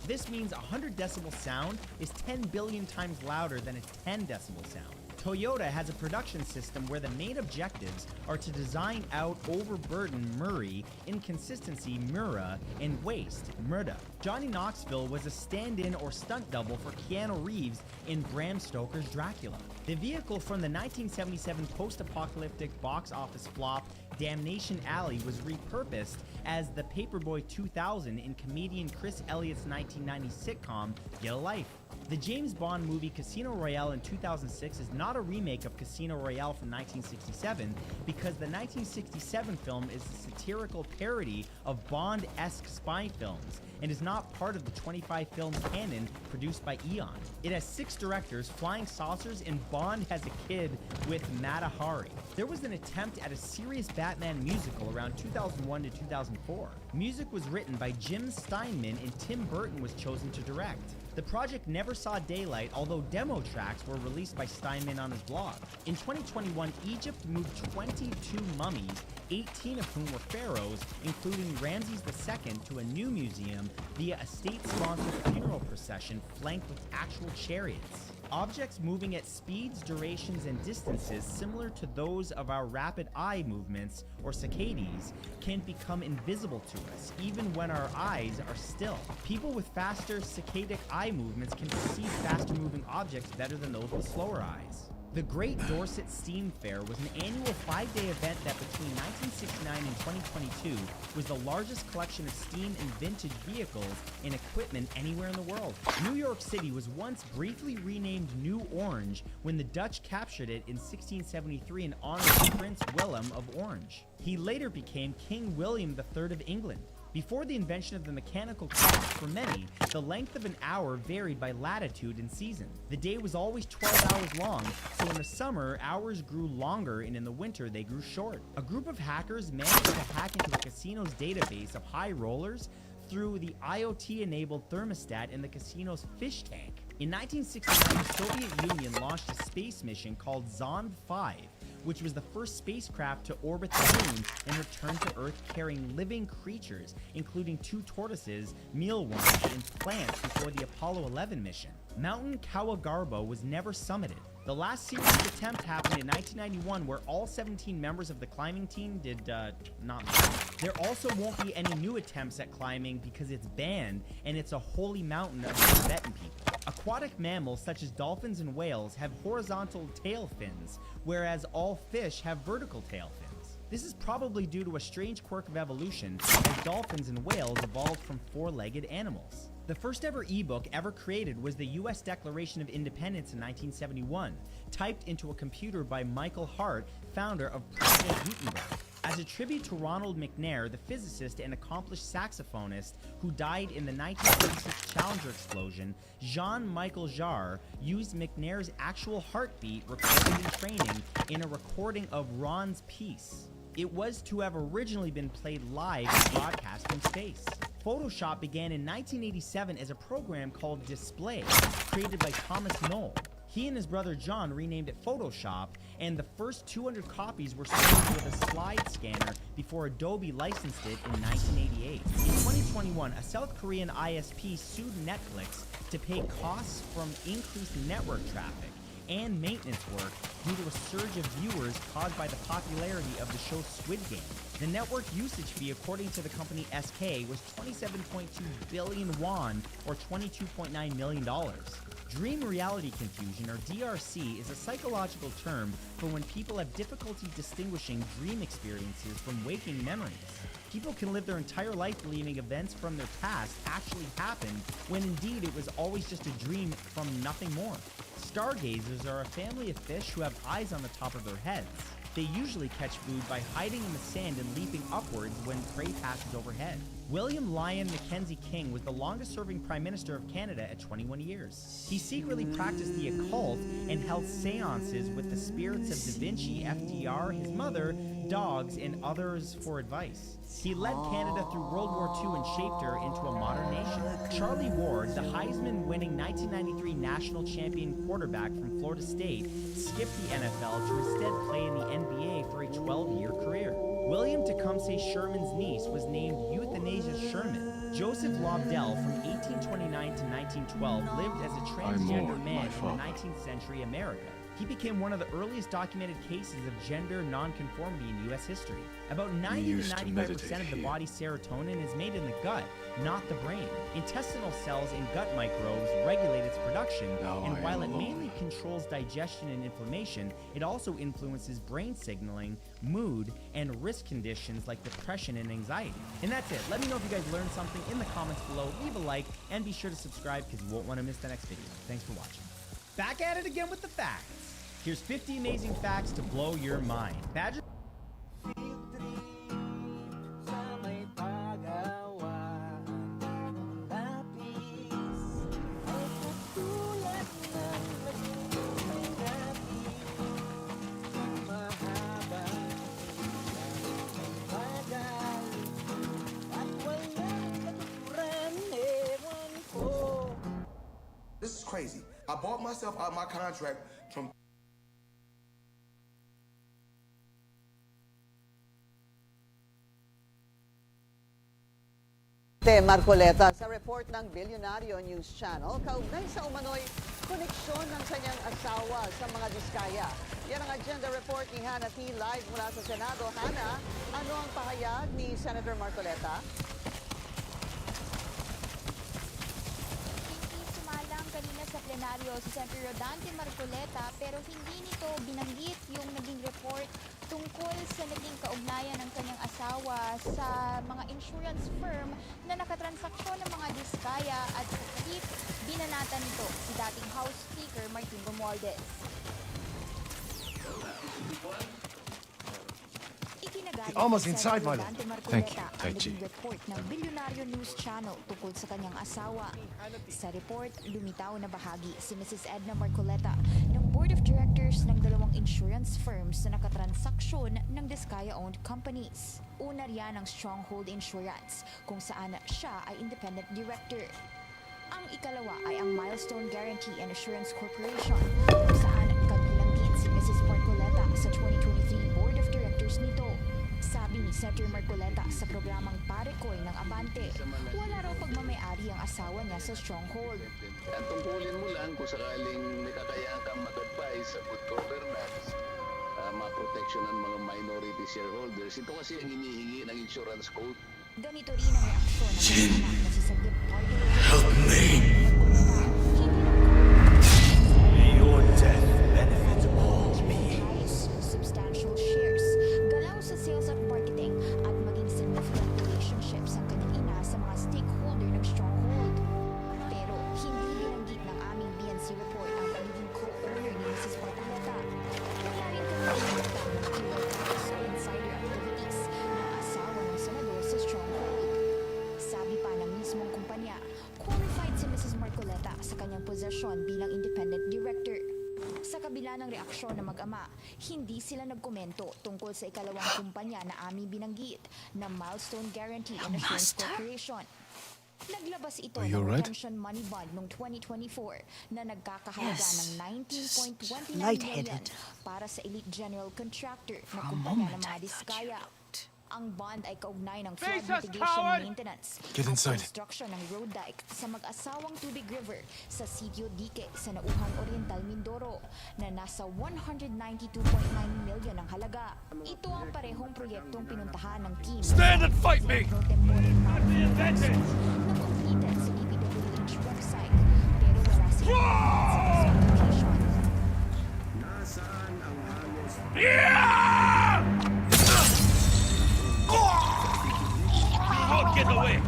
[SPEAKER 8] This means 100 decibel sound is 10 billion times louder than a 10 decibel sound. Toyota has a production system where the main objectives are to design out overburden Murray, inconsistency Mura, and waste Murda. Johnny Knoxville was a stand-in or stunt double for Keanu Reeves in Bram Stoker's Dracula. The vehicle from the 1977 post-apocalyptic box office flop Damnation Alley was repurposed as the Paperboy 2000 in comedian Chris Elliott's 1990 sitcom Get a Life. The James Bond movie Casino Royale in 2006 is not a remake of Casino Royale from 1967 because the 1967 film is a satirical parody of Bond-esque spy films and is not part of the 25-film canon produced by Eon. It has 6 directors, flying saucers, and Bond has a kid with Mata Hari. There was an attempt at a serious Batman musical around 2001 to 2004. Music was written by Jim Steinman and Tim Burton was chosen to direct. The project never saw daylight, although demo tracks were released by Steinman on his blog. In 2021, Egypt moved 22 mummies, 18 of whom were pharaohs, including Ramses II, to a new museum via a state-sponsored funeral procession flanked with actual chariots. Objects moving at speeds, durations, and distances similar to those of our rapid eye movements, or saccades, can become invisible to us, even when our eyes are still. People with faster saccadic eye movements can perceive faster-moving objects better than those with slower eyes. The Great Dorset Steam Fair was an annual 5-day event that between 1969 and 2022 was the largest collection of steam and vintage vehicles and equipment anywhere in the world. New York City was once briefly renamed New Orange when the Dutch captured it in 1673 in honor of Prince Willem of Orange. He later became King William III of England. Before the invention of the mechanical clock, for many, the length of an hour varied by latitude and season. The day was always 12 hours long, so in the summer, hours grew longer and in the winter, they grew short. A group of hackers managed to hack into a casino's database of high rollers through the IoT-enabled thermostat in the casino's fish tank. In 1969, the Soviet Union launched a space mission called Zond 5, which was the first spacecraft to orbit the moon and return to Earth carrying living creatures, including 2 tortoises, mealworms, and plants before the Apollo 11 mission. Mountain Kawagarbo was never summited. The last serious attempt happened in 1991 where all 17 members of the climbing team did not make it. There also won't be any new attempts at climbing because it's banned and it's a holy mountain of the Tibetan people. Aquatic mammals such as dolphins and whales have horizontal tail fins, whereas all fish have vertical tail fins. This is probably due to a strange quirk of evolution, as dolphins and whales evolved from 4-legged animals. The first ever ebook ever created was the U.S. Declaration of Independence in 1971, typed into a computer by Michael Hart, founder of Project Gutenberg. As a tribute to Ronald McNair, the physicist and accomplished saxophonist who died in the 1936 Challenger explosion, Jean-Michel Jarre used McNair's actual heartbeat recorded in training in a recording of Ron's piece. It was to have originally been played live and broadcast from space. Photoshop began in 1987 as a program called Display, created by Thomas Knoll. He and his brother John renamed it Photoshop, and the first 200 copies were sold with a slide scanner before Adobe licensed it in 1988. In 2021, a South Korean ISP sued Netflix to pay costs from increased network traffic and maintenance work due to a surge of viewers caused by the popularity of the show Squid Game. The network usage fee, according to the company SK, was 27.2 billion won, or $22.9 million. Dream reality confusion, or DRC, is a psychological term for when people have difficulty distinguishing dream experiences from waking memories. People can live their entire life believing events from their past actually happened, when indeed it was always just a dream from nothing more. Stargazers are a family of fish who have eyes on the top of their heads. They usually catch food by hiding in the sand and leaping upwards when prey passes overhead. William Lyon Mackenzie King was the longest-serving Prime Minister of Canada at 21 years. He secretly practiced the occult and held seances with the spirits of Da Vinci, FDR, his mother, dogs, and others for advice. He led Canada through World War II and shaped her into a modern nation. Charlie Ward, the Heisman-winning 1993 national champion quarterback from Florida State, skipped the NFL to instead play in the NBA for a 12-year career. William Tecumseh Sherman's niece was named Euthanasia Sherman. Joseph Lobdell, from 1829 to 1912, lived as a transgender man in the 19th century America. He became one of the earliest documented cases of gender nonconformity in U.S. history. About 90 to 95% of the body's serotonin is made in the gut, not the brain. Intestinal cells and gut microbes regulate its production, and while it mainly controls digestion and inflammation, it also influences brain signaling, mood, and risk conditions like depression and anxiety. And that's it. Let me know if you guys learned something in the comments below. Leave a like, and be sure to subscribe because you won't want to miss the next video. Thanks for watching. Back at it again with the facts. Here's 50 amazing facts to blow your mind. Badger
[SPEAKER 9] This is crazy. I bought myself out of my contract from
[SPEAKER 5] Marcoleta sa report ng Bilyonaryo News Channel kaugnay sa umano'y koneksyon ng kanyang asawa sa mga diskaya. Yan ang agenda report ni Hannah T. live mula sa Senado. Hannah, ano ang pahayag ni Senator Marcoleta?
[SPEAKER 10] Kanina sa plenaryo si Senator Rodante Marcoleta pero hindi nito binanggit yung naging report tungkol sa naging kaugnayan ng kanyang asawa sa mga insurance firm na nakatransaksyon ng mga diskaya at sa tweet binanatan nito si dating House Speaker Martin Romualdez.
[SPEAKER 3] Almost inside, my lord.
[SPEAKER 10] Thank you, Taichi. Report ng Bilyonaryo News Channel tungkol sa kanyang asawa. Sa report, lumitaw na bahagi si Mrs. Edna Marcoleta ng Board of Directors ng dalawang insurance firms na nakatransaksyon ng Diskaya-owned companies. Una riyan ang Stronghold Insurance, kung saan siya ay independent director. Ang ikalawa ay ang Milestone Guarantee and Assurance Corporation, kung saan kabilang din si Mrs. Marcoleta sa 2023 Board of Directors nito. Sabi ni Senator Marcoleta sa programang Parekoy ng Abante, wala raw pagmamayari ang asawa niya sa Stronghold.
[SPEAKER 12] Ang tungkulin mo lang kung sakaling may kakayahan kang mag-advise sa good governance, ma-protection ng mga minority shareholders. Ito kasi ang hinihingi ng insurance code.
[SPEAKER 10] Ganito rin ang reaksyon ng
[SPEAKER 24] Jin,
[SPEAKER 10] na si Sagip Party.
[SPEAKER 24] help me. May your death benefit all beings.
[SPEAKER 10] Substantial shares, galaw sa sales at marketing, at maging significant relationships ang kanyang ina sa mga stakeholder ng Stronghold. Pero hindi binanggit ng aming BNC report ang pagiging co-owner ni Mrs. Marcoleta. Wala rin kami binanggit ng illegal sa insider activities ng asawa ng senador sa Stronghold. Sabi pa ng mismong kumpanya, qualified si Mrs. Marcoleta sa kanyang posisyon bilang independent director. Sa kabila Wala ng reaksyon ng mag-ama. Hindi sila nagkomento tungkol sa ikalawang kumpanya na aming binanggit na Milestone Guarantee Insurance Corporation. Naglabas ito ng retention money bond noong 2024 na nagkakahalaga ng 19.29 million para sa elite general contractor na kumpanya ng mga Diskaya. Ang bond ay kaugnay ng flood mitigation maintenance at construction ng road dike sa mag-asawang Tubig River sa Sitio Dique sa Nauhang Oriental, Mindoro na nasa 192.9 million ang halaga. Ito ang parehong proyektong pinuntahan ng team.
[SPEAKER 15] Stand and fight me! Not the invented!
[SPEAKER 10] Na completed sa DPWH website pero wala silang specification.
[SPEAKER 24] Nasaan ang halos...
[SPEAKER 15] Don't get away!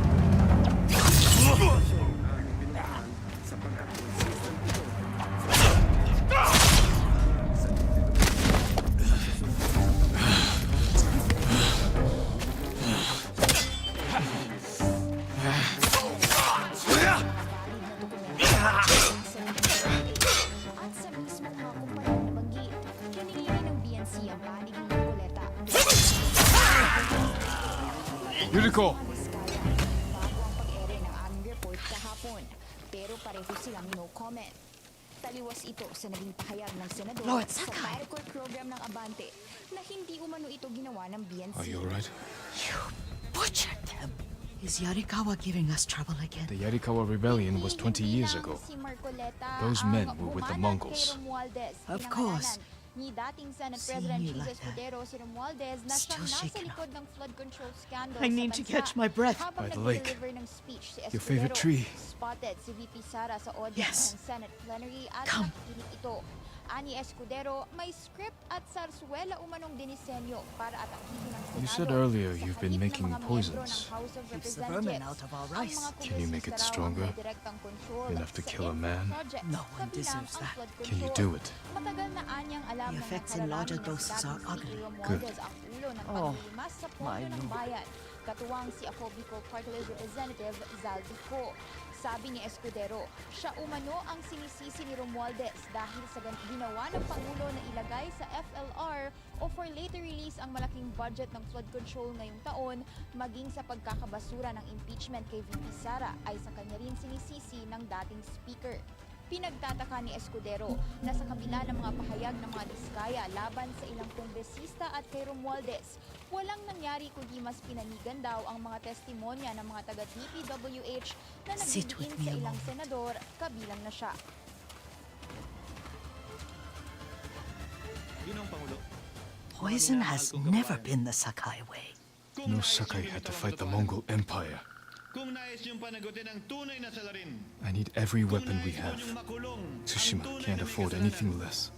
[SPEAKER 10] At sa mismong mga kumpanya na banggit, kinilili ng BNC ang panig ng koleta.
[SPEAKER 3] Yuriko!
[SPEAKER 10] Bago ang pag-ere ng aming report kahapon, pero pareho silang no comment. Taliwas ito sa naging pahayag ng senador
[SPEAKER 3] Lord
[SPEAKER 10] sa
[SPEAKER 3] Sakai.
[SPEAKER 10] Paracord program ng Abante na hindi umano ito ginawa ng BNC.
[SPEAKER 3] Are you alright?
[SPEAKER 13] You butchered them. Is Yarikawa giving us trouble again?
[SPEAKER 3] The Yarikawa rebellion was 20 years ago.
[SPEAKER 10] Si Marcoleta
[SPEAKER 3] Those
[SPEAKER 10] ang
[SPEAKER 3] men were with the
[SPEAKER 10] bumanat
[SPEAKER 3] Mongols.
[SPEAKER 10] kay Romualdez.
[SPEAKER 13] Of
[SPEAKER 10] Pinangalanan
[SPEAKER 13] course.
[SPEAKER 10] Ni dating Senate
[SPEAKER 13] Seeing
[SPEAKER 10] President
[SPEAKER 13] you
[SPEAKER 10] Jesus
[SPEAKER 13] like that.
[SPEAKER 10] Escudero si Romualdez na siyang
[SPEAKER 13] Still
[SPEAKER 10] nasa
[SPEAKER 13] shaken
[SPEAKER 10] likod ng flood control scandal
[SPEAKER 13] I
[SPEAKER 10] sa
[SPEAKER 13] need to
[SPEAKER 10] bansa.
[SPEAKER 13] catch my breath.
[SPEAKER 10] Habang
[SPEAKER 3] By the lake.
[SPEAKER 10] nag-deliver ng speech si
[SPEAKER 3] Your favorite
[SPEAKER 10] Escudero,
[SPEAKER 3] tree.
[SPEAKER 10] spotted si VP Sara sa audience ng Senate plenary at
[SPEAKER 13] Come.
[SPEAKER 10] nakikinig ito. Ani Escudero, may script at sarsuela umanong dinisenyo para atakihin ng Senado.
[SPEAKER 3] You said earlier
[SPEAKER 10] sa
[SPEAKER 3] you've been
[SPEAKER 10] halip ng
[SPEAKER 3] making
[SPEAKER 10] mga miyembro
[SPEAKER 3] poisons.
[SPEAKER 10] ng House of
[SPEAKER 13] Keeps the vermin out of our rice.
[SPEAKER 10] Ang mga
[SPEAKER 3] Can you make it
[SPEAKER 10] kongresista raw ang
[SPEAKER 3] stronger?
[SPEAKER 10] may direktang kontrol
[SPEAKER 3] Enough to
[SPEAKER 10] sa
[SPEAKER 3] kill a
[SPEAKER 10] infra
[SPEAKER 3] man?
[SPEAKER 10] projects,
[SPEAKER 13] No one
[SPEAKER 10] kabilang
[SPEAKER 13] deserves
[SPEAKER 10] ang
[SPEAKER 13] that.
[SPEAKER 10] flood
[SPEAKER 3] Can you
[SPEAKER 10] control.
[SPEAKER 3] do it?
[SPEAKER 10] Matagal na anyang alam
[SPEAKER 13] The
[SPEAKER 10] ng
[SPEAKER 13] effects in
[SPEAKER 10] nakararami
[SPEAKER 13] larger
[SPEAKER 10] ng
[SPEAKER 13] doses
[SPEAKER 10] dating
[SPEAKER 13] are
[SPEAKER 10] si
[SPEAKER 13] ugly.
[SPEAKER 10] Romualdez ang ulo ng
[SPEAKER 13] Oh,
[SPEAKER 10] paglilimas sa
[SPEAKER 13] my
[SPEAKER 10] pondo ng
[SPEAKER 13] lord.
[SPEAKER 10] bayan. Katuwang si Ako Bicol Party List Representative Zal Dico. Sabi ni Escudero, siya umano ang sinisisi ni Romualdez dahil sa ginawa ng Pangulo na ilagay sa FLR o for later release ang malaking budget ng flood control ngayong taon, maging sa pagkakabasura ng impeachment kay VP Sara ay sa kanya rin sinisisi ng dating speaker. Pinagtataka ni Escudero na sa kabila ng mga pahayag ng mga Diskaya laban sa ilang kongresista at kay Romualdez, walang nangyari kundi mas pinanigan daw ang mga testimonya ng mga taga-DPWH na
[SPEAKER 13] Sit with
[SPEAKER 10] nagdidiin
[SPEAKER 13] me
[SPEAKER 10] sa
[SPEAKER 13] a
[SPEAKER 10] ilang
[SPEAKER 13] moment.
[SPEAKER 10] senador, kabilang na siya.
[SPEAKER 13] Poison has never been the Sakai way.
[SPEAKER 3] No Sakai had to fight the Mongol Empire.
[SPEAKER 14] Kung nais niyong panagutin ang tunay na salarin,
[SPEAKER 3] I need every weapon we have. Tsushima can't afford anything less.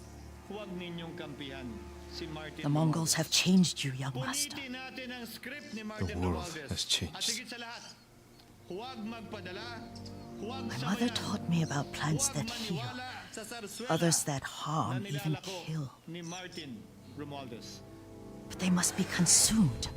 [SPEAKER 14] huwag ninyong kampihan si Martin
[SPEAKER 13] The Mongols have changed you, young master.
[SPEAKER 14] Punitin natin ang script ni
[SPEAKER 3] The
[SPEAKER 14] Martin
[SPEAKER 3] world
[SPEAKER 14] Romualdez.
[SPEAKER 3] has
[SPEAKER 14] At
[SPEAKER 3] changed.
[SPEAKER 14] higit sa lahat, huwag magpadala, huwag
[SPEAKER 13] My mother taught me about plants that heal,
[SPEAKER 14] sa sarswela
[SPEAKER 13] others that harm,
[SPEAKER 14] na
[SPEAKER 13] even
[SPEAKER 14] nilalako
[SPEAKER 13] kill.
[SPEAKER 14] ni Martin Romualdez.
[SPEAKER 13] But they must be consumed.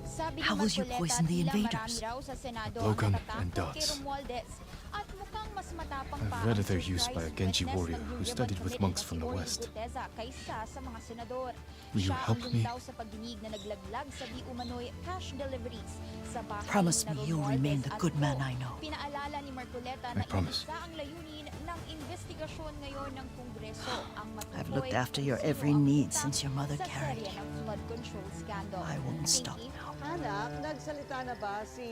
[SPEAKER 10] Sabi
[SPEAKER 13] How
[SPEAKER 10] ni
[SPEAKER 13] will you
[SPEAKER 10] Marcoleta,
[SPEAKER 13] poison the
[SPEAKER 10] tila
[SPEAKER 13] invaders?
[SPEAKER 10] marami raw sa Senado
[SPEAKER 3] Blowgun
[SPEAKER 10] ang
[SPEAKER 3] and
[SPEAKER 10] natatakot kay
[SPEAKER 3] dots.
[SPEAKER 10] Romualdez at mukhang mas matapang
[SPEAKER 3] I've
[SPEAKER 10] pa
[SPEAKER 3] read
[SPEAKER 10] ang
[SPEAKER 3] of their
[SPEAKER 10] chief
[SPEAKER 3] use by a
[SPEAKER 10] Christ
[SPEAKER 3] Genji
[SPEAKER 10] witness
[SPEAKER 3] warrior
[SPEAKER 10] ng
[SPEAKER 3] who
[SPEAKER 10] Blue
[SPEAKER 3] studied
[SPEAKER 10] Ribbon
[SPEAKER 3] with
[SPEAKER 10] Committee
[SPEAKER 3] monks
[SPEAKER 10] na
[SPEAKER 3] from
[SPEAKER 10] si
[SPEAKER 3] the
[SPEAKER 10] Orly
[SPEAKER 3] West.
[SPEAKER 10] Guteza kaysa sa mga senador.
[SPEAKER 3] Will you
[SPEAKER 10] Siya
[SPEAKER 3] help
[SPEAKER 10] ang
[SPEAKER 3] me?
[SPEAKER 10] lumitaw sa pagdinig na naglaglag sa di umano'y cash deliveries sa bahay
[SPEAKER 13] Promise
[SPEAKER 10] ni
[SPEAKER 13] me you'll
[SPEAKER 10] Romualdez
[SPEAKER 13] remain the
[SPEAKER 10] at
[SPEAKER 13] good man
[SPEAKER 10] Co.
[SPEAKER 13] I know.
[SPEAKER 10] Pinaalala ni Marcoleta
[SPEAKER 3] I
[SPEAKER 10] na
[SPEAKER 3] promise.
[SPEAKER 10] isa ang layunin ng investigasyon ngayon ng Kongreso ang matukoy
[SPEAKER 13] I've looked after
[SPEAKER 10] kung
[SPEAKER 13] your
[SPEAKER 10] sino
[SPEAKER 13] every
[SPEAKER 10] ang
[SPEAKER 13] need
[SPEAKER 10] utang
[SPEAKER 13] since your mother
[SPEAKER 10] sa
[SPEAKER 13] carried
[SPEAKER 10] serye
[SPEAKER 13] you.
[SPEAKER 10] ng flood control scandal.
[SPEAKER 13] I won't stop
[SPEAKER 10] Pinky?
[SPEAKER 13] now.
[SPEAKER 5] Anak, nagsalita na ba si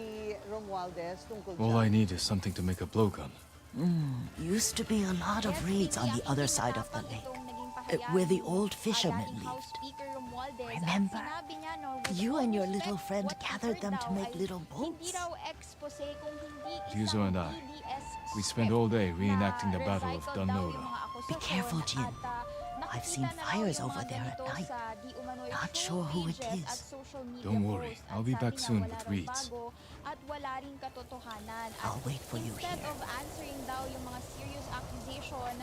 [SPEAKER 5] Romualdez tungkol
[SPEAKER 3] All I
[SPEAKER 5] dyan?
[SPEAKER 3] need is something to make a blowgun.
[SPEAKER 13] Used to be a lot of reeds on the other side of the lake, where the old fishermen lived. Remember? You and your little friend gathered them to make little boats.
[SPEAKER 3] Ryuzo and I, we spent all day reenacting the Battle of Danora.
[SPEAKER 13] Be careful, Jin. I've seen fires over there at night. Not sure who it is.
[SPEAKER 3] Don't worry, I'll be back soon with reeds.
[SPEAKER 10] At wala ring katotohanan. At
[SPEAKER 13] I'll wait for you
[SPEAKER 10] instead
[SPEAKER 13] here.
[SPEAKER 10] of answering daw yung mga serious accusation,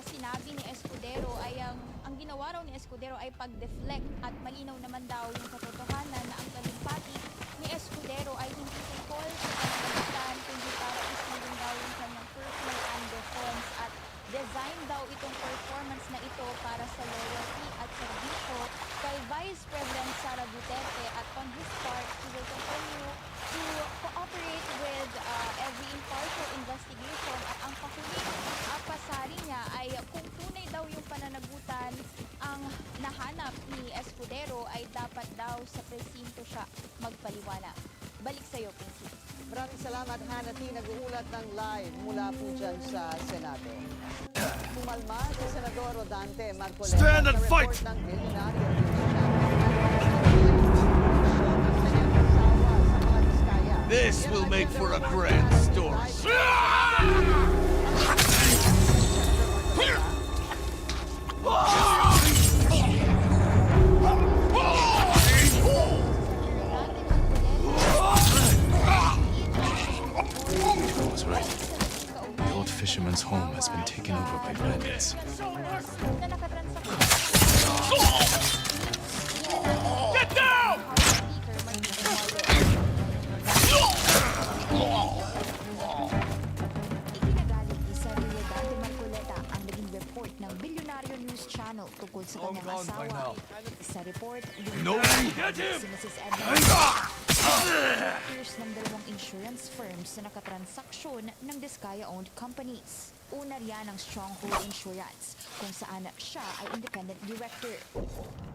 [SPEAKER 10] sinabi ni Escudero ay ang ginawa raw ni Escudero ay pag-deflect at malinaw naman daw yung katotohanan na ang talumpati ni Escudero ay hindi tungkol sa pamamagitan kundi para isilin daw yung kanyang personal and defense at design daw itong performance na ito para Balik sa'yo, Pinky.
[SPEAKER 5] Maraming salamat, Hanati. Nag-uulat ng live mula po dyan sa Senado. Pumalma si Senador Rodante Marcoleta
[SPEAKER 3] Stand and
[SPEAKER 5] sa
[SPEAKER 3] fight!
[SPEAKER 5] report ng milyonaryo
[SPEAKER 3] This will make for a grand story. I was right. The old fisherman's home has been taken over by bandits.
[SPEAKER 11] Get down!
[SPEAKER 10] Ikinagalit ni Senator Rodante Marcoleta ang naging report ng Bilyonaryo News Channel tungkol sa kanyang asawa. Sa report, si Mrs. Edna directors ng dalawang insurance firms na nakatransaksyon ng Diskaya-owned companies. Una riyan ang Stronghold Insurance, kung saan siya ay independent director.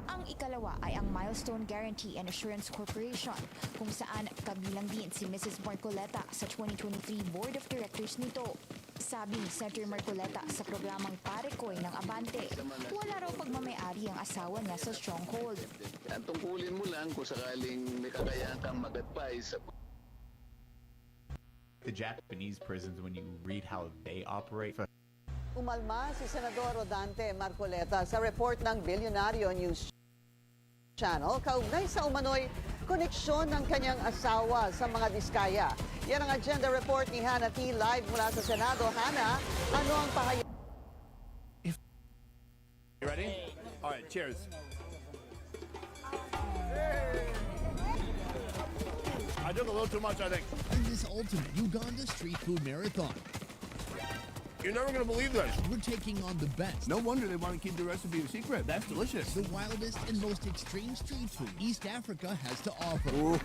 [SPEAKER 10] Ang ikalawa ay ang Milestone Guarantee and Assurance Corporation, kung saan kabilang din si Mrs. Marcoleta sa 2023 Board of Directors nito. Sabi ni Senator Marcoleta sa programang Parekoy ng Abante, wala raw pagmamayari ang asawa niya sa Stronghold.
[SPEAKER 12] Ang tungkulin mo lang kung sakaling may kakayahan kang mag-advise sa
[SPEAKER 2] the Japanese prisons, when you read how they operate.
[SPEAKER 5] Umalma si Senador Rodante Marcoleta sa report ng Bilyonaryo News Channel kaugnay sa umano'y koneksyon ng kanyang asawa sa mga diskaya. Yan ang agenda report ni Hana T. live mula sa Senado. Hana, ano ang pahayag?
[SPEAKER 19] You ready? All right, cheers. I took a little too much, I think.
[SPEAKER 22] In this ultimate Uganda street food marathon,
[SPEAKER 19] You're never going to believe this.
[SPEAKER 22] we're taking on the best.
[SPEAKER 19] No wonder they want to keep the recipe a secret. That's delicious.
[SPEAKER 22] The wildest and most extreme street food East Africa has to offer.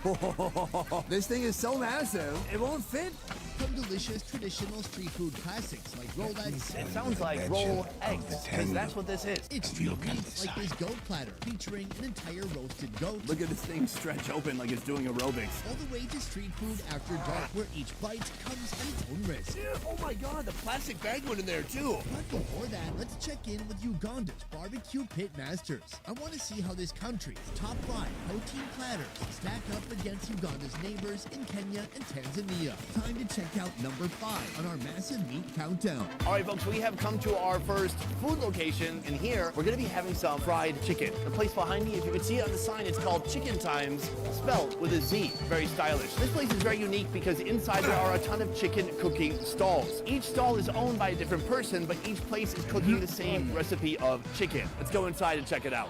[SPEAKER 19] This thing is so massive, it won't fit.
[SPEAKER 22] From delicious traditional street food classics like rolled eggs.
[SPEAKER 19] It sounds like rolled eggs, because that's what this is.
[SPEAKER 22] Extreme meats like this goat platter featuring an entire roasted goat.
[SPEAKER 19] Look at this thing stretch open like it's doing aerobics.
[SPEAKER 22] All the way to street food after dark where each bite comes at its own risk.
[SPEAKER 19] Oh my god, the plastic bag went in there too.
[SPEAKER 22] But before that, let's check in with Uganda's barbecue pit masters. I want to see how this country's top 5 protein platters stack up against Uganda's neighbors in Kenya and Tanzania. Time to check out number 5 on our massive meat countdown.
[SPEAKER 19] All right, folks, we have come to our first food location, and here we're going to be having some fried chicken. The place behind me, if you can see it on the sign, it's called Chicken Times, spelled with a Z. Very stylish. This place is very unique because inside there are a ton of chicken cooking stalls. Each stall is owned by a different person, but each place is cooking the same recipe of chicken. Let's go inside and check it out.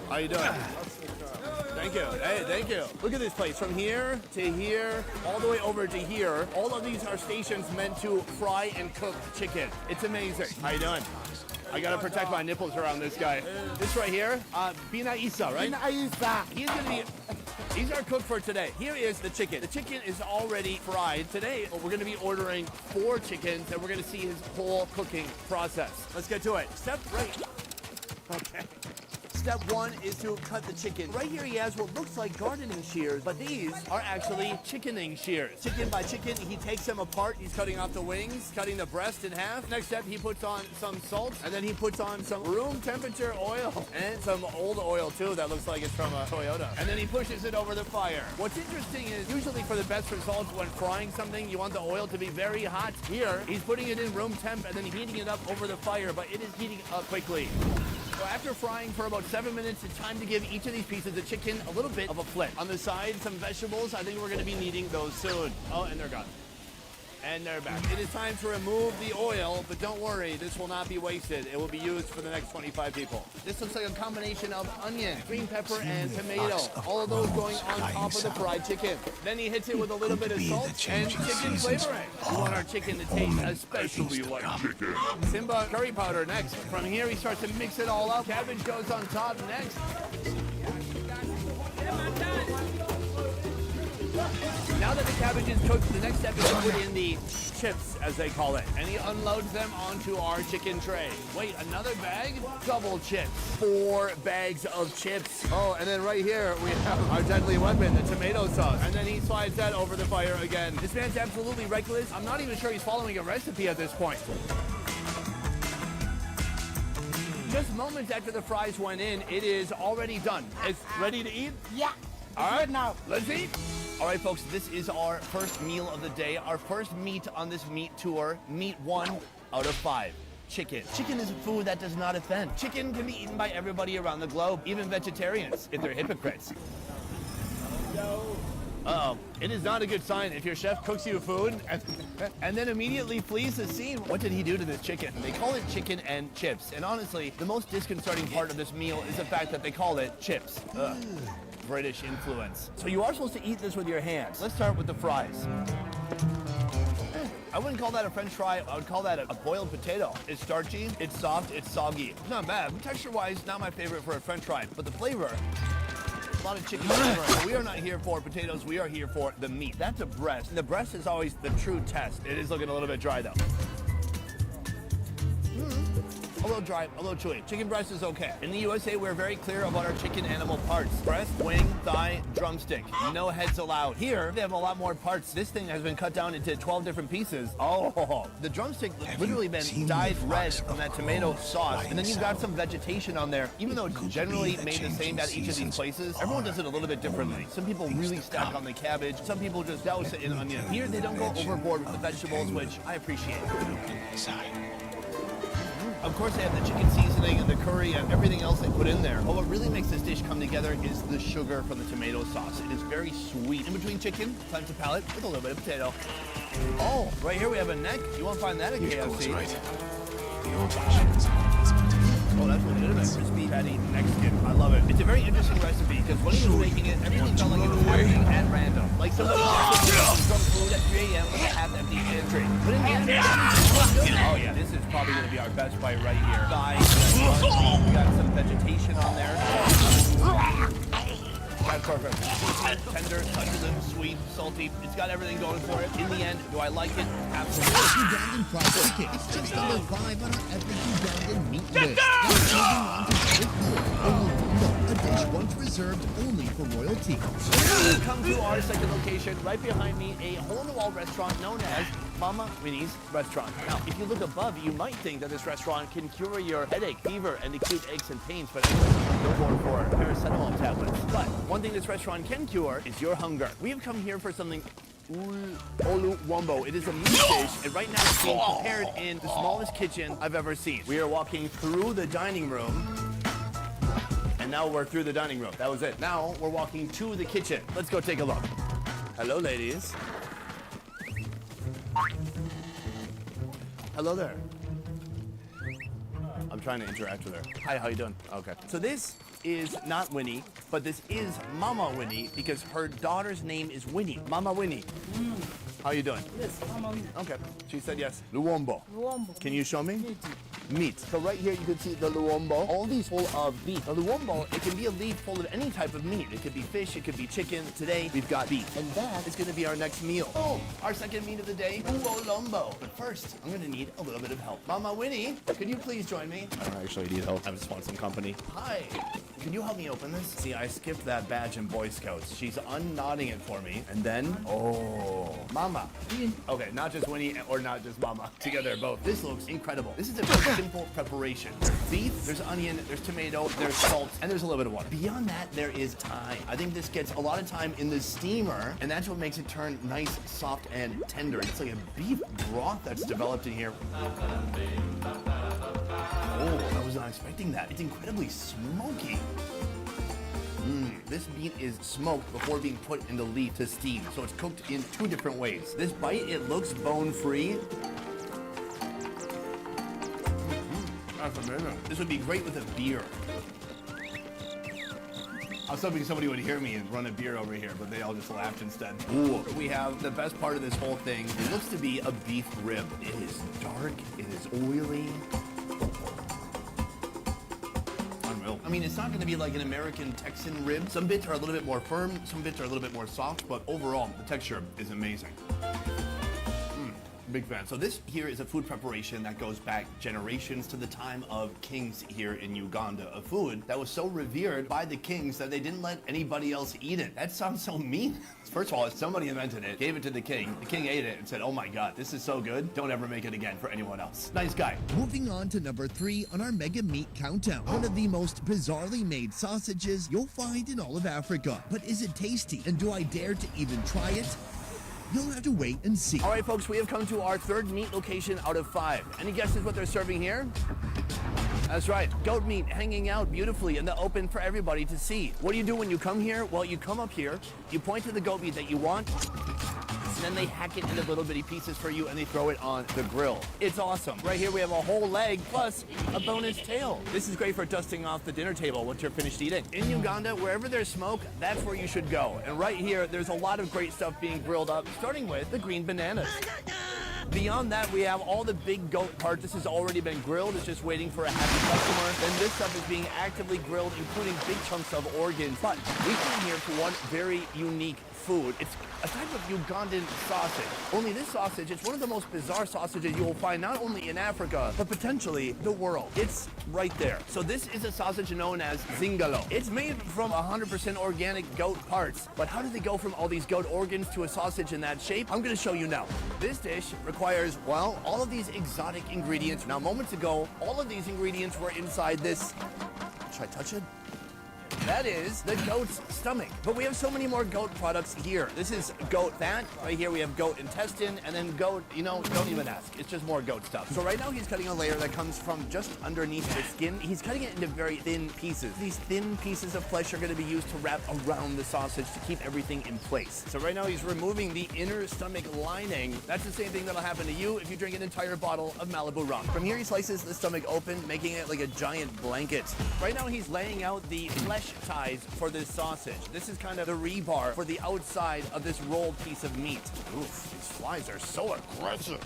[SPEAKER 19] How you doing? Thank you. Hey, thank you. Look at this place. From here to here, all the way over to here. All of these are stations meant to fry and cook chicken. It's amazing. How you doing? I gotta protect my nipples around this guy. This right here, Bina Isa, right? Bina Isa. He's gonna be. He's our cook for today. Here is the chicken. The chicken is already fried. Today, we're gonna be ordering 4 chickens, and we're gonna see his whole cooking process. Let's get to it. Step right. Okay. Step 1 is to cut the chicken. Right here he has what looks like gardening shears, but these are actually chickening shears. Chicken by chicken, he takes them apart. He's cutting off the wings, cutting the breast in half. Next step, he puts on some salt, and then he puts on some room temperature oil, and some old oil too that looks like it's from a Toyota. And then he pushes it over the fire. What's interesting is usually for the best results when frying something, you want the oil to be very hot. Here, he's putting it in room temp and then heating it up over the fire, but it is heating up quickly. So after frying for about 7 minutes, it's time to give each of these pieces of chicken a little bit of a flip. On the side, some vegetables. I think we're going to be needing those soon. Oh, and they're gone. And they're back. It is time to remove the oil, but don't worry, this will not be wasted. It will be used for the next 25 people. This looks like a combination of onion, green pepper, and tomato. All of those going on top of the fried chicken. Then he hits it with a little bit of salt and chicken flavoring. We want our chicken to taste especially like chicken. Simba curry powder next. From here, he starts to mix it all up. Cabbage goes on top next. Now that the cabbage is cooked, the next step is to put in the chips, as they call it. And he unloads them onto our chicken tray. Wait, another bag? Double chips. 4 bags of chips. Oh, and then right here, we have our deadly weapon, the tomato sauce. And then he slides that over the fire again. This man's absolutely reckless. I'm not even sure he's following a recipe at this point. Just moments after the fries went in, it is already done. It's ready to eat?
[SPEAKER 16] Yeah.
[SPEAKER 19] All right, now let's eat. All right, folks, this is our first meal of the day. Our first meat on this meat tour. Meat 1 out of 5. Chicken. Chicken is a food that does not offend. Chicken can be eaten by everybody around the globe, even vegetarians, if they're hypocrites. Uh-oh. It is not a good sign if your chef cooks you food and then immediately flees the scene. What did he do to this chicken? They call it chicken and chips. And honestly, the most disconcerting part of this meal is the fact that they call it chips. Ugh. British influence. So you are supposed to eat this with your hands. Let's start with the fries. I wouldn't call that a French fry. I would call that a boiled potato. It's starchy, it's soft, it's soggy. Not bad. Texture-wise, not my favorite for a French fry, but the flavor, a lot of chicken flavor. We are not here for potatoes. We are here for the meat. That's a breast. And the breast is always the true test. It is looking a little bit dry, though. A little dry, a little chewy. Chicken breast is okay. In the USA, we're very clear about our chicken animal parts. Breast, wing, thigh, drumstick. No heads allowed. Here, they have a lot more parts. This thing has been cut down into 12 different pieces. Oh, the drumstick literally been dyed red from that tomato sauce. And then you've got some vegetation on there. Even though it's generally made the same at each of these places, everyone does it a little bit differently. Some people really stack on the cabbage. Some people just douse it in onion. Here, they don't go overboard with the vegetables, which I appreciate. Of course, they have the chicken seasoning and the curry and everything else they put in there. But what really makes this dish come together is the sugar from the tomato sauce. It is very sweet. In between chicken, cleanse the palate with a little bit of potato. Oh, right here we have a neck. You won't find that at KFC.
[SPEAKER 3] Right. The old fisherman's home has been taken.
[SPEAKER 19] Oh, that's legitimate. Crispy patty neck skin. I love it. It's a very interesting recipe because when he was making it, everything felt like it was happening at random. Like somebody some food at 3 a.m. with a half-empty pantry. But in the end, oh yeah, this is probably going to be our best bite right here. Thigh, we got some vegetation on there. That's perfect. Tender, succulent, sweet, salty. It's got everything going for it. In the end, do I like it? Absolutely.
[SPEAKER 22] Ugandan fried chicken is just number 5 on our epic Ugandan meat list. Now moving on to Mongo, a dish once reserved only for royalty.
[SPEAKER 19] We come to our second location, right behind me, a hole-in-the-wall restaurant known as Mama Winnie's Restaurant. Now, if you look above, you might think that this restaurant can cure your headache, fever, and acute aches and pains, but no more for paracetamol tablets. But one thing this restaurant can cure is your hunger. We have come here for something Oluwombo. It is a meat dish, and right now it's being prepared in the smallest kitchen I've ever seen. We are walking through the dining room, and now we're through the dining room. That was it. Now we're walking to the kitchen. Let's go take a look. Hello, ladies. Hello there. I'm trying to interact with her. Hi, how you doing? Okay. So this is not Winnie, but this is Mama Winnie because her daughter's name is Winnie. Mama Winnie. How you doing?
[SPEAKER 16] Yes, Mama Winnie.
[SPEAKER 19] Okay. She said yes. Luombo.
[SPEAKER 16] Luombo.
[SPEAKER 19] Can you show me? Meat. So right here you can see the luombo. All these full of beef. The luombo, it can be a leaf full of any type of meat. It could be fish, it could be chicken. Today we've got beef. And that is going to be our next meal. Oh, our second meat of the day, uolombo. But first, I'm going to need a little bit of help. Mama Winnie, could you please join me?
[SPEAKER 2] I don't actually need help. I just want some company.
[SPEAKER 19] Hi. Can you help me open this? See, I skipped that badge in Boy Scouts. She's unknotting it for me. And then, oh, Mama. Okay, not just Winnie or not just Mama. Together both. This looks incredible. This is a very simple preparation. There's beef, there's onion, there's tomato, there's salt, and there's a little bit of water. Beyond that, there is thyme. I think this gets a lot of time in the steamer, and that's what makes it turn nice, soft, and tender. It's like a beef broth that's developed in here. Oh, I was not expecting that. It's incredibly smoky. This meat is smoked before being put in the leaf to steam, so it's cooked in 2 different ways. This bite, it looks bone-free. That's amazing. This would be great with a beer. I was hoping somebody would hear me and run a beer over here, but they all just laughed instead. Ooh. We have the best part of this whole thing. It looks to be a beef rib. It is dark. It is oily. Unreal. I mean, it's not going to be like an American Texan rib. Some bits are a little bit more firm, some bits are a little bit more soft, but overall, the texture is amazing. Big fan. So this here is a food preparation that goes back generations to the time of kings here in Uganda. A food that was so revered by the kings that they didn't let anybody else eat it. That sounds so mean. First of all, somebody invented it, gave it to the king ate it and said, oh my god, this is so good, don't ever make it again for anyone else. Nice guy.
[SPEAKER 22] Moving on to number 3 on our mega meat countdown. One of the most bizarrely made sausages you'll find in all of Africa. But is it tasty? And do I dare to even try it? You'll have to wait and see.
[SPEAKER 19] All right, folks, we have come to our third meat location out of 5. Any guesses what they're serving here? That's right, goat meat hanging out beautifully in the open for everybody to see. What do you do when you come here? Well, you come up here, you point to the goat meat that you want, and then they hack it into little bitty pieces for you and they throw it on the grill. It's awesome. Right here we have a whole leg plus a bonus tail. This is great for dusting off the dinner table once you're finished eating. In Uganda, wherever there's smoke, that's where you should go. And right here, there's a lot of great stuff being grilled up, starting with the green bananas. Beyond that, we have all the big goat parts. This has already been grilled. It's just waiting for a happy customer. Then this stuff is being actively grilled, including big chunks of organs. But we came here for one very unique food. It's a type of Ugandan sausage. Only this sausage, it's one of the most bizarre sausages you will find not only in Africa, but potentially the world. It's right there. So this is a sausage known as zingalo. It's made from 100% organic goat parts. But how did they go from all these goat organs to a sausage in that shape? I'm gonna show you now. This dish requires, well, all of these exotic ingredients. Now, moments ago, all of these ingredients were inside this. Should I touch it? That is the goat's stomach. But we have so many more goat products here. This is goat fat. Right here we have goat intestine, and then goat, don't even ask. It's just more goat stuff. So right now he's cutting a layer that comes from just underneath the skin. He's cutting it into very thin pieces. These thin pieces of flesh are going to be used to wrap around the sausage to keep everything in place. So right now he's removing the inner stomach lining. That's the same thing that'll happen to you if you drink an entire bottle of Malibu rum. From here he slices the stomach open, making it like a giant blanket. Right now he's laying out the flesh ties for this sausage. This is kind of the rebar for the outside of this rolled piece of meat. Oof, these flies are so aggressive.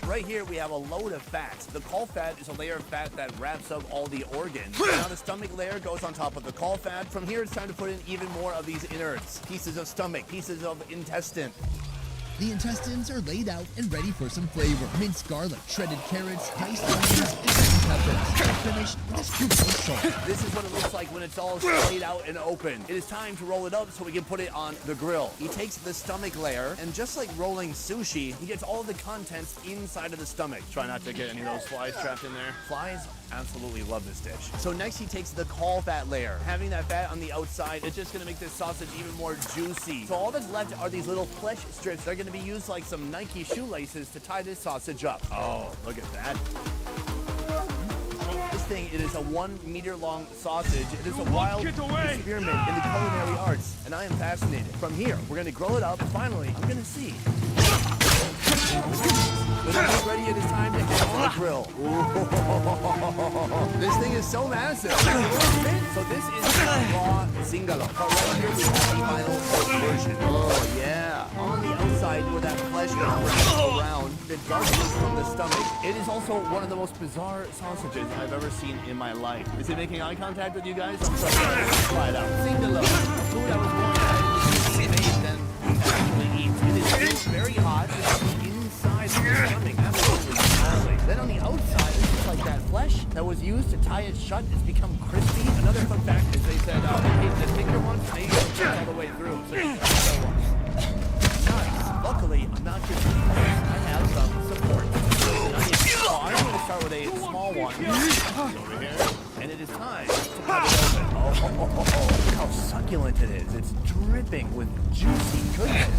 [SPEAKER 19] Right here we have a load of fat. The caul fat is a layer of fat that wraps up all the organs. Now the stomach layer goes on top of the caul fat. From here it's time to put in even more of these innards. Pieces of stomach, pieces of intestine.
[SPEAKER 22] The intestines are laid out and ready for some flavor. Minced garlic, shredded carrots, diced onions, and green peppers. Finished with a scoop of salt.
[SPEAKER 19] This is what it looks like when it's all laid out and open. It is time to roll it up so we can put it on the grill. He takes the stomach layer, and just like rolling sushi, he gets all of the contents inside of the stomach. Try not to get any of those flies trapped in there. Flies absolutely love this dish. So next he takes the caul fat layer. Having that fat on the outside, it's just gonna make this sausage even more juicy. So all that's left are these little flesh strips. They're gonna be used like some Nike shoelaces to tie this sausage up. Oh, look at that. This thing, it is a 1 meter long sausage. It is a wild experiment in the culinary arts, and I am fascinated. From here, we're gonna grill it up, and finally, I'm gonna see. When it's ready, it is time to hit on the grill. This thing is so massive. So this is raw zingalo. But right here we have the final version. Oh yeah. On the outside where that flesh is wrapped around, the darkness from the stomach. It is also one of the most bizarre sausages I've ever seen in my life. Is it making eye contact with you guys? I'm sorry. Let's try it out. Zingalo. Food I was born at. It's made and actually eat. It is still very hot. Inside the stomach, absolutely gnarly. Then on the outside, it's just like that flesh that was used to tie it shut. It's become crispy. Another fun fact is they said, hey, the finger ones, they go all the way through. So nice. Luckily, I'm not just I have some support. So I'm going to start with a small one. Over here. And it is time to cut it open. Oh, look how succulent it is. It's dripping with juicy goodness.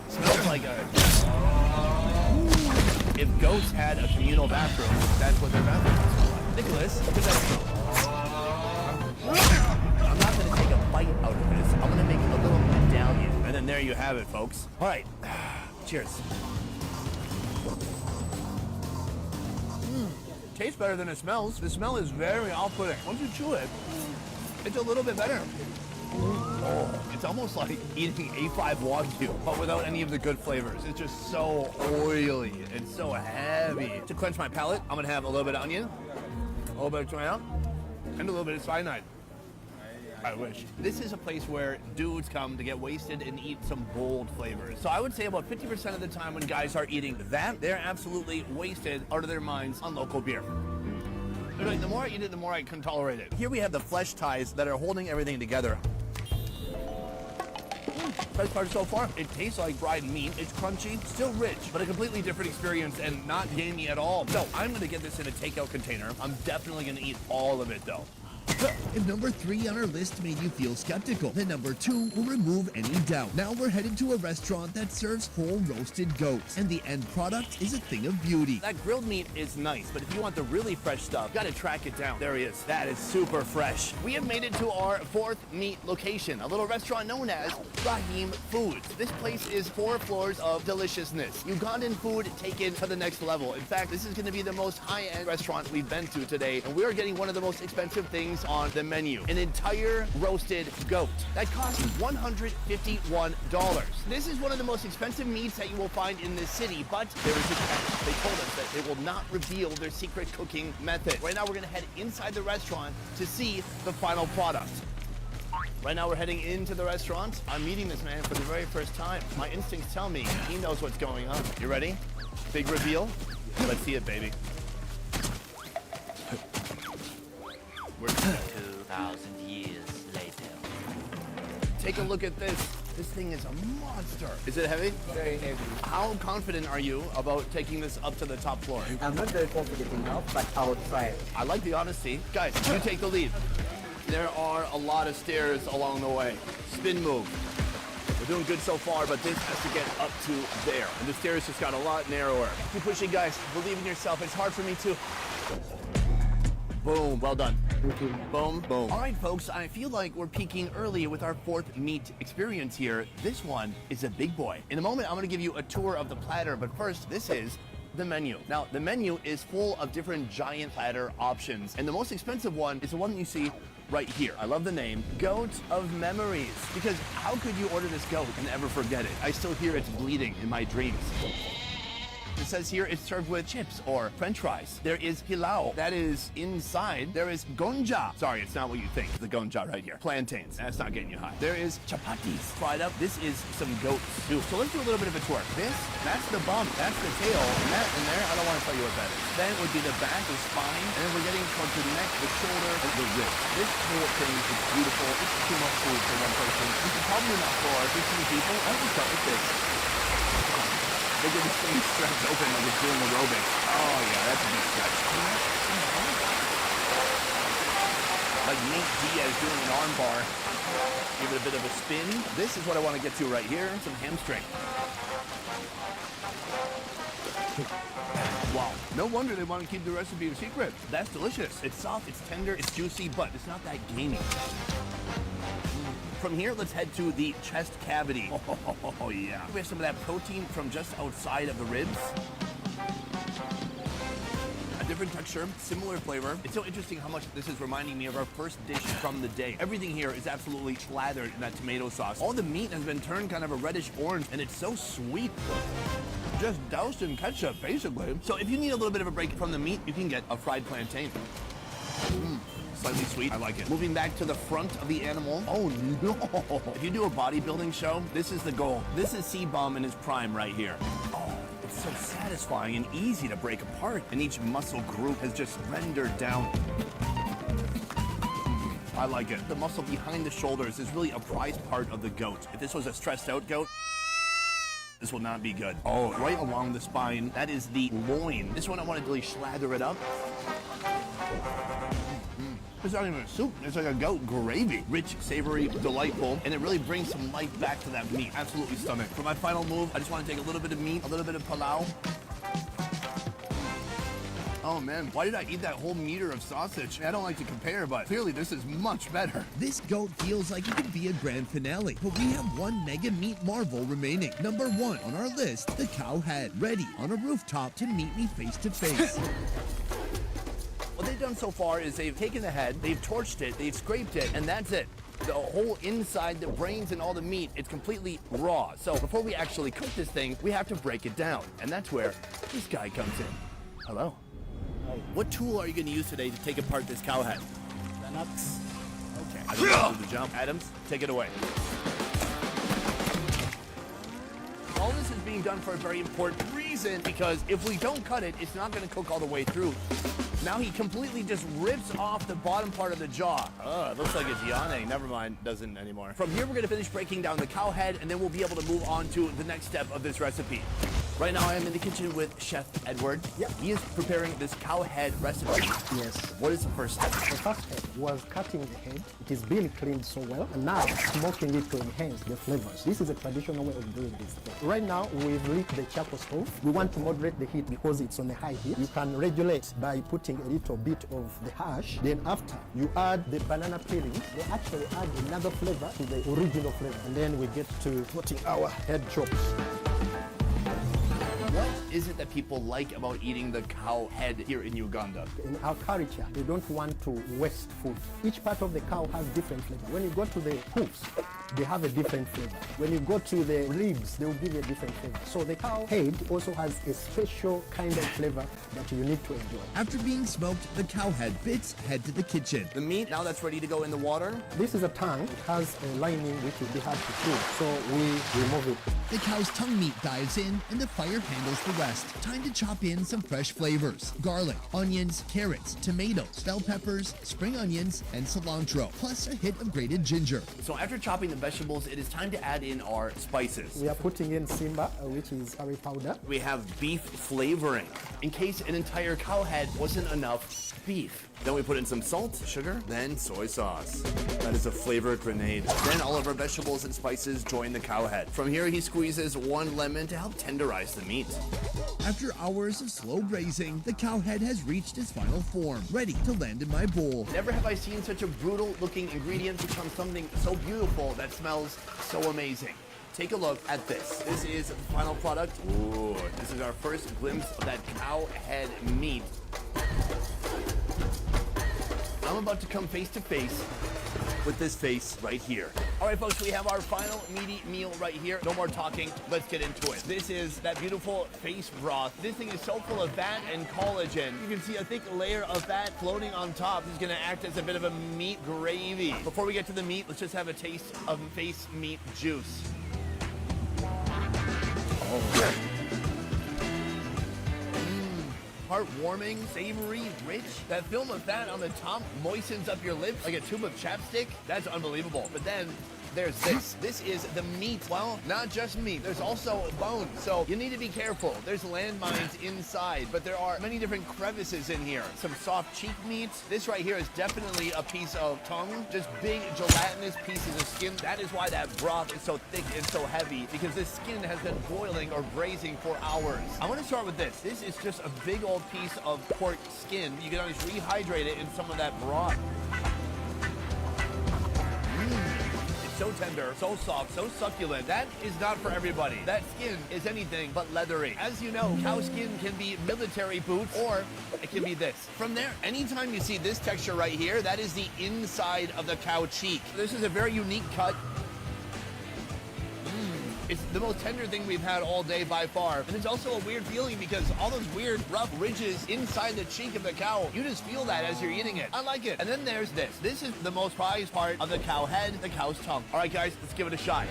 [SPEAKER 19] Smells like a... If goats had a communal bathroom, that's what their bathroom smells like. Nicholas, look at that smell. I'm not going to take a bite out of this. I'm going to make a little medallion. And then there you have it, folks. All right. Cheers. Tastes better than it smells. The smell is very off-putting. Once you chew it, it's a little bit better. Oh, it's almost like eating A5 Wagyu, but without any of the good flavors. It's just so oily and so heavy. To quench my palate, I'm gonna have a little bit of onion, a little bit of tomato, and a little bit of cyanide. I wish. This is a place where dudes come to get wasted and eat some bold flavors. So I would say about 50% of the time when guys are eating that, they're absolutely wasted out of their minds on local beer. Like, the more I eat it, the more I can tolerate it. Here we have the flesh ties that are holding everything together. Best part so far, it tastes like fried meat. It's crunchy, still rich, but a completely different experience and not gamey at all. So I'm gonna get this in a takeout container. I'm definitely gonna eat all of it though.
[SPEAKER 22] If number 3 on our list made you feel skeptical, then number 2 will remove any doubt. Now we're headed to a restaurant that serves whole roasted goats, and the end product is a thing of beauty.
[SPEAKER 19] That grilled meat is nice, but if you want the really fresh stuff, you gotta track it down. There he is. That is super fresh. We have made it to our 4th meat location, a little restaurant known as Rahim Foods. This place is 4 floors of deliciousness. Ugandan food taken to the next level. In fact, this is gonna be the most high-end restaurant we've been to today, and we are getting one of the most expensive things on the menu. An entire roasted goat. That costs $151. This is one of the most expensive meats that you will find in this city, but there is a catch. They told us that they will not reveal their secret cooking method. Right now we're gonna head inside the restaurant to see the final product. Right now we're heading into the restaurant. I'm meeting this man for the very first time. My instincts tell me he knows what's going on. You ready? Big reveal? Let's see it, baby.
[SPEAKER 16] We're 2,000 years later.
[SPEAKER 19] Take a look at this. This thing is a monster. Is it heavy?
[SPEAKER 16] Very heavy.
[SPEAKER 19] How confident are you about taking this up to the top floor?
[SPEAKER 16] I'm not very confident enough, but I will try.
[SPEAKER 19] I like the honesty. Guys, you take the lead. There are a lot of stairs along the way. Spin move. We're doing good so far, but this has to get up to there. And the stairs just got a lot narrower. Keep pushing, guys. Believe in yourself. It's hard for me too. Boom, well done. Boom, boom. All right, folks, I feel like we're peaking early with our 4th meat experience here. This one is a big boy. In a moment, I'm gonna give you a tour of the platter, but first, this is the menu. Now, the menu is full of different giant platter options, and the most expensive one is the one that you see right here. I love the name, Goat of Memories, because how could you order this goat and ever forget it? I still hear it's bleeding in my dreams. It says here it's served with chips or french fries. There is pilau. That is inside. There is gonja. Sorry, it's not what you think. The gonja right here. Plantains. That's not getting you high. There is chapatis fried up. This is some goat soup. So let's do a little bit of a tour. That's the bum. That's the tail. And that in there, I don't want to tell you what that is. Then would be the back, the spine, and then we're getting towards the neck, the shoulder, and the ribs. This whole thing is beautiful. It's too much food for one person. You can probably enough for 15 people. I would start with this. Look at this thing stretched open like it's doing aerobics. Oh yeah, that's a big stretch. Like Nate Diaz doing an arm bar. Give it a bit of a spin. This is what I want to get to right here. Some hamstring. Wow. No wonder they want to keep the recipe a secret. That's delicious. It's soft, it's tender, it's juicy, but it's not that gamey. From here, let's head to the chest cavity. Oh, yeah. We have some of that protein from just outside of the ribs. A different texture, similar flavor. It's so interesting how much this is reminding me of our first dish from the day. Everything here is absolutely slathered in that tomato sauce. All the meat has been turned kind of a reddish orange, and it's so sweet. Just doused in ketchup, basically. So if you need a little bit of a break from the meat, you can get a fried plantain. Slightly sweet. I like it. Moving back to the front of the animal. Oh no! If you do a bodybuilding show, this is the goal. This is C-Bomb in his prime right here. Oh, it's so satisfying and easy to break apart, and each muscle group has just rendered down. I like it. The muscle behind the shoulders is really a prized part of the goat. If this was a stressed out goat, this will not be good. Oh, right along the spine, that is the loin. This one I want to really slather it up. It's not even a soup. It's like a goat gravy. Rich, savory, delightful, and it really brings some life back to that meat. Absolutely stunning. For my final move, I just want to take a little bit of meat, a little bit of pilau. Oh man, why did I eat that whole meter of sausage? I don't like to compare, but clearly this is much better.
[SPEAKER 22] This goat feels like it could be a grand finale, but we have one mega meat marvel remaining. Number 1 on our list, the cow head, ready on a rooftop to meet me face to face.
[SPEAKER 19] What they've done so far is they've taken the head, they've torched it, they've scraped it, and that's it. The whole inside, the brains and all the meat, it's completely raw. So before we actually cook this thing, we have to break it down. And that's where this guy comes in. Hello. What tool are you going to use today to take apart this cow head?
[SPEAKER 1] The nuts.
[SPEAKER 19] Okay. I don't do the jump. Adams, take it away. All this is being done for a very important reason, because if we don't cut it, it's not going to cook all the way through. Now he completely just rips off the bottom part of the jaw. Oh, it looks like it's yawning. Never mind, doesn't anymore. From here, we're going to finish breaking down the cow head, and then we'll be able to move on to the next step of this recipe. Right now, I am in the kitchen with Chef Edward.
[SPEAKER 1] Yep.
[SPEAKER 19] He is preparing this cow head recipe.
[SPEAKER 1] Yes.
[SPEAKER 19] What is the first step?
[SPEAKER 1] The first step was cutting the head. It is being cleaned so well, and now smoking it to enhance the flavors. This is a traditional way of doing this thing. Right now, we've lit the charcoal stove. We want to moderate the heat because it's on a high heat. You can regulate by putting a little bit of the hash. Then after, you add the banana peelings. They actually add another flavor to the original flavor. And then we get to putting our head chops.
[SPEAKER 19] What is it that people like about eating the cow head here in Uganda?
[SPEAKER 1] In our culture, they don't want to waste food. Each part of the cow has different flavor. When you go to the hoofs, they have a different flavor. When you go to the ribs, they will give you a different flavor. So the cow head also has a special kind of flavor that you need to enjoy.
[SPEAKER 22] After being smoked, the cow head bits head to the kitchen.
[SPEAKER 19] The meat, now that's ready to go in the water?
[SPEAKER 1] This is a tongue. It has a lining which will be hard to chew. So we remove it.
[SPEAKER 22] The cow's tongue meat dives in and the fire handles the rest. Time to chop in some fresh flavors. Garlic, onions, carrots, tomatoes, bell peppers, spring onions, and cilantro, plus a hit of grated ginger.
[SPEAKER 19] So after chopping the vegetables, it is time to add in our spices.
[SPEAKER 1] We are putting in simba, which is curry powder.
[SPEAKER 19] We have beef flavoring, in case an entire cow head wasn't enough beef. Then we put in some salt, sugar, then soy sauce. That is a flavor grenade. Then all of our vegetables and spices join the cow head. From here, he squeezes 1 lemon to help tenderize the meat.
[SPEAKER 22] After hours of slow braising, the cow head has reached its final form, ready to land in my bowl.
[SPEAKER 19] Never have I seen such a brutal looking ingredient become something so beautiful that smells so amazing. Take a look at this. This is the final product. Ooh, this is our first glimpse of that cow head meat. I'm about to come face to face with this face right here. All right, folks, we have our final meaty meal right here. No more talking. Let's get into it. This is that beautiful face broth. This thing is so full of fat and collagen. You can see a thick layer of fat floating on top. This is going to act as a bit of a meat gravy. Before we get to the meat, let's just have a taste of face meat juice. Oh. Heartwarming, savory, rich. That film of fat on the top moistens up your lips like a tube of chapstick. That's unbelievable. But then there's this. This is the meat. Well, not just meat. There's also bone. So you need to be careful. There's landmines inside, but there are many different crevices in here. Some soft cheek meat. This right here is definitely a piece of tongue. Just big gelatinous pieces of skin. That is why that broth is so thick and so heavy, because this skin has been boiling or braising for hours. I want to start with this. This is just a big old piece of pork skin. You can always rehydrate it in some of that broth. So tender, so soft, so succulent. That is not for everybody. That skin is anything but leathery. As you know, cow skin can be military boots, or it can be this. From there, anytime you see this texture right here, that is the inside of the cow cheek. This is a very unique cut. It's the most tender thing we've had all day by far. And it's also a weird feeling because all those weird rough ridges inside the cheek of the cow, you just feel that as you're eating it. I like it. And then there's this. This is the most prized part of the cow head, the cow's tongue. All right, guys, let's give it a shot.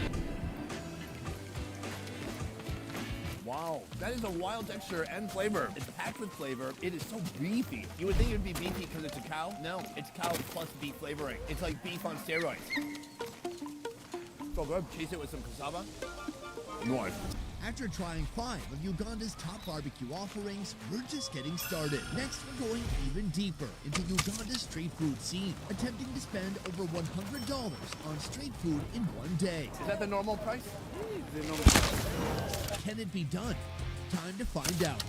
[SPEAKER 19] Wow, that is a wild texture and flavor. It's packed with flavor. It is so beefy. You would think it would be beefy because it's a cow. No, it's cow plus beef flavoring. It's like beef on steroids. So good. Chase it with some cassava. Nice.
[SPEAKER 22] After trying 5 of Uganda's top barbecue offerings, we're just getting started. Next, we're going even deeper into Uganda's street food scene, attempting to spend over $100 on street food in one day.
[SPEAKER 19] Is that the normal price?
[SPEAKER 22] Can it be done? Time to find out.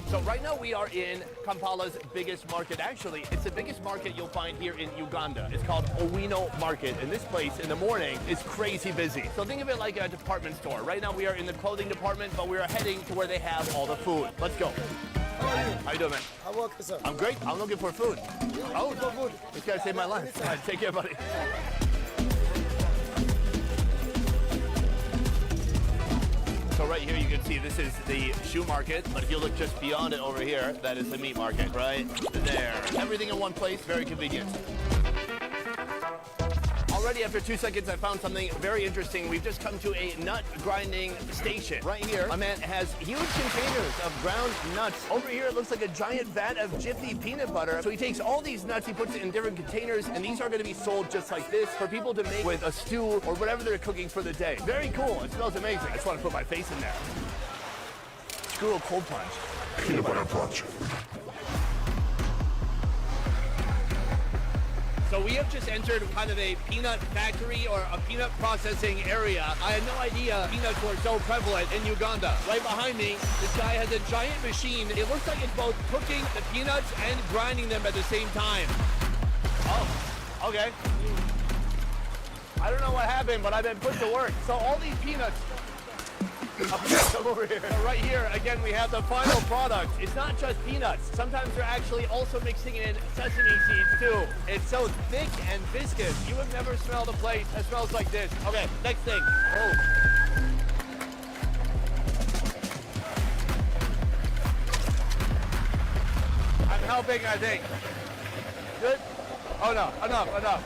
[SPEAKER 19] So right now we are in Kampala's biggest market. Actually, it's the biggest market you'll find here in Uganda. It's called Owino Market, and this place in the morning is crazy busy. So think of it like a department store. Right now we are in the clothing department, but we are heading to where they have all the food. Let's go. How you doing, man?
[SPEAKER 18] I'm okay, sir.
[SPEAKER 19] I'm great. I'm looking for food. Oh,
[SPEAKER 18] for food.
[SPEAKER 19] This guy saved my life. All right, take care, buddy. So right here you can see this is the shoe market, but if you look just beyond it over here, that is the meat market, right there. Everything in one place, very convenient. Already after 2 seconds, I found something very interesting. We've just come to a nut grinding station. Right here, a man has huge containers of ground nuts. Over here, it looks like a giant vat of Jiffy peanut butter. So he takes all these nuts, he puts it in different containers, and these are going to be sold just like this for people to make with a stew or whatever they're cooking for the day. Very cool. It smells amazing. I just want to put my face in there. Screw a cold plunge. Peanut butter plunge. So we have just entered kind of a peanut factory or a peanut processing area. I had no idea peanuts were so prevalent in Uganda. Right behind me, this guy has a giant machine. It looks like it's both cooking the peanuts and grinding them at the same time. Oh, okay. I don't know what happened, but I've been put to work. So all these peanuts come over here. Right here, again, we have the final product. It's not just peanuts. Sometimes they're actually also mixing in sesame seeds too. It's so thick and viscous. You have never smelled a place that smells like this. Okay, next thing. Oh. I'm helping, I think. Good? Oh no, enough.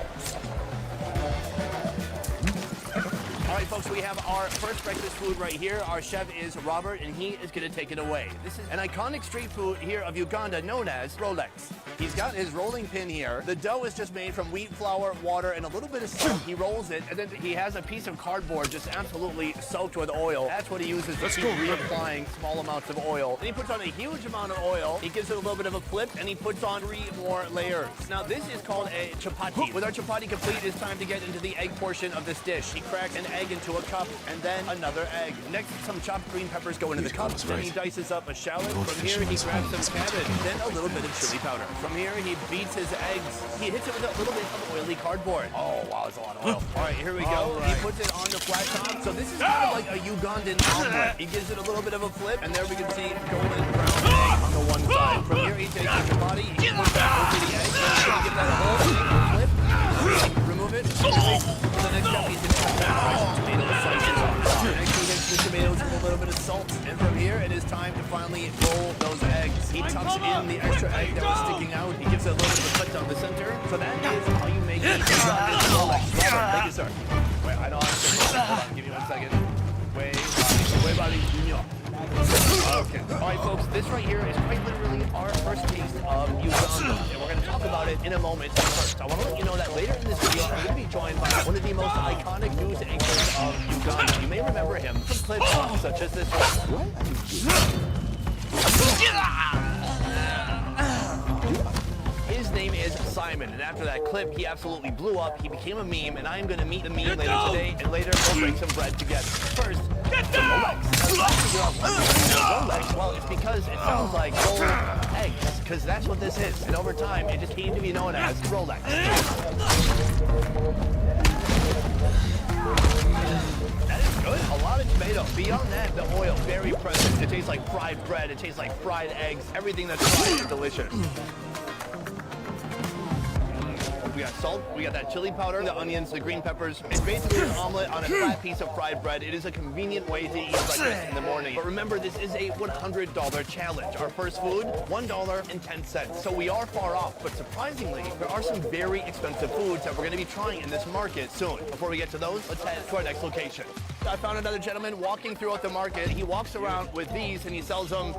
[SPEAKER 19] All right, folks, we have our first breakfast food right here. Our chef is Robert, and he is going to take it away. This is an iconic street food here of Uganda known as Rolex. He's got his rolling pin here. The dough is just made from wheat flour, water, and a little bit of salt. He rolls it, and then he has a piece of cardboard just absolutely soaked with oil. That's what he uses to keep reapplying small amounts of oil. Then he puts on a huge amount of oil. He gives it a little bit of a flip, and he puts on 3 more layers. Now, this is called a chapati. With our chapati complete, it's time to get into the egg portion of this dish. He cracks an egg into a cup, and then another egg. Next, some chopped green peppers go into the cup. Then he dices up a shallot. From here, he grabs some cabbage. Then a little bit of chili powder. From here, he beats his eggs. He hits it with a little bit of oily cardboard. Oh, wow, that's a lot of oil. All right, here we go. He puts it on the flat top. So this is kind of like a Ugandan omelet. He gives it a little bit of a flip, and there we can see golden brown egg on the one side. From here, he takes the chapati. He puts that over the egg. He's going to give that a whole flip. Remove it. The next step, he's going to cut that fresh tomato slices on top. Next, he hits the tomatoes with a little bit of salt. And from here, it is time to finally roll those eggs. He tucks in the extra egg that was sticking out. He gives it a little bit of a cut down the center. So that is how you make it. Robert, thank you, sir. Wait, I know I'm sorry. Hold on, give me 1 second. Wait, buddy. Okay. All right, folks, this right here is quite literally our first taste of Uganda, and we're going to talk about it in a moment. First, I want to let you know that later in this video, I'm going to be joined by one of the most iconic news anchors of Uganda. You may remember him from clips such as this one. His name is Simon, and after that clip, he absolutely blew up. He became a meme, and I am going to meet the meme later today, and later we'll break some bread together. First, the Rolex. Rolex, well, it's because it sounds like gold eggs, because that's what this is. And over time, it just came to be known as Rolex. That is good. A lot of tomato. Beyond that, the oil, very present. It tastes like fried bread. It tastes like fried eggs. Everything that's fried is delicious. We got salt, we got that chili powder, the onions, the green peppers. It's basically an omelet on a flat piece of fried bread. It is a convenient way to eat breakfast in the morning. But remember, this is a $100 challenge. Our first food, $1.10. So we are far off, but surprisingly, there are some very expensive foods that we're going to be trying in this market soon. Before we get to those, let's head to our next location. I found another gentleman walking throughout the market. He walks around with these and he sells them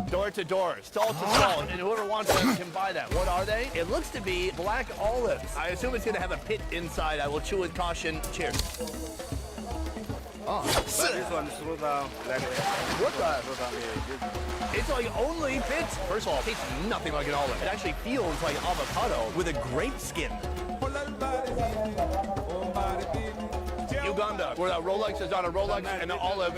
[SPEAKER 19] door to door, stall to stall, and whoever wants them can buy them. What are they? It looks to be black olives. I assume it's going to have a pit inside. I will chew with caution. Cheers. Oh, this one is what the? It's like only pits. First of all, it tastes nothing like an olive. It actually feels like avocado with a grape skin. Uganda, where that Rolex is not a Rolex and the olive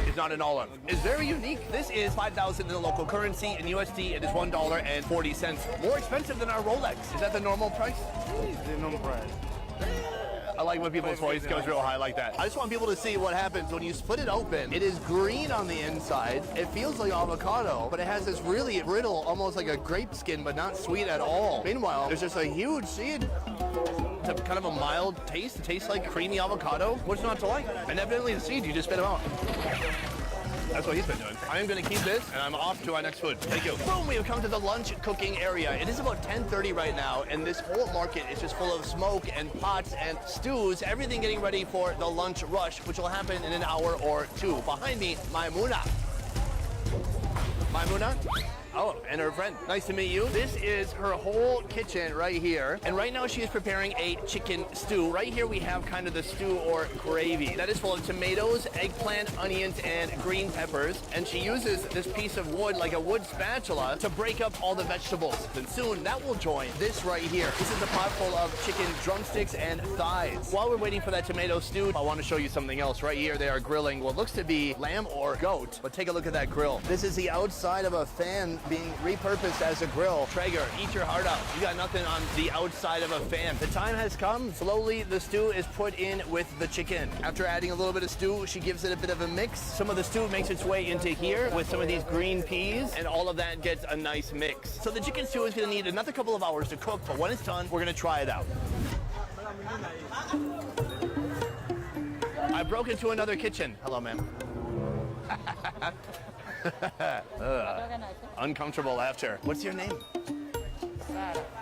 [SPEAKER 19] is not an olive. It's very unique. This is 5,000 in the local currency. In USD, it is $1.40. More expensive than our Rolex. Is that the normal price?
[SPEAKER 18] It's the normal price.
[SPEAKER 19] I like when people's voice goes real high like that. I just want people to see what happens when you split it open. It is green on the inside. It feels like avocado, but it has this really brittle, almost like a grape skin, but not sweet at all. Meanwhile, there's just a huge seed. It's kind of a mild taste. It tastes like creamy avocado. What's not to like? And evidently the seed, you just spit them out. That's what he's been doing. I am going to keep this, and I'm off to our next food. Thank you. Boom, we have come to the lunch cooking area. It is about 10:30 right now, and this whole market is just full of smoke and pots and stews, everything getting ready for the lunch rush, which will happen in an hour or two. Behind me, Maimuna. Maimuna? Oh, and her friend. Nice to meet you. This is her whole kitchen right here. And right now she is preparing a chicken stew. Right here we have kind of the stew or gravy. That is full of tomatoes, eggplant, onions, and green peppers. And she uses this piece of wood, like a wood spatula, to break up all the vegetables. And soon that will join this right here. This is a pot full of chicken drumsticks and thighs. While we're waiting for that tomato stew, I want to show you something else. Right here they are grilling what looks to be lamb or goat. But take a look at that grill. This is the outside of a fan being repurposed as a grill. Traeger, eat your heart out. You got nothing on the outside of a fan. The time has come. Slowly, the stew is put in with the chicken. After adding a little bit of stew, she gives it a bit of a mix. Some of the stew makes its way into here with some of these green peas, and all of that gets a nice mix. So the chicken stew is going to need another couple of hours to cook, but when it's done, we're going to try it out. I broke into another kitchen. Hello, ma'am. Uncomfortable laughter. What's your name?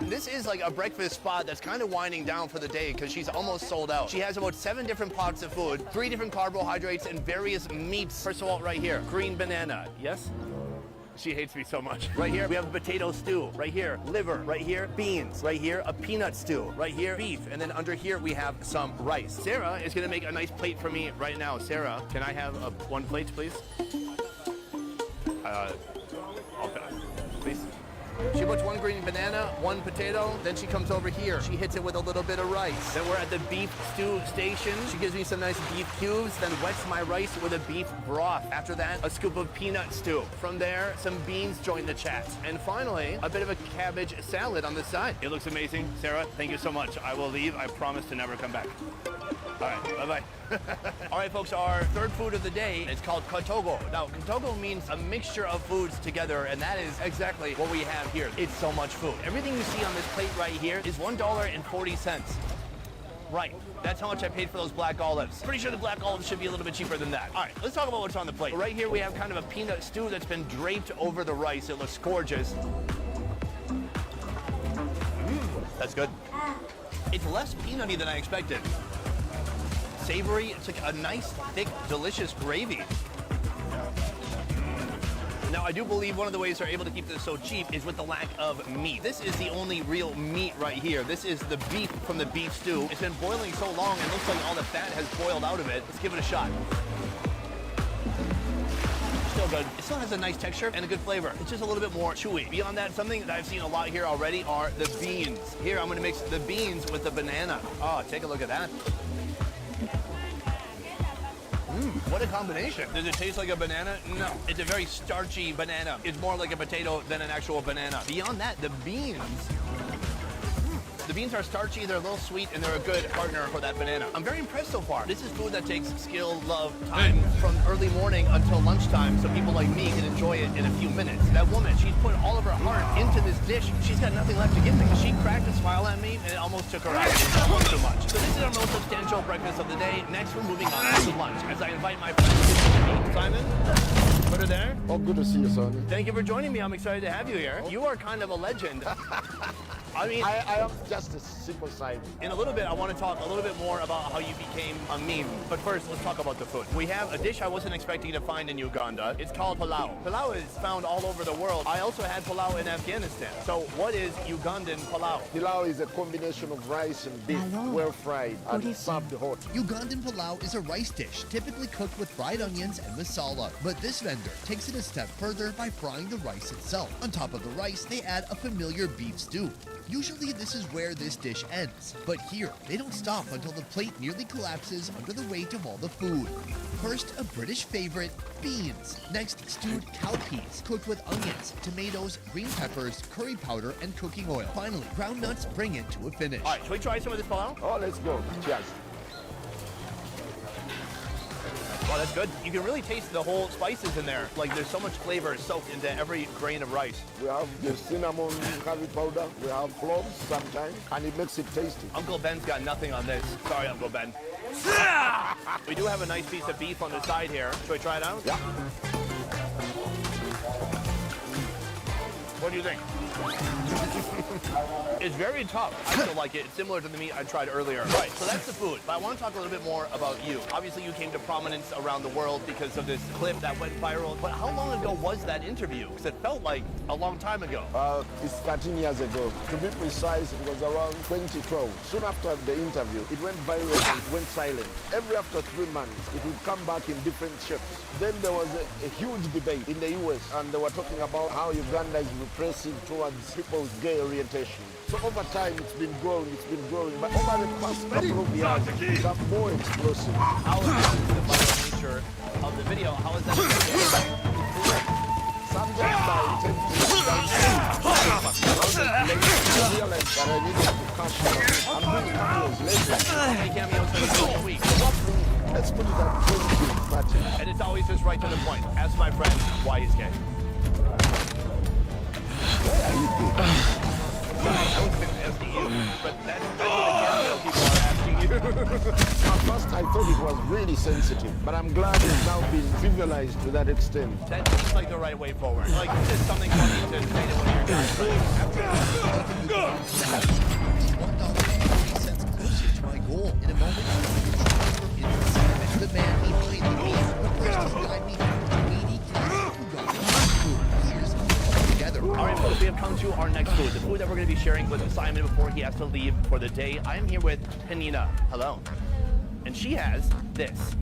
[SPEAKER 19] This is like a breakfast spot that's kind of winding down for the day because she's almost sold out. She has about 7 different pots of food, 3 different carbohydrates, and various meats. First of all, right here, green banana. Yes? She hates me so much. Right here, we have a potato stew. Right here, liver. Right here, beans. Right here, a peanut stew. Right here, beef. And then under here, we have some rice. Sarah is gonna make a nice plate for me right now. Sarah, can I have one plate, please? Okay, please. She puts 1 green banana, 1 potato, then she comes over here. She hits it with a little bit of rice. Then we're at the beef stew station. She gives me some nice beef cubes, then wets my rice with a beef broth. After that, a scoop of peanut stew. From there, some beans join the chat. And finally, a bit of a cabbage salad on the side. It looks amazing. Sarah, thank you so much. I will leave. I promise to never come back. All right, bye-bye. All right, folks, our third food of the day is called kotogo. Now, kotogo means a mixture of foods together, and that is exactly what we have here. It's so much food. Everything you see on this plate right here is $1.40. Right, that's how much I paid for those black olives. Pretty sure the black olives should be a little bit cheaper than that. All right, let's talk about what's on the plate. Right here we have kind of a peanut stew that's been draped over the rice. It looks gorgeous. That's good. It's less peanutty than I expected. Savory, it's like a nice, thick, delicious gravy. Now, I do believe one of the ways they're able to keep this so cheap is with the lack of meat. This is the only real meat right here. This is the beef from the beef stew. It's been boiling so long, it looks like all the fat has boiled out of it. Let's give it a shot. Still good. It still has a nice texture and a good flavor. It's just a little bit more chewy. Beyond that, something that I've seen a lot here already are the beans. Here, I'm gonna mix the beans with the banana. Oh, take a look at that. What a combination. Does it taste like a banana? No. It's a very starchy banana. It's more like a potato than an actual banana. Beyond that, the beans. The beans are starchy, they're a little sweet, and they're a good partner for that banana. I'm very impressed so far. This is food that takes skill, love, time from early morning until lunchtime so people like me can enjoy it in a few minutes. That woman, she's put all of her heart into this dish. She's got nothing left to give me. She cracked a smile at me and it almost took her out. Almost too much. So this is our most substantial breakfast of the day. Next, we're moving on to lunch as I invite my friends to meet. Simon? Put her there.
[SPEAKER 18] Oh, good to see you, Sonny.
[SPEAKER 19] Thank you for joining me. I'm excited to have you here. You are kind of a legend. I mean,
[SPEAKER 18] I am just a simple side.
[SPEAKER 19] In a little bit, I want to talk a little bit more about how you became a meme. But first, let's talk about the food. We have a dish I wasn't expecting to find in Uganda. It's called pilau. Pilau is found all over the world. I also had pilau in Afghanistan. So what is Ugandan pilau?
[SPEAKER 18] Pilau is a combination of rice and beef, well fried, and served hot.
[SPEAKER 22] Ugandan pilau is a rice dish typically cooked with fried onions and masala. But this vendor takes it a step further by frying the rice itself. On top of the rice, they add a familiar beef stew. Usually this is where this dish ends, but here they don't stop until the plate nearly collapses under the weight of all the food. First, a British favorite, beans. Next, stewed cowpeas, cooked with onions, tomatoes, green peppers, curry powder, and cooking oil. Finally, ground nuts bring it to a finish.
[SPEAKER 19] All right, should we try some of this palau?
[SPEAKER 18] Oh, let's go. Cheers.
[SPEAKER 19] Oh, that's good. You can really taste the whole spices in there. Like, there's so much flavor soaked into every grain of rice.
[SPEAKER 18] We have the cinnamon curry powder. We have cloves sometimes, and it makes it tasty.
[SPEAKER 19] Uncle Ben's got nothing on this. Sorry, Uncle Ben. We do have a nice piece of beef on the side here. Should we try it out?
[SPEAKER 18] Yeah.
[SPEAKER 19] What do you think? It's very tough. I still like it. It's similar to the meat I tried earlier. All right, so that's the food. But I want to talk a little bit more about you. Obviously, you came to prominence around the world because of this clip that went viral. But how long ago was that interview? Because it felt like a long time ago.
[SPEAKER 18] It's 13 years ago. To be precise, it was around 2012. Soon after the interview, it went viral and it went silent. Every after 3 months, it would come back in different shapes. Then there was a huge debate in the US, and they were talking about how Uganda is repressive towards people's gay orientation. So over time, it's been growing, but over the past couple of years, it's got more explosive.
[SPEAKER 19] How is the viral nature of the video? How is that?
[SPEAKER 18] Sometimes I intend to realize that I needed to cash out. I'm doing cameos lately.
[SPEAKER 19] How many cameos have you done this week?
[SPEAKER 18] Let's put it at 20.
[SPEAKER 19] And it's always just right to the point. Ask my friend why he's gay. I was asking you, but that's what the cameo people are asking you.
[SPEAKER 18] At first, I thought it was really sensitive, but I'm glad it's now been trivialized to that extent.
[SPEAKER 19] That seems like the right way forward. Like, it's just something funny to say to one of your guys.
[SPEAKER 22] Closer to my goal. In a moment, the man behind the beef, but first he's got me
[SPEAKER 19] All right, folks, we have come to our next food, the food that we're going to be sharing with Simon before he has to leave for the day. I am here with Penina. Hello. And she has this.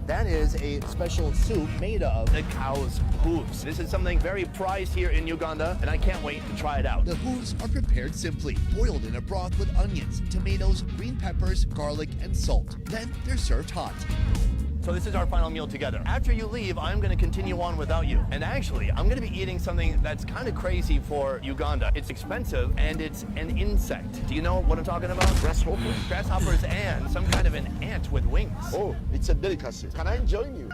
[SPEAKER 19] That is a special soup made of the cow's hooves. This is something very prized here in Uganda, and I can't wait to try it out.
[SPEAKER 22] The hooves are prepared simply, boiled in a broth with onions, tomatoes, green peppers, garlic, and salt. Then they're served hot.
[SPEAKER 19] So this is our final meal together. After you leave, I'm going to continue on without you. And actually, I'm going to be eating something that's kind of crazy for Uganda. It's expensive, and it's an insect. Do you know what I'm talking about?
[SPEAKER 18] Grasshoppers?
[SPEAKER 19] Grasshoppers and some kind of an ant with wings.
[SPEAKER 18] Oh, it's a delicacy. Can I join you?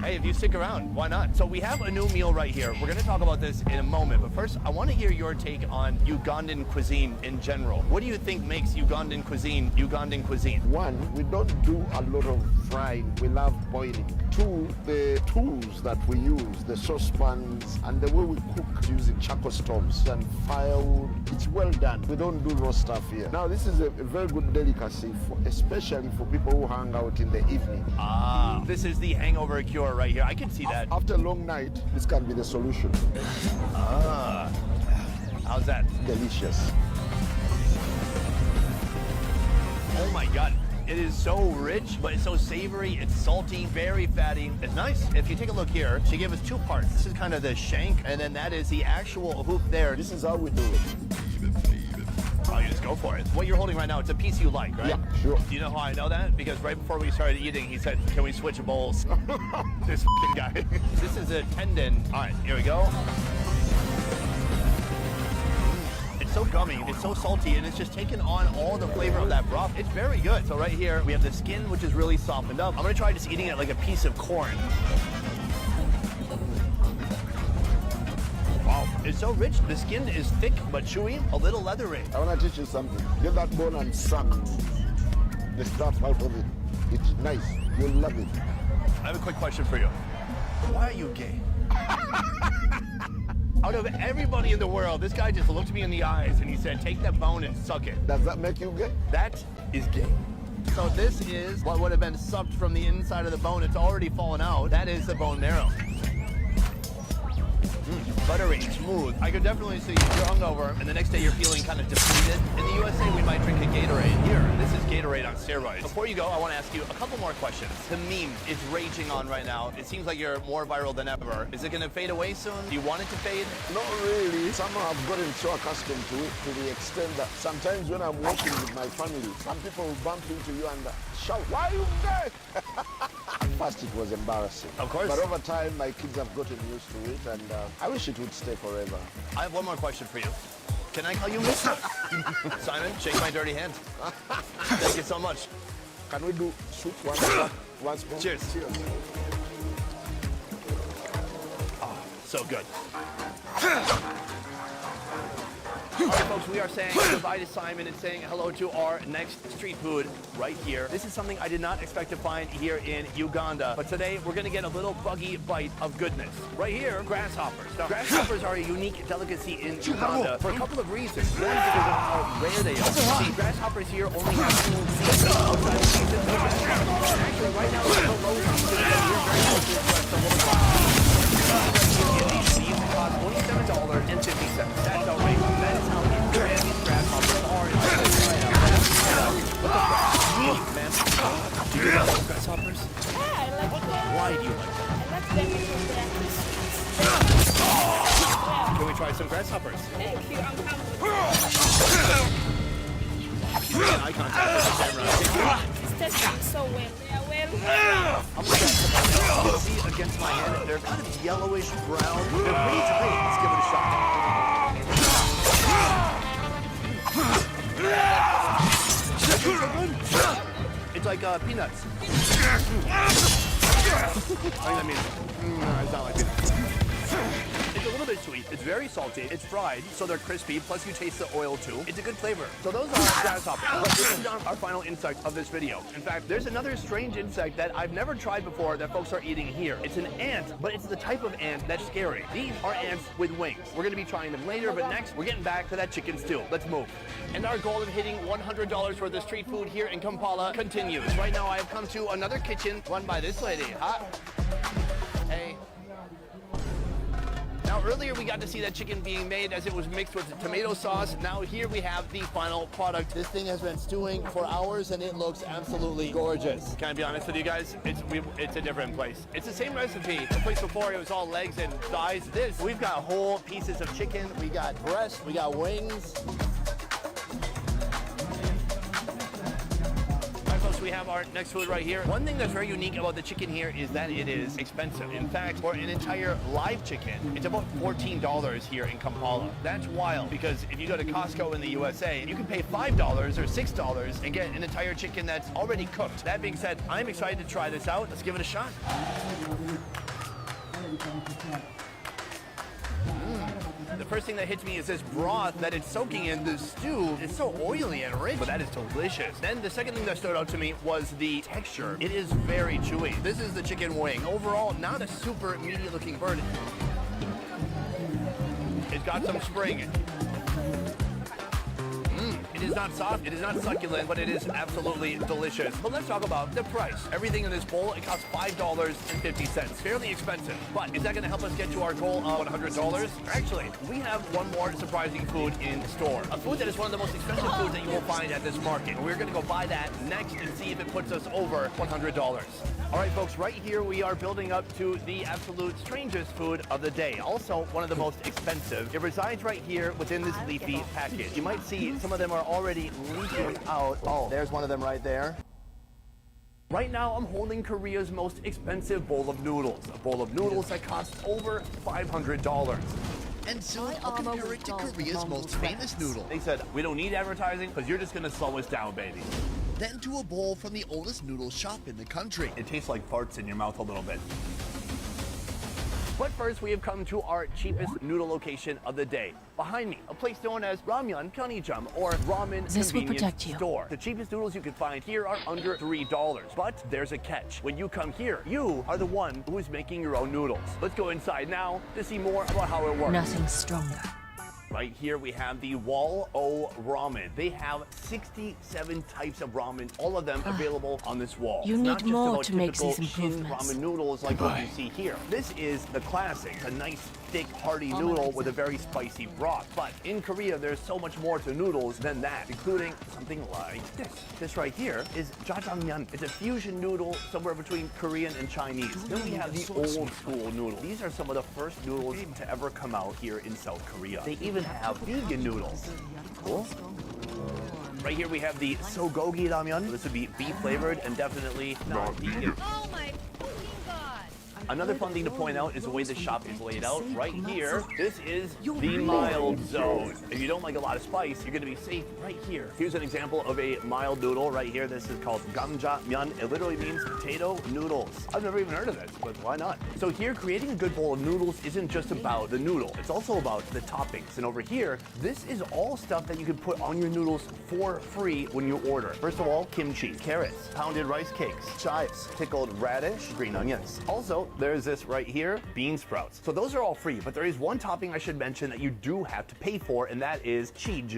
[SPEAKER 19] Hey, if you stick around, why not? So we have a new meal right here. We're going to talk about this in a moment. But first, I want to hear your take on Ugandan cuisine in general. What do you think makes Ugandan cuisine Ugandan cuisine?
[SPEAKER 18] One, we don't do a lot of frying. We love boiling. Two, the tools that we use, the saucepans, and the way we cook using charcoal stoves and firewood, it's well done. We don't do raw stuff here. Now, this is a very good delicacy, especially for people who hang out in the evening.
[SPEAKER 19] Ah, this is the hangover cure right here. I can see that.
[SPEAKER 18] After a long night, this can be the solution.
[SPEAKER 19] Ah, how's that?
[SPEAKER 18] Delicious.
[SPEAKER 19] Oh my God. It is so rich, but it's so savory, it's salty, very fatty. It's nice. If you take a look here, she gave us two parts. This is kind of the shank, and then that is the actual hoof there.
[SPEAKER 18] This is how we do it.
[SPEAKER 19] Oh, you just go for it. What you're holding right now, it's a piece you like, right?
[SPEAKER 18] Yeah, sure.
[SPEAKER 19] Do you know how I know that? Because right before we started eating, he said, can we switch bowls? This f***ing guy. This is a tendon. All right, here we go. It's so gummy, it's so salty, and it's just taken on all the flavor of that broth. It's very good. So right here, we have the skin, which is really softened up. I'm gonna try just eating it like a piece of corn. Wow, it's so rich. The skin is thick but chewy, a little leathery.
[SPEAKER 18] I want to teach you something. Get that bone and suck the stuff out of it. It's nice. You'll love it.
[SPEAKER 19] I have a quick question for you. Why are you gay? Out of everybody in the world, this guy just looked me in the eyes and he said, take that bone and suck it.
[SPEAKER 18] Does that make you gay?
[SPEAKER 19] That is gay. So this is what would have been sucked from the inside of the bone. It's already fallen out. That is the bone marrow. Buttery, smooth. I could definitely see you're hungover, and the next day you're feeling kind of depleted. In the USA, we might drink a Gatorade. Here, this is Gatorade on steroids. Before you go, I want to ask you a couple more questions. The meme is raging on right now. It seems like you're more viral than ever. Is it going to fade away soon? Do you want it to fade?
[SPEAKER 18] Not really. Somehow I've gotten so accustomed to it to the extent that sometimes when I'm walking with my family, some people will bump into you and shout, "Why are you there?" At first it was embarrassing.
[SPEAKER 19] Of course.
[SPEAKER 18] But over time, my kids have gotten used to it, and I wish it would stay forever.
[SPEAKER 19] I have one more question for you. Can I call you Mr.? Simon, shake my dirty hand. Thank you so much.
[SPEAKER 18] Can we do soup once more?
[SPEAKER 19] Cheers. Cheers. Oh, so good. All right, folks, we are saying goodbye to Simon and saying hello to our next street food right here. This is something I did not expect to find here in Uganda, but today we're going to get a little buggy bite of goodness. Right here, grasshoppers. Now, grasshoppers are a unique delicacy in Uganda for a couple of reasons. One, because of how rare they are. See, grasshoppers here only have 2 seasons outside the season of grasshoppers. And actually, right now, it's so low season that we're very close to the these cost $27.50. That's outrageous. That is how rare these grasshoppers are in the right now. What the crap? Man, do you like grasshoppers?
[SPEAKER 17] Yeah, I like them.
[SPEAKER 19] Why do you like them?
[SPEAKER 17] I like them because they are crispy.
[SPEAKER 19] Can we try some grasshoppers?
[SPEAKER 17] Thank you, I'm hungry.
[SPEAKER 19] She's making eye contact with the camera.
[SPEAKER 17] It's tasting so well. They are well.
[SPEAKER 19] I'm gonna you can see against my hand, they're kind of yellowish brown. They're pretty tight. Let's give it a shot. It's like peanuts. I mean, it's not like peanuts. It's a little bit sweet. It's very salty. It's fried, so they're crispy. Plus, you taste the oil too. It's a good flavor. So those are grasshoppers. But this is not our final insect of this video. In fact, there's another strange insect that I've never tried before that folks are eating here. It's an ant, but it's the type of ant that's scary. These are ants with wings. We're going to be trying them later, but next, we're getting back to that chicken stew. Let's move. And our goal of hitting $100 worth of street food here in Kampala continues. Right now, I have come to another kitchen run by this lady. Huh? Hey. Now, earlier we got to see that chicken being made as it was mixed with tomato sauce. Now here we have the final product. This thing has been stewing for hours and it looks absolutely gorgeous. Can I be honest with you guys? It's a different place. It's the same recipe. The place before, it was all legs and thighs. This, we've got whole pieces of chicken. We got breast, we got wings. We have our next food right here. One thing that's very unique about the chicken here is that it is expensive. In fact, for an entire live chicken, it's about $14 here in Kampala. That's wild because if you go to Costco in the USA, you can pay $5 or $6 and get an entire chicken that's already cooked. That being said, I'm excited to try this out. Let's give it a shot. The first thing that hits me is this broth that it's soaking in the stew. It's so oily and rich, but that is delicious. Then the second thing that stood out to me was the texture. It is very chewy. This is the chicken wing. Overall, not a super meaty looking bird. It's got some spring. It is not soft, it is not succulent, but it is absolutely delicious. But let's talk about the price. Everything in this bowl, it costs $5.50. Fairly expensive. But is that going to help us get to our goal of $100? Actually, we have one more surprising food in store. A food that is one of the most expensive foods that you will find at this market. We're going to go buy that next and see if it puts us over $100. All right, folks, right here we are building up to the absolute strangest food of the day. Also, one of the most expensive. It resides right here within this leafy package. You might see some of them are already leaking out. Oh, there's one of them right there. Right now, I'm holding Korea's most expensive bowl of noodles. A bowl of noodles that costs over $500.
[SPEAKER 22] And soon I'll compare it to Korea's most famous noodle.
[SPEAKER 19] They said, we don't need advertising because you're just going to slow us down, baby.
[SPEAKER 22] Then to a bowl from the oldest noodle shop in the country.
[SPEAKER 19] It tastes like farts in your mouth a little bit. But first, we have come to our cheapest noodle location of the day. Behind me, a place known as Ramyeon Pyeonijum, or Ramen Convenience Store. The cheapest noodles you can find here are under $3. But there's a catch. When you come here, you are the one who is making your own noodles. Let's go inside now to see more about how it works.
[SPEAKER 13] Nothing stronger
[SPEAKER 19] Right here we have the Wall O Ramen. They have 67 types of ramen, all of them available on this wall.
[SPEAKER 7] You
[SPEAKER 19] It's
[SPEAKER 7] need
[SPEAKER 19] not just
[SPEAKER 7] more
[SPEAKER 19] about
[SPEAKER 7] to make
[SPEAKER 19] typical
[SPEAKER 7] these
[SPEAKER 19] Shin
[SPEAKER 7] improvements.
[SPEAKER 19] ramen noodles like what you see here. This is the classic, a nice thick hearty noodle with a very spicy broth. But in Korea there's so much more to noodles than that, including something like this. This right here is jjajangmyeon. It's a fusion noodle somewhere between Korean and Chinese. Then we have the old school noodle. These are some of the first noodles to ever come out here in South Korea. They even have vegan noodles. Cool. Right here we have the sogogi ramyeon. This would be beef flavored and definitely not vegan.
[SPEAKER 17] Oh my fucking god!
[SPEAKER 19] Another fun thing to point out is the way the shop is laid out. Right here, this is the mild zone. If you don't like a lot of spice, you're going to be safe right here. Here's an example of a mild noodle right here. This is called gamjamyeon. It literally means potato noodles. I've never even heard of this, but why not? So here, creating a good bowl of noodles isn't just about the noodle. It's also about the toppings. And over here, this is all stuff that you can put on your noodles for free when you order. First of all, kimchi, carrots, pounded rice cakes, chives, pickled radish, green onions. Also, there's this right here, bean sprouts. So those are all free, but there is one topping I should mention that you do have to pay for, and that is cheese.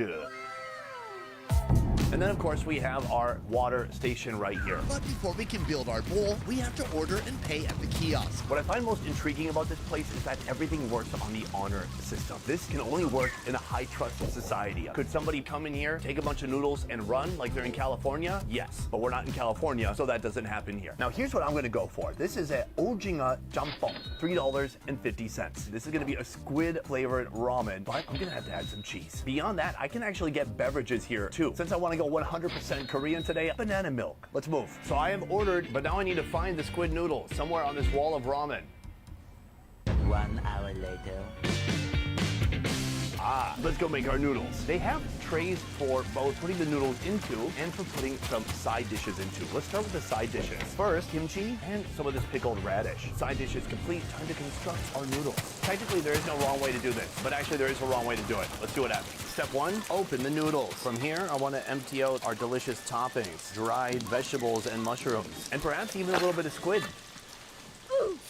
[SPEAKER 19] And then, of course, we have our water station right here.
[SPEAKER 22] But before we can build our bowl, we have to order and pay at the kiosk.
[SPEAKER 19] What I find most intriguing about this place is that everything works on the honor system. This can only work in a high-trust society. Could somebody come in here, take a bunch of noodles, and run like they're in California? Yes, but we're not in California, so that doesn't happen here. Now, here's what I'm going to go for. This is a ojinga jampong, $3.50. This is going to be a squid-flavored ramen, but I'm going to have to add some cheese. Beyond that, I can actually get beverages here, too. Since I want to go 100% Korean today, banana milk. Let's move. So I have ordered, but now I need to find the squid noodle somewhere on this wall of ramen.
[SPEAKER 16] 1 hour later.
[SPEAKER 19] Let's go make our noodles. They have trays for both putting the noodles into and for putting some side dishes into. Let's start with the side dishes. First, kimchi and some of this pickled radish. Side dish is complete. Time to construct our noodles. Technically, there is no wrong way to do this, but actually there is a wrong way to do it. Let's do it after. Step one, open the noodles. From here, I want to empty out our delicious toppings, dried vegetables and mushrooms, and perhaps even a little bit of squid.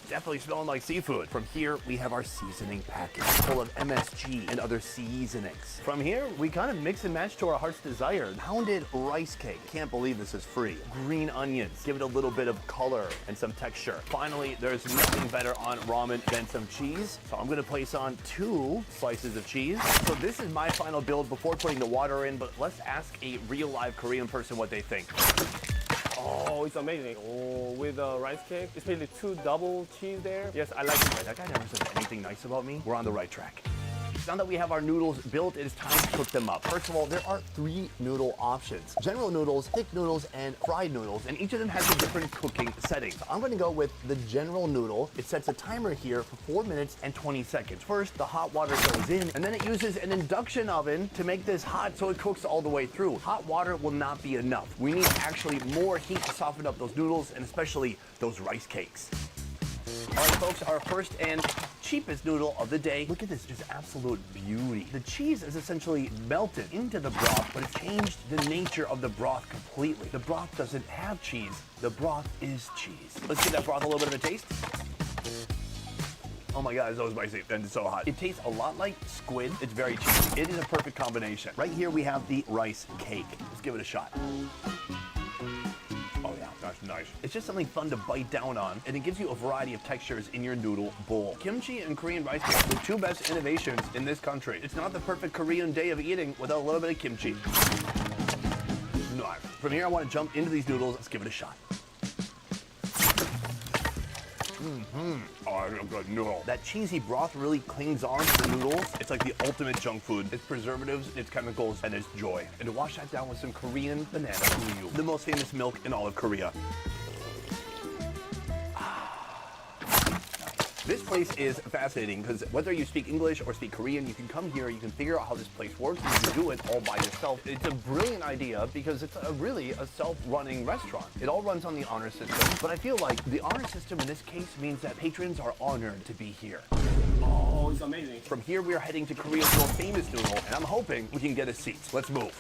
[SPEAKER 19] Definitely smelling like seafood. From here, we have our seasoning packet full of MSG and other seasonings. From here, we kind of mix and match to our heart's desire. Pounded rice cake. Can't believe this is free. Green onions. Give it a little bit of color and some texture. Finally, there's nothing better on ramen than some cheese. So I'm going to place on 2 slices of cheese. So this is my final build before putting the water in, but let's ask a real live Korean person what they think.
[SPEAKER 4] Oh, it's amazing. Oh, with the rice cake, especially 2 double cheese there. Yes, I like it.
[SPEAKER 19] That guy never says anything nice about me. We're on the right track. Now that we have our noodles built, it is time to cook them up. First of all, there are 3 noodle options. General noodles, thick noodles, and fried noodles, and each of them has a different cooking setting. So I'm gonna go with the general noodle. It sets a timer here for 4 minutes and 20 seconds. First, the hot water goes in, and then it uses an induction oven to make this hot so it cooks all the way through. Hot water will not be enough. We need actually more heat to soften up those noodles, and especially those rice cakes. All right, folks, our first and cheapest noodle of the day. Look at this, just absolute beauty. The cheese is essentially melted into the broth, but it changed the nature of the broth completely. The broth doesn't have cheese. The broth is cheese. Let's give that broth a little bit of a taste. Oh my God, it's so spicy and it's so hot. It tastes a lot like squid. It's very cheesy. It is a perfect combination. Right here we have the rice cake. Let's give it a shot. Oh yeah, that's nice. It's just something fun to bite down on, and it gives you a variety of textures in your noodle bowl. Kimchi and Korean rice cakes are the 2 best innovations in this country. It's not the perfect Korean day of eating without a little bit of kimchi. Nice. From here, I want to jump into these noodles. Let's give it a shot. Oh, that's a good noodle. That cheesy broth really clings on to the noodles. It's like the ultimate junk food. It's preservatives, it's chemicals, and it's joy. And to wash that down with some Korean banana uyu, the most famous milk in all of Korea. This place is fascinating because whether you speak English or speak Korean, you can come here, you can figure out how this place works, and you can do it all by yourself. It's a brilliant idea because it's really a self-running restaurant. It all runs on the honor system, but I feel like the honor system in this case means that patrons are honored to be here.
[SPEAKER 4] Oh, it's amazing.
[SPEAKER 19] From here, we are heading to Korea's most famous noodle, and I'm hoping we can get a seat. Let's move.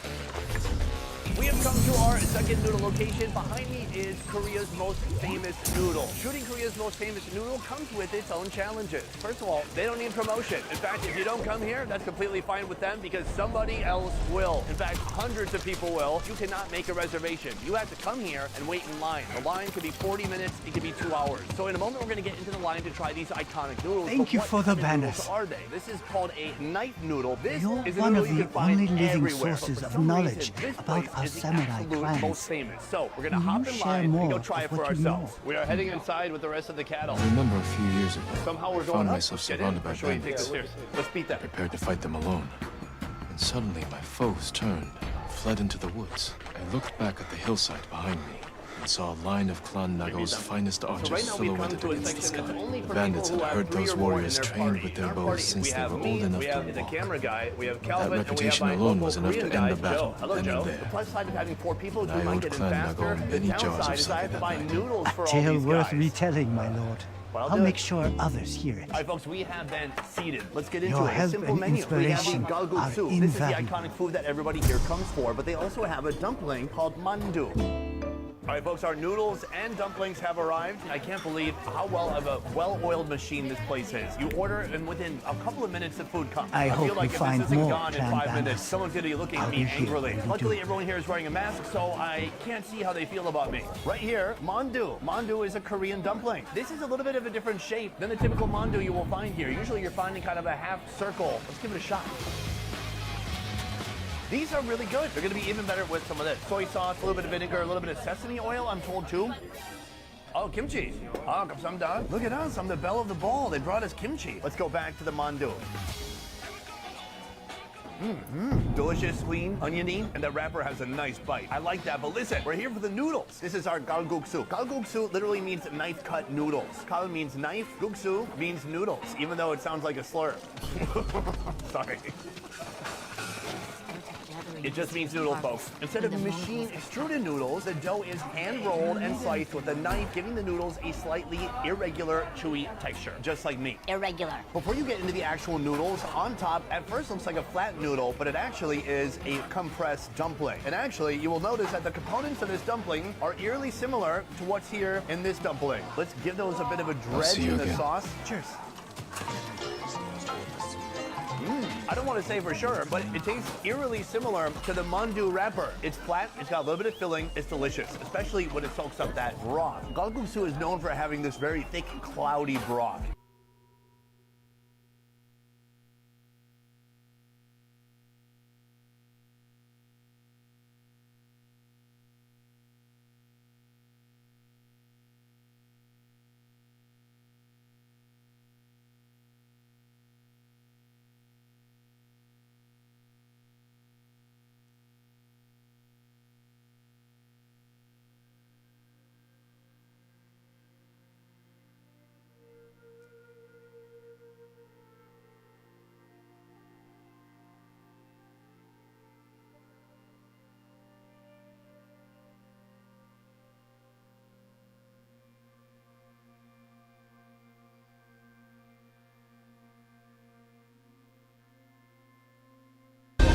[SPEAKER 19] We have come to our second noodle location. Behind me is Korea's most famous noodle. Shooting Korea's most famous noodle comes with its own challenges. First of all, they don't need promotion. In fact, if you don't come here, that's completely fine with them because somebody else will. In fact, hundreds of people will. You cannot make a reservation. You have to come here and wait in line. The line could be 40 minutes, it could be 2 hours. So in a moment, we're going to get into the line to try these iconic noodles.
[SPEAKER 6] Thank you for the banners.
[SPEAKER 19] Are they? This is called a knife noodle. This
[SPEAKER 6] You're
[SPEAKER 19] is a
[SPEAKER 6] one
[SPEAKER 19] noodle
[SPEAKER 6] of
[SPEAKER 19] you
[SPEAKER 6] the
[SPEAKER 19] can find
[SPEAKER 6] only living
[SPEAKER 19] everywhere.
[SPEAKER 6] sources
[SPEAKER 19] But for
[SPEAKER 6] of
[SPEAKER 19] some
[SPEAKER 6] knowledge
[SPEAKER 19] reason, this
[SPEAKER 6] about
[SPEAKER 19] place
[SPEAKER 6] our
[SPEAKER 19] is the
[SPEAKER 6] samurai
[SPEAKER 19] absolute
[SPEAKER 6] clans.
[SPEAKER 19] most famous. So we're going to
[SPEAKER 6] Will
[SPEAKER 19] hop
[SPEAKER 6] you
[SPEAKER 19] in
[SPEAKER 6] share
[SPEAKER 19] line and
[SPEAKER 6] more
[SPEAKER 19] go
[SPEAKER 6] of
[SPEAKER 19] try it for
[SPEAKER 6] what you know?
[SPEAKER 19] ourselves. We are heading inside with the rest of the cattle.
[SPEAKER 3] I remember a few years ago,
[SPEAKER 19] Somehow we're
[SPEAKER 3] I
[SPEAKER 19] going
[SPEAKER 3] found
[SPEAKER 19] up.
[SPEAKER 3] myself
[SPEAKER 19] Get in.
[SPEAKER 3] surrounded by
[SPEAKER 19] I'll show you. Take the
[SPEAKER 3] bandits,
[SPEAKER 19] stairs. Let's beat them.
[SPEAKER 3] prepared to fight them alone. And suddenly my foes turned, fled into the woods. I looked back at the hillside behind me and saw a line of Clan Nago's finest archers
[SPEAKER 19] right now we've come
[SPEAKER 3] silhouetted
[SPEAKER 19] to a
[SPEAKER 3] against the
[SPEAKER 19] section
[SPEAKER 3] sky.
[SPEAKER 19] that's only for
[SPEAKER 3] The bandits
[SPEAKER 19] people
[SPEAKER 3] had
[SPEAKER 19] who have
[SPEAKER 3] heard
[SPEAKER 19] 3
[SPEAKER 3] those
[SPEAKER 19] or more in
[SPEAKER 3] warriors
[SPEAKER 19] their
[SPEAKER 3] trained
[SPEAKER 19] party.
[SPEAKER 3] with their
[SPEAKER 19] In our
[SPEAKER 3] bows
[SPEAKER 19] party,
[SPEAKER 3] since
[SPEAKER 19] we
[SPEAKER 3] they
[SPEAKER 19] have
[SPEAKER 3] were
[SPEAKER 19] me,
[SPEAKER 3] old enough
[SPEAKER 19] we
[SPEAKER 3] to
[SPEAKER 19] have the
[SPEAKER 3] walk.
[SPEAKER 19] camera guy, we have
[SPEAKER 3] That
[SPEAKER 19] Calvin, and we have
[SPEAKER 3] reputation
[SPEAKER 19] my
[SPEAKER 3] alone
[SPEAKER 19] local
[SPEAKER 3] was enough to
[SPEAKER 19] Korean
[SPEAKER 3] end
[SPEAKER 19] guy,
[SPEAKER 3] the battle
[SPEAKER 19] Joe. Hello,
[SPEAKER 3] then
[SPEAKER 19] Joe.
[SPEAKER 3] and there.
[SPEAKER 19] The plus side of having 4 people is
[SPEAKER 3] And
[SPEAKER 19] we
[SPEAKER 3] I
[SPEAKER 19] might
[SPEAKER 3] owed
[SPEAKER 19] get in
[SPEAKER 3] Clan
[SPEAKER 19] faster.
[SPEAKER 3] Nago
[SPEAKER 19] The
[SPEAKER 3] many jars of
[SPEAKER 19] downside is I have to buy
[SPEAKER 3] something that
[SPEAKER 19] noodles for all
[SPEAKER 6] Tale
[SPEAKER 19] these
[SPEAKER 6] worth
[SPEAKER 19] guys.
[SPEAKER 6] retelling, my lord. I'll make sure others hear it.
[SPEAKER 19] All right, folks, we have been seated. Let's get into
[SPEAKER 6] Your
[SPEAKER 19] it. A
[SPEAKER 6] help
[SPEAKER 19] simple
[SPEAKER 6] and
[SPEAKER 19] menu. We have the
[SPEAKER 6] inspiration
[SPEAKER 19] galguksu.
[SPEAKER 6] are
[SPEAKER 19] This is the
[SPEAKER 6] invaluable.
[SPEAKER 19] iconic food that everybody here comes for, but they also have a dumpling called mandu. All right, folks, our noodles and dumplings have arrived. I can't believe how well-oiled machine this place is. You order, and within a couple of minutes, the food comes.
[SPEAKER 6] I hope
[SPEAKER 19] feel like
[SPEAKER 6] we
[SPEAKER 19] if
[SPEAKER 6] find
[SPEAKER 19] this isn't
[SPEAKER 6] more
[SPEAKER 19] gone in
[SPEAKER 6] clan
[SPEAKER 19] 5
[SPEAKER 6] banners.
[SPEAKER 19] minutes, someone's going to be looking
[SPEAKER 6] I'll
[SPEAKER 19] at
[SPEAKER 6] be
[SPEAKER 19] me
[SPEAKER 6] here
[SPEAKER 19] angrily.
[SPEAKER 6] waiting
[SPEAKER 19] Luckily,
[SPEAKER 6] too.
[SPEAKER 19] everyone here is wearing a mask, so I can't see how they feel about me. Right here, mandu. Mandu is a Korean dumpling. This is a little bit of a different shape than the typical mandu you will find here. Usually, you're finding kind of a half circle. Let's give it a shot. These are really good. They're going to be even better with some of this. Soy sauce, a little bit of vinegar, a little bit of sesame oil, I'm told, too. Oh, kimchi. Ah, 감사합니다. Look at us. I'm the belle of the ball. They brought us kimchi. Let's go back to the mandu. Delicious, clean, oniony, and the wrapper has a nice bite. I like that, but listen, we're here for the noodles. This is our galguksu. Galguksu literally means knife-cut noodles. Gal means knife, guksu means noodles, even though it sounds like a slur. Sorry. It just means noodles, folks. Instead of machine extruded noodles, the dough is hand-rolled and sliced with a knife, giving the noodles a slightly irregular, chewy texture, just like meat.
[SPEAKER 17] Irregular.
[SPEAKER 19] Before you get into the actual noodles, on top, at first looks like a flat noodle, but it actually is a compressed dumpling. And actually, you will notice that the components of this dumpling are eerily similar to what's here in this dumpling. Let's give those a bit of a dredge
[SPEAKER 3] see you
[SPEAKER 19] in the
[SPEAKER 3] again.
[SPEAKER 19] sauce. Cheers. I don't want to say for sure, but it tastes eerily similar to the mandu wrapper. It's flat, it's got a little bit of filling, it's delicious, especially when it soaks up that broth. Galguksu is known for having this very thick, cloudy broth.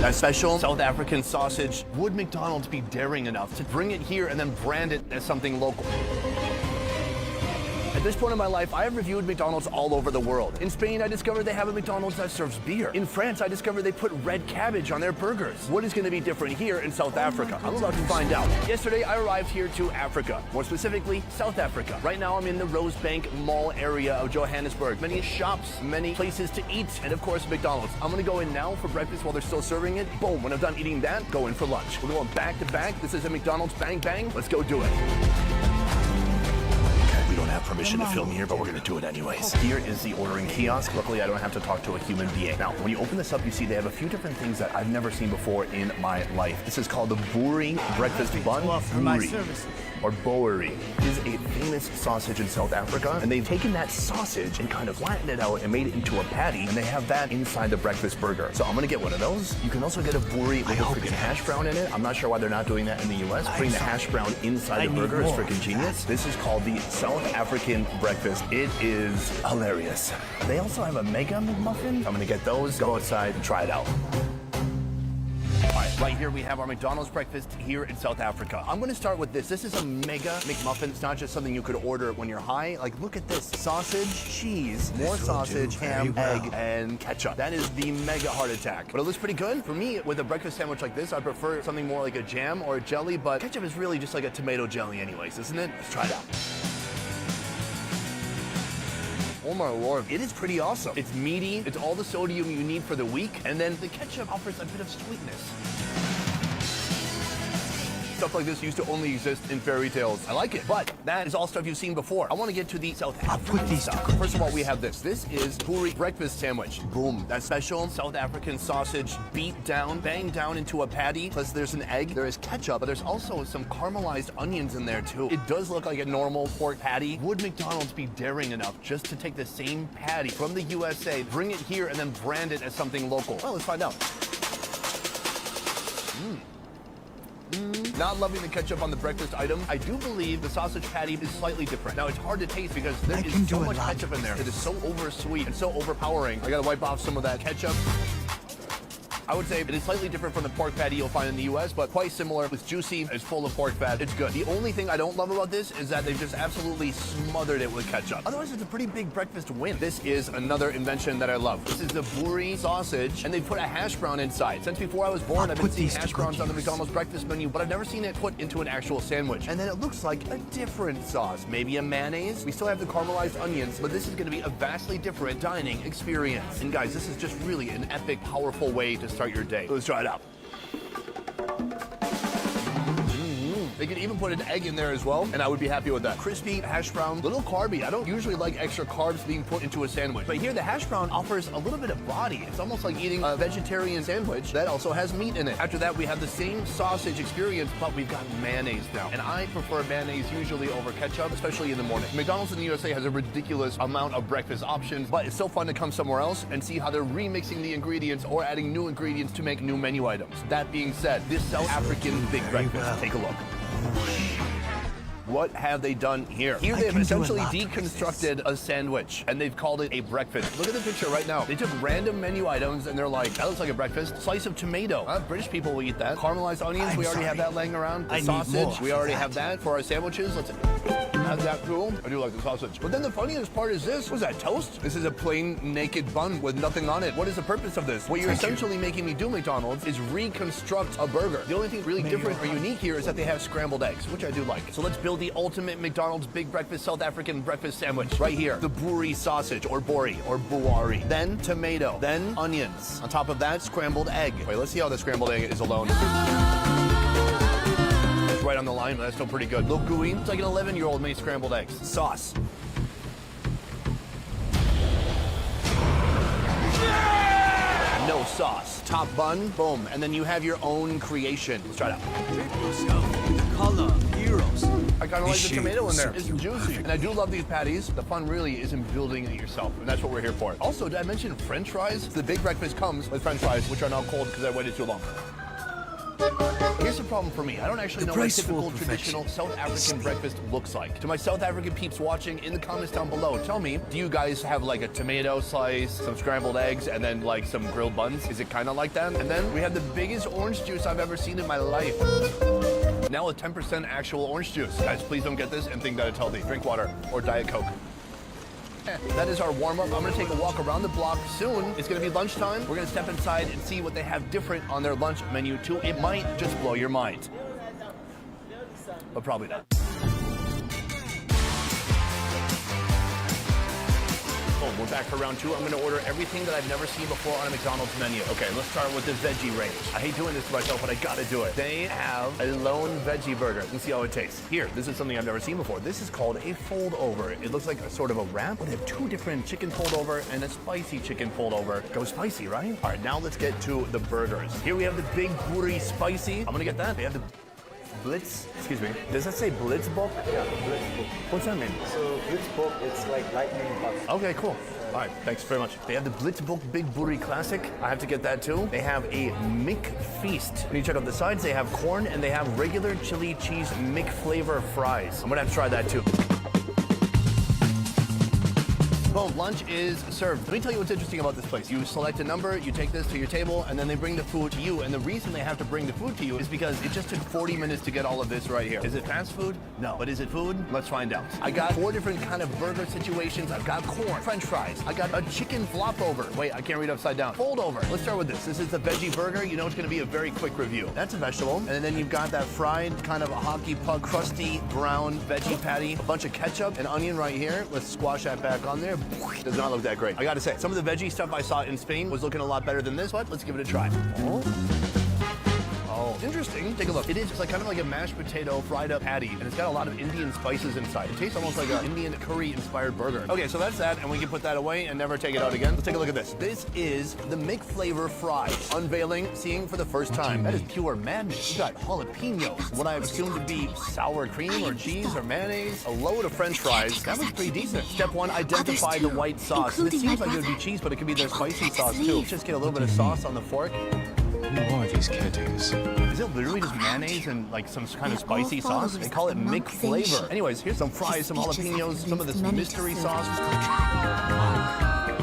[SPEAKER 19] That special South African sausage, would McDonald's be daring enough to bring it here and then brand it as something local? At this point in my life, I have reviewed McDonald's all over the world. In Spain, I discovered they have a McDonald's that serves beer. In France, I discovered they put red cabbage on their burgers. What is going to be different here in South Africa? I'm about to find out. Yesterday, I arrived here to Africa, more specifically, South Africa. Right now, I'm in the Rosebank Mall area of Johannesburg. Many shops, many places to eat, and of course, McDonald's. I'm going to go in now for breakfast while they're still serving it. Boom, when I'm done eating that, go in for lunch. We're going back to back. This is a McDonald's bang bang. Let's go do it. We don't have permission to film here, but we're gonna do it anyways. Here is the ordering kiosk. Luckily, I don't have to talk to a human being. Now, when you open this up, you see they have a few different things that I've never seen before in my life. This is called the Buri breakfast bun. Buri, or Boeri, is a famous sausage in South Africa, and they've taken that sausage and kind of flattened it out and made it into a patty, and they have that inside the breakfast burger. So I'm gonna get one of those. You can also get a Buri with a freaking hash brown in it. I'm not sure why they're not doing that in the US. Putting the hash brown inside the burger is freaking genius. This is called the South African breakfast. It is hilarious. They also have a Mega McMuffin. I'm gonna get those, go outside, and try it out. All right, Right here we have our McDonald's breakfast here in South Africa. I'm gonna start with this. This is a mega McMuffin. It's not just something you could order when you're high. Like, look at this. Sausage, cheese, more sausage, ham, egg, and ketchup. That is the mega heart attack. But it looks pretty good. For me, with a breakfast sandwich like this, I prefer something more like a jam or a jelly, but ketchup is really just like a tomato jelly anyways, isn't it? Let's try it out. Oh my lord, it is pretty awesome. It's meaty, it's all the sodium you need for the week, and then the ketchup offers a bit of sweetness. Stuff like this used to only exist in fairy tales. I like it, but that is all stuff you've seen before. I want to get to the South African stuff. First of all, we have this. This is Puri breakfast sandwich. Boom. That special South African sausage beat down, banged down into a patty. Plus there's an egg. There is ketchup, but there's also some caramelized onions in there too. It does look like a normal pork patty. Would McDonald's be daring enough just to take the same patty from the USA, bring it here, and then brand it as something local? Well, let's find out. Not loving the ketchup on the breakfast item. I do believe the sausage patty is slightly different. Now, it's hard to taste because there is so much ketchup in there. It is so oversweet and so overpowering. I gotta wipe off some of that ketchup. I would say it is slightly different from the pork patty you'll find in the US, but quite similar. It's juicy, it's full of pork fat, it's good. The only thing I don't love about this is that they've just absolutely smothered it with ketchup. Otherwise, it's a pretty big breakfast win. This is another invention that I love. This is the Buri sausage, and they put a hash brown inside. Since before I was born, I've been seeing hash browns on the McDonald's breakfast menu, but I've never seen it put into an actual sandwich. And then it looks like a different sauce, maybe a mayonnaise. We still have the caramelized onions, but this is gonna be a vastly different dining experience. And guys, this is just really an epic, powerful way to start your day. Let's try it out. They could even put an egg in there as well, and I would be happy with that. Crispy hash brown, little carby. I don't usually like extra carbs being put into a sandwich, but here the hash brown offers a little bit of body. It's almost like eating a vegetarian sandwich that also has meat in it. After that, we have the same sausage experience, but we've got mayonnaise now. And I prefer mayonnaise usually over ketchup, especially in the morning. McDonald's in the USA has a ridiculous amount of breakfast options, but it's so fun to come somewhere else and see how they're remixing the ingredients or adding new ingredients to make new menu items. That being said, this South African big breakfast, take a look. What have they done here? Here they've essentially deconstructed a sandwich and they've called it a breakfast. Look at the picture right now. They took random menu items and they're like, that looks like a breakfast. Slice of tomato. British people will eat that. Caramelized onions, we already have that laying around. The sausage, we already have that for our sandwiches. Let's have that too. I do like the sausage. But then the funniest part is this. What's that, toast? This is a plain naked bun with nothing on it. What is the purpose of this? What you're essentially making me do, McDonald's, is reconstruct a burger. The only thing really different or unique here is that they have scrambled eggs, which I do like. So let's build the ultimate McDonald's big breakfast South African breakfast sandwich. Right here, the Buri sausage, or Bori, or Buari. Then tomato, then onions. On top of that, scrambled egg. Wait, let's see how the scrambled egg is alone. It's right on the line, but that's still pretty good. Look gooey. It's like an 11-year-old made scrambled eggs. Sauce. No sauce. Top bun, boom. And then you have your own creation. Let's try it out.
[SPEAKER 6] Treat yourself to the color of heroes.
[SPEAKER 19] I kind of like the tomato in there. It's juicy. And I do love these patties. The fun really is in building it yourself, and that's what we're here for. Also, did I mention French fries? The big breakfast comes with French fries, which are now cold because I waited too long. Here's the problem for me. I don't actually know what a typical traditional South African breakfast looks like. To my South African peeps watching, in the comments down below, tell me, do you guys have like a tomato slice, some scrambled eggs, and then like some grilled buns? Is it kind of like that? And then we have the biggest orange juice I've ever seen in my life. Now with 10% actual orange juice. Guys, please don't get this and think that it's healthy. Drink water or Diet Coke. That is our warm-up. I'm gonna take a walk around the block soon. It's gonna be lunchtime. We're gonna step inside and see what they have different on their lunch menu too. It might just blow your mind. But probably not. Oh, we're back for round two. I'm gonna order everything that I've never seen before on a McDonald's menu. Okay, let's start with the veggie range. I hate doing this to myself, but I gotta do it. They have a lone veggie burger. Let's see how it tastes. Here, this is something I've never seen before. This is called a fold over. It looks like a sort of a wrap. They have two different chicken fold over and a spicy chicken fold over. Go spicy, right? All right, now let's get to the burgers. Here we have the Big Buri Spicy. I'm gonna get that. They have the Blitz, excuse me. Does that say Blitzbock?
[SPEAKER 8] Yeah, Blitzbock.
[SPEAKER 19] What's that mean?
[SPEAKER 8] So Blitzbock, it's like lightning bugs.
[SPEAKER 19] Okay, cool. All right, thanks very much. They have the Blitzbock Big Buri Classic. I have to get that too. They have a Mick Feast. When you check out the sides, they have corn and they have regular chili cheese Mick flavor fries. I'm gonna have to try that too. Boom, lunch is served. Let me tell you what's interesting about this place. You select a number, you take this to your table, and then they bring the food to you. And the reason they have to bring the food to you is because it just took 40 minutes to get all of this right here. Is it fast food? No. But is it food? Let's find out. I got 4 different kind of burger situations. I've got corn, french fries. I got a chicken flop over. Wait, I can't read upside down. Fold over. Let's start with this. This is the veggie burger. You know it's going to be a very quick review. That's a vegetable. And then you've got that fried kind of a hockey puck, crusty brown veggie patty, a bunch of ketchup and onion right here. Let's squash that back on there. Does not look that great. I gotta say, some of the veggie stuff I saw in Spain was looking a lot better than this, but let's give it a try. Oh, interesting. Take a look. It is like kind of like a mashed potato fried up patty, and it's got a lot of Indian spices inside. It tastes almost like an Indian curry inspired burger. Okay, so that's that, and we can put that away and never take it out again. Let's take a look at this. This is the McFlavor fries. Unveiling, seeing for the first time. That is pure madness. You got jalapenos, what I assume to be sour cream or cheese or mayonnaise, a load of French fries. That was pretty decent. Step 1, identify the white sauce. This seems like it would be cheese, but it could be their spicy sauce too. Just get a little bit of sauce on the fork.
[SPEAKER 3] Who are these caretakers?
[SPEAKER 19] Is it literally just mayonnaise and like some kind of spicy sauce? They call it McFlavor. Anyways, here's some fries, some jalapenos, some of this mystery sauce.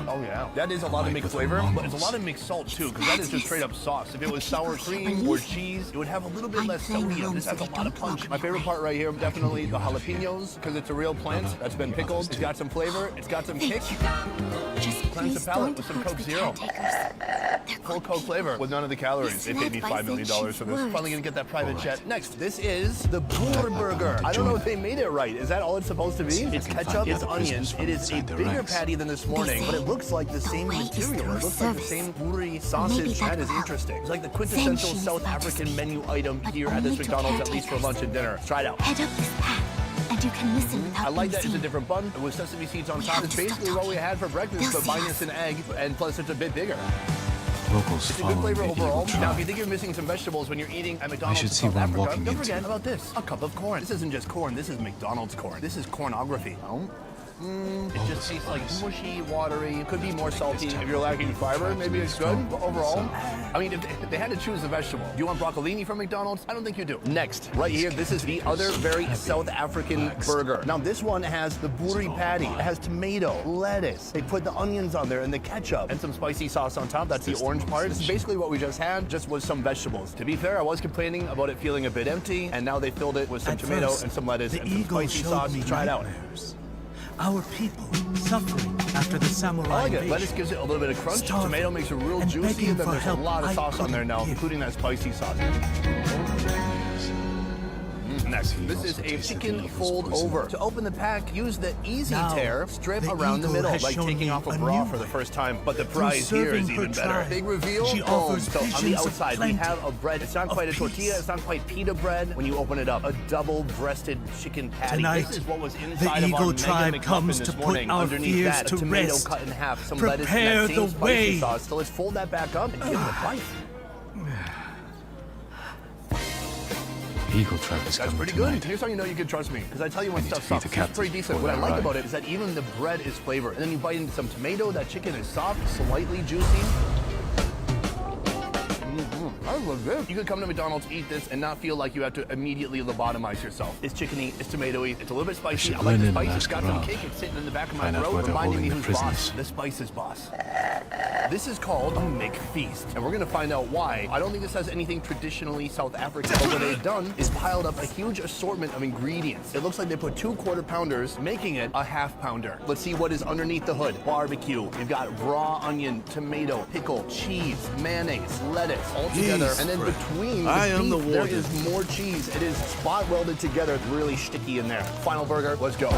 [SPEAKER 19] Oh yeah, that is a lot of McFlavor, but it's a lot of mixed salt too, because that is just straight up sauce. If it was sour cream or cheese, it would have a little bit less sodium. This has a lot of punch. My favorite part right here, definitely the jalapenos, because it's a real plant that's been pickled. It's got some flavor, it's got some kick. Cleanse the palate with some Coke Zero. Full Coke flavor with none of the calories. They paid me $5 million for this. Finally gonna get that private jet. Next, this is the Boer Burger. I don't know if they made it right. Is that all it's supposed to be? It's ketchup, it's onions. It is a bigger patty than this morning, but it looks like the same material. It looks like the same boerie sausage. That is interesting. It's like the quintessential South African menu item here at this McDonald's, at least for lunch and dinner. Try it out.
[SPEAKER 9] Head up this path, and you can listen without
[SPEAKER 19] I like that
[SPEAKER 9] being
[SPEAKER 19] it's a different bun with sesame seeds on top. It's basically what we had for breakfast, but minus an egg, and plus it's a bit bigger.
[SPEAKER 3] Locals
[SPEAKER 19] it's a good flavor
[SPEAKER 3] following the
[SPEAKER 19] overall.
[SPEAKER 3] eagle
[SPEAKER 19] Now, if
[SPEAKER 3] tribe.
[SPEAKER 19] you think you're missing some vegetables when you're eating at McDonald's
[SPEAKER 3] should
[SPEAKER 19] in
[SPEAKER 3] see
[SPEAKER 19] South
[SPEAKER 3] what I'm
[SPEAKER 19] Africa,
[SPEAKER 3] walking
[SPEAKER 19] don't
[SPEAKER 3] into.
[SPEAKER 19] forget about this. A cup of corn. This isn't just corn. This is McDonald's corn. This is cornography. It just tastes like mushy, watery. Could be more salty. If you're lacking fiber, maybe it's good. But overall, I mean, if they had to choose a vegetable, do you want broccolini from McDonald's? I don't think you do. Next, right here, this is the other very South African burger. Now, this one has the boerie patty. It has tomato, lettuce. They put the onions on there and the ketchup and some spicy sauce on top. That's the orange part. This is basically what we just had, just with some vegetables. To be fair, I was complaining about it feeling a bit empty, and now they filled it with some tomato and some lettuce and some spicy sauce. Try it out.
[SPEAKER 6] Our people suffering after the samurai
[SPEAKER 19] I like it.
[SPEAKER 6] invasion.
[SPEAKER 19] Lettuce gives it a little bit of crunch.
[SPEAKER 6] Starving
[SPEAKER 19] Tomato makes it real
[SPEAKER 6] and
[SPEAKER 19] juicy,
[SPEAKER 6] begging
[SPEAKER 19] and then
[SPEAKER 6] for
[SPEAKER 19] there's a
[SPEAKER 6] help
[SPEAKER 19] lot of
[SPEAKER 6] I
[SPEAKER 19] sauce on there now,
[SPEAKER 6] couldn't give.
[SPEAKER 19] including that spicy sauce. Next, this is a chicken fold over. To open the pack, use the easy
[SPEAKER 6] Now,
[SPEAKER 19] tear, strip
[SPEAKER 6] the
[SPEAKER 19] around the
[SPEAKER 6] eagle
[SPEAKER 19] middle,
[SPEAKER 6] has
[SPEAKER 19] like
[SPEAKER 6] shown
[SPEAKER 19] taking
[SPEAKER 6] me
[SPEAKER 19] off a
[SPEAKER 6] a
[SPEAKER 19] bra
[SPEAKER 6] new
[SPEAKER 19] for the
[SPEAKER 6] way.
[SPEAKER 19] first time. But the
[SPEAKER 6] Through
[SPEAKER 19] prize here
[SPEAKER 6] serving
[SPEAKER 19] is
[SPEAKER 6] her
[SPEAKER 19] even better.
[SPEAKER 6] tribe,
[SPEAKER 19] Big reveal.
[SPEAKER 6] she
[SPEAKER 19] Boom.
[SPEAKER 6] offers
[SPEAKER 19] So on the
[SPEAKER 6] visions of
[SPEAKER 19] outside, we
[SPEAKER 6] plenty,
[SPEAKER 19] have a bread. It's not
[SPEAKER 6] of
[SPEAKER 19] quite a
[SPEAKER 6] peace.
[SPEAKER 19] tortilla. It's not quite pita bread. When you open it up, a double-breasted chicken patty.
[SPEAKER 6] Tonight,
[SPEAKER 19] this is what was
[SPEAKER 6] the
[SPEAKER 19] inside of our
[SPEAKER 6] Eagle
[SPEAKER 19] Mega
[SPEAKER 6] tribe
[SPEAKER 19] McMuffin
[SPEAKER 6] comes
[SPEAKER 19] this
[SPEAKER 6] to put
[SPEAKER 19] morning.
[SPEAKER 6] our
[SPEAKER 19] Underneath
[SPEAKER 6] fears
[SPEAKER 19] that, a
[SPEAKER 6] to
[SPEAKER 19] tomato
[SPEAKER 6] rest.
[SPEAKER 19] cut in half, some
[SPEAKER 6] Prepare
[SPEAKER 19] lettuce, and that same
[SPEAKER 6] the
[SPEAKER 19] spicy
[SPEAKER 6] way.
[SPEAKER 19] sauce. So let's fold that back up and give it a bite.
[SPEAKER 3] Eagle tribe is
[SPEAKER 19] That's
[SPEAKER 3] coming
[SPEAKER 19] pretty
[SPEAKER 3] tonight.
[SPEAKER 19] good. Here's how you know you can trust me. Because I tell you when
[SPEAKER 3] need to
[SPEAKER 19] stuff
[SPEAKER 3] feed
[SPEAKER 19] sucks.
[SPEAKER 3] the
[SPEAKER 19] It's
[SPEAKER 3] captain
[SPEAKER 19] pretty decent.
[SPEAKER 3] before
[SPEAKER 19] What I
[SPEAKER 3] they
[SPEAKER 19] like
[SPEAKER 3] arrive.
[SPEAKER 19] about it is that even the bread is flavored. And then you bite into some tomato. That chicken is soft, slightly juicy. I love this. You could come to McDonald's, eat this, and not feel like you have to immediately lobotomize yourself. It's chickeny, it's tomatoey, it's a little bit spicy. I like
[SPEAKER 3] blend
[SPEAKER 19] the
[SPEAKER 3] in the
[SPEAKER 19] spice.
[SPEAKER 3] last
[SPEAKER 19] It's got some
[SPEAKER 3] round.
[SPEAKER 19] kick. It's sitting in the back of my
[SPEAKER 3] Find out
[SPEAKER 19] throat,
[SPEAKER 3] where they're
[SPEAKER 19] reminding me
[SPEAKER 3] holding
[SPEAKER 19] who's
[SPEAKER 3] the
[SPEAKER 19] boss.
[SPEAKER 3] prisoners.
[SPEAKER 19] The spice is boss. This is called a McFeast, and we're gonna find out why. I don't think this has anything traditionally South African, but what they've done is piled up a huge assortment of ingredients. It looks like they put 2 quarter-pounders, making it a half-pounder. Let's see what is underneath the hood. Barbecue. You've got raw onion, tomato, pickle, cheese, mayonnaise, lettuce, all together, and then between the
[SPEAKER 6] I am the
[SPEAKER 19] beef, there
[SPEAKER 6] warden.
[SPEAKER 19] is more cheese. It is spot welded together. It's really sticky in there. Final burger. Let's go.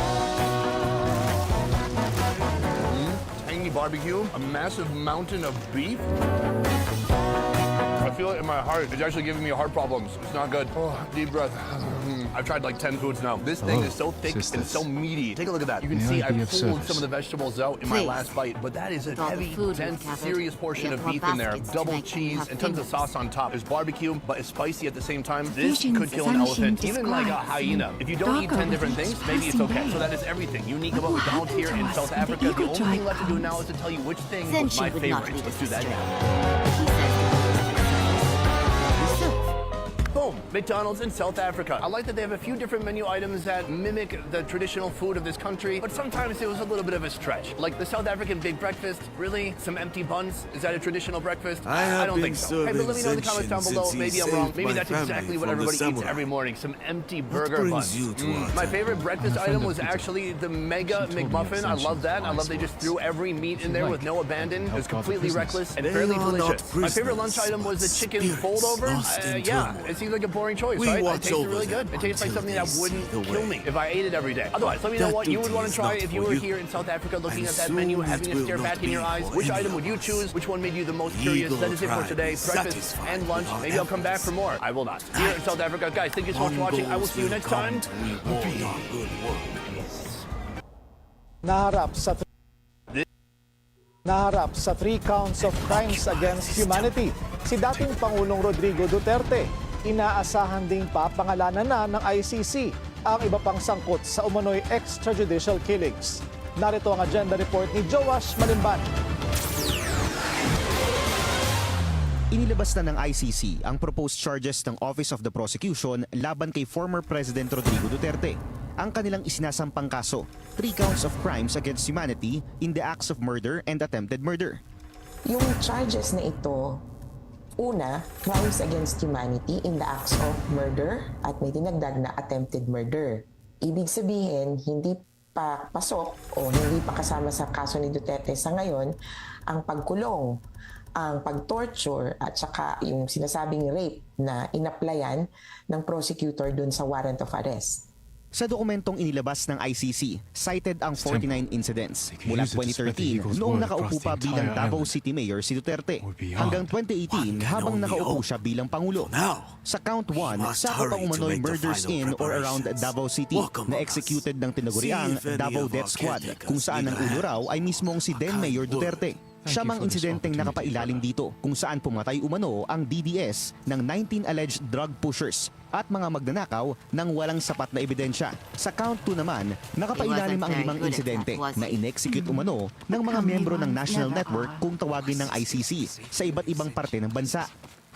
[SPEAKER 19] Tangy barbecue, a massive mountain of beef. I feel it in my heart. It's actually giving me heart problems. It's not good. Oh, deep breath. I've tried like 10 foods now. This thing is so thick and so meaty. Take a look at that. You can
[SPEAKER 3] May
[SPEAKER 19] see
[SPEAKER 3] I
[SPEAKER 19] I
[SPEAKER 3] be of
[SPEAKER 19] pulled
[SPEAKER 3] service?
[SPEAKER 19] some of the vegetables out in my
[SPEAKER 9] Please.
[SPEAKER 19] last bite, but that is a
[SPEAKER 9] With all the
[SPEAKER 19] heavy,
[SPEAKER 9] food we've
[SPEAKER 19] dense,
[SPEAKER 9] gathered,
[SPEAKER 19] serious portion
[SPEAKER 9] we
[SPEAKER 19] of
[SPEAKER 9] have
[SPEAKER 19] beef
[SPEAKER 9] more
[SPEAKER 19] in there.
[SPEAKER 9] baskets to
[SPEAKER 19] Double
[SPEAKER 9] make than you
[SPEAKER 19] cheese
[SPEAKER 9] have
[SPEAKER 19] and tons of
[SPEAKER 9] fingers.
[SPEAKER 19] sauce on top. It's barbecue, but it's spicy at the same time. This
[SPEAKER 9] Visions
[SPEAKER 19] could kill an
[SPEAKER 9] vanishing
[SPEAKER 19] elephant, even like a
[SPEAKER 9] describes
[SPEAKER 19] hyena. If you don't eat
[SPEAKER 9] darker
[SPEAKER 19] 10 different
[SPEAKER 9] with
[SPEAKER 19] things,
[SPEAKER 9] each
[SPEAKER 19] maybe it's
[SPEAKER 9] passing
[SPEAKER 19] okay.
[SPEAKER 9] day.
[SPEAKER 19] So that is everything unique about
[SPEAKER 9] will
[SPEAKER 19] McDonald's here
[SPEAKER 9] happen
[SPEAKER 19] in
[SPEAKER 9] to
[SPEAKER 19] South
[SPEAKER 9] us when the
[SPEAKER 19] Africa. The
[SPEAKER 9] Eagle
[SPEAKER 19] only thing
[SPEAKER 9] tribe
[SPEAKER 19] left to do
[SPEAKER 9] comes?
[SPEAKER 19] now is to tell you which thing
[SPEAKER 9] Then
[SPEAKER 19] was
[SPEAKER 9] she
[SPEAKER 19] my
[SPEAKER 9] would not
[SPEAKER 19] favorite.
[SPEAKER 9] lead
[SPEAKER 19] Let's
[SPEAKER 9] us
[SPEAKER 19] do that
[SPEAKER 9] astray.
[SPEAKER 19] now.
[SPEAKER 9] He says
[SPEAKER 19] Boom. McDonald's in South Africa. I like that they have a few different menu items that mimic the traditional food of this country, but sometimes it was a little bit of a stretch. Like the South African big breakfast, really? Some empty buns? Is that a traditional breakfast? I don't think so. Hey, but let me know in the comments down below. Maybe I'm wrong. Maybe that's exactly what everybody eats every morning. Some empty burger buns. My favorite breakfast item was actually the Mega McMuffin. I love that. I love they just threw every meat in there with no abandon. It was completely reckless and fairly delicious. My favorite lunch item was the chicken fold over. Yeah, it seems like a boring choice, right? It tasted really good. It tastes like something that wouldn't kill me if I ate it every day. Otherwise, let me know what you would want to try if you were here in South Africa looking at that menu, having a stare back in your eyes. Which item would you choose? Which one made you the most curious? That is it for today. Breakfast and lunch. Maybe I'll come back for more. I will not. Here in South Africa, guys, thank you so much for watching. I will see you next time.
[SPEAKER 20] Naharap sa 3 counts of crimes against humanity, si dating Pangulong Rodrigo Duterte. Inaasahan ding papangalanan na ng ICC ang iba pang sangkot sa umano'y extrajudicial killings. Narito ang agenda report ni Joash Malimban.
[SPEAKER 21] Inilabas na ng ICC ang proposed charges ng Office of the Prosecution laban kay former President Rodrigo Duterte. Ang kanilang isinasampang kaso, 3 counts of crimes against humanity in the acts of murder and attempted murder.
[SPEAKER 23] Yung charges na ito, una, crimes against humanity in the acts of murder at may dinagdag na attempted murder. Ibig sabihin, hindi pa pasok o hindi pa kasama sa kaso ni Duterte sa ngayon ang pagkulong, ang pag-torture at saka yung sinasabing rape na inaplayan ng prosecutor dun sa warrant of arrest.
[SPEAKER 21] Sa dokumentong inilabas ng ICC, cited ang 49 incidents mula 2013 noong nakaupo pa bilang Davao City Mayor si Duterte hanggang 2018 habang nakaupo siya bilang Pangulo. Sa count 1, sakop ang umano'y murders in or around Davao City na executed ng tinaguriang Davao Death Squad kung saan ang ulo raw ay mismong si then Mayor Duterte. Siya mang insidenteng nakapailalim dito kung saan pumatay umano ang DDS ng 19 alleged drug pushers at mga magnanakaw ng walang sapat na ebidensya. Sa count 2 naman, nakapailalim ang 5 insidente na in-execute umano ng mga miyembro ng National Network kung tawagin ng ICC sa iba't ibang parte ng bansa.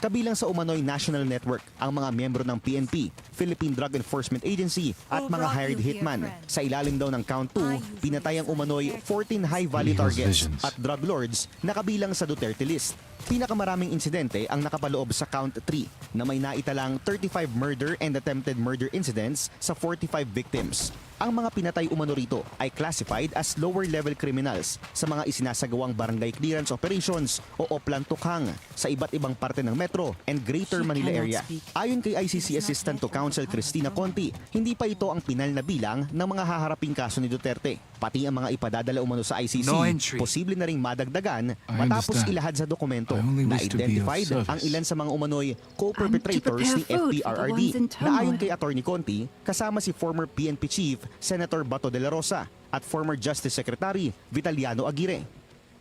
[SPEAKER 21] Kabilang sa umano'y National Network ang mga miyembro ng PNP, Philippine Drug Enforcement Agency at mga hired hitman. Sa ilalim daw ng count 2, pinatay ang umano'y 14 high-value targets at drug lords na kabilang sa Duterte list. Pinakamaraming insidente ang nakapaloob sa count 3 na may naitalang 35 murder and attempted murder incidents sa 45 victims. Ang mga pinatay umano rito ay classified as lower-level criminals sa mga isinasagawang barangay clearance operations o oplantukhang sa iba't ibang parte ng Metro and Greater Manila area. Ayon kay ICC Assistant to Counsel Cristina Conti, hindi pa ito ang pinal na bilang ng mga haharaping kaso ni Duterte. Pati ang mga ipadadala umano sa ICC, posible na ring madagdagan matapos ilahad sa dokumento na identified ang ilan sa mga umano'y co-perpetrators ni FPRRD na ayon kay Attorney Conti, kasama si former PNP Chief Senator Bato de la Rosa at former Justice Secretary Vitaliano Aguirre.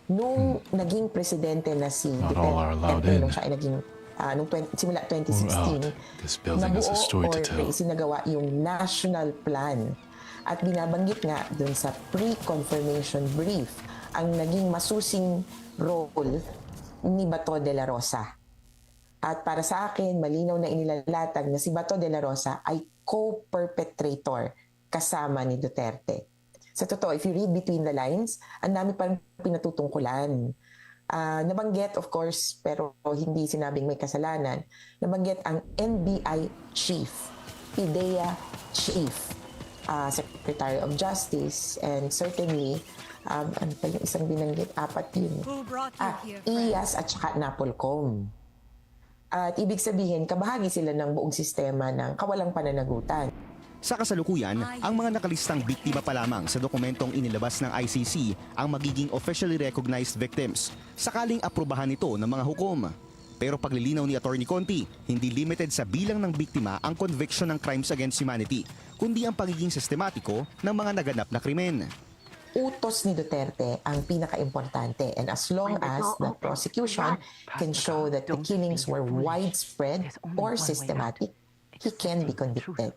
[SPEAKER 23] Nung naging presidente na si Duterte, nung siya ay naging simula 2016, nabuo or isinagawa yung national plan. At binabanggit nga dun sa pre-confirmation brief ang naging masusing role ni Bato de la Rosa. At para sa akin, malinaw na inilalatag na si Bato de la Rosa ay co-perpetrator kasama ni Duterte. Sa totoo, if you read between the lines, ang dami parang pinatutungkulan. Nabanggit, of course, pero hindi sinabing may kasalanan, nabanggit ang NBI Chief, PIDEA Chief, Secretary of Justice, and certainly, ano pa yung isang binanggit? 4 yun. IAS at saka NAPOLCOM. At ibig sabihin, kabahagi sila ng buong sistema ng kawalang pananagutan.
[SPEAKER 21] Sa kasalukuyan, ang mga nakalistang biktima pa lamang sa dokumentong inilabas ng ICC ang magiging officially recognized victims, sakaling aprubahan ito ng mga hukom. Pero paglilinaw ni Attorney Conti, hindi limited sa bilang ng biktima ang conviction ng crimes against humanity, kundi ang pagiging sistematiko ng mga naganap na krimen.
[SPEAKER 23] Utos ni Duterte ang pinaka-importante, and as long as the prosecution can show that the killings were widespread or systematic, he can be convicted.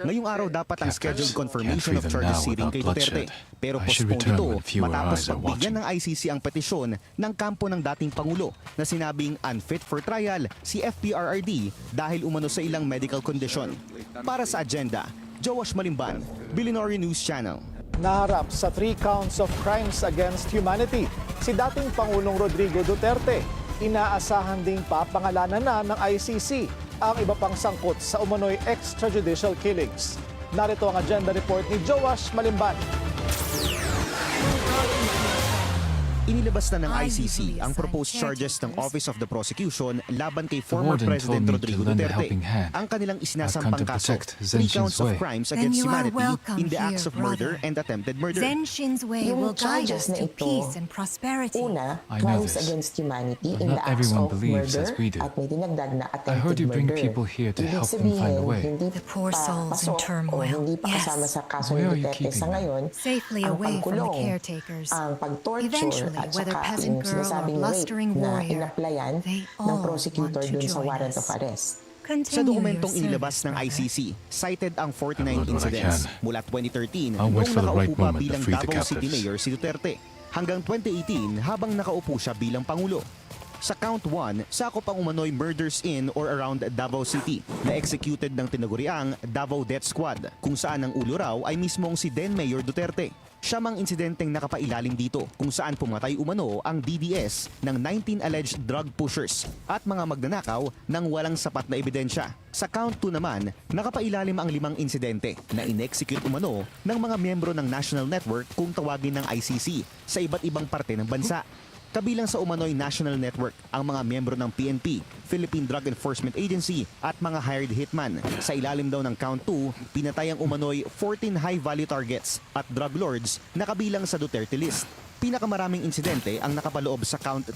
[SPEAKER 21] Ngayong araw dapat ang scheduled confirmation of charges hearing kay Duterte. Pero postpone ito matapos pagbigyan ng ICC ang petisyon ng kampo ng dating Pangulo na sinabing unfit for trial si FPRRD dahil umano sa ilang medical condition. Para sa agenda, Joash Malimban, Billionaire News Channel.
[SPEAKER 20] Naharap sa 3 counts of crimes against humanity, si dating Pangulong Rodrigo Duterte. Inaasahan ding papangalanan na ng ICC ang iba pang sangkot sa umano'y extrajudicial killings. Narito ang agenda report ni Joash Malimban.
[SPEAKER 21] Inilabas na ng ICC ang proposed charges ng Office of the Prosecution laban kay former President Rodrigo Duterte. Ang kanilang isinasampang kaso, 3 counts of crimes against humanity in the acts of murder and attempted murder.
[SPEAKER 9] Zenshin's way will guide us to peace and prosperity.
[SPEAKER 23] Una, crimes against humanity in the acts of murder at may dinagdag na attempted murder. Ibig sabihin, hindi
[SPEAKER 9] poor souls in turmoil.
[SPEAKER 23] Hindi pa kasama sa kaso ni Duterte sa ngayon ang pagkulong, ang pag-torture, at saka yung sinasabing rape na inaplayan ng prosecutor dun sa warrant of arrest.
[SPEAKER 21] Sa dokumentong inilabas ng ICC, cited ang 49 incidents mula 2013 noong nakaupo pa bilang Davao City Mayor si Duterte hanggang 2018 habang nakaupo siya bilang Pangulo. Sa count 1, sakop ang umano'y murders in or around Davao City na executed ng tinaguriang Davao Death Squad kung saan ang ulo raw ay mismong si then Mayor Duterte. Siya mang insidenteng nakapailalim dito kung saan pumatay umano ang DDS ng 19 alleged drug pushers at mga magnanakaw ng walang sapat na ebidensya. Sa count 2 naman, nakapailalim ang 5 insidente na in-execute umano ng mga miyembro ng National Network kung tawagin ng ICC sa iba't ibang parte ng bansa. Kabilang sa umano'y National Network ang mga miyembro ng PNP, Philippine Drug Enforcement Agency at mga hired hitman. Sa ilalim daw ng count 2, pinatay ang umano'y 14 high-value targets at drug lords na kabilang sa Duterte list. Pinakamaraming insidente ang nakapaloob sa count 3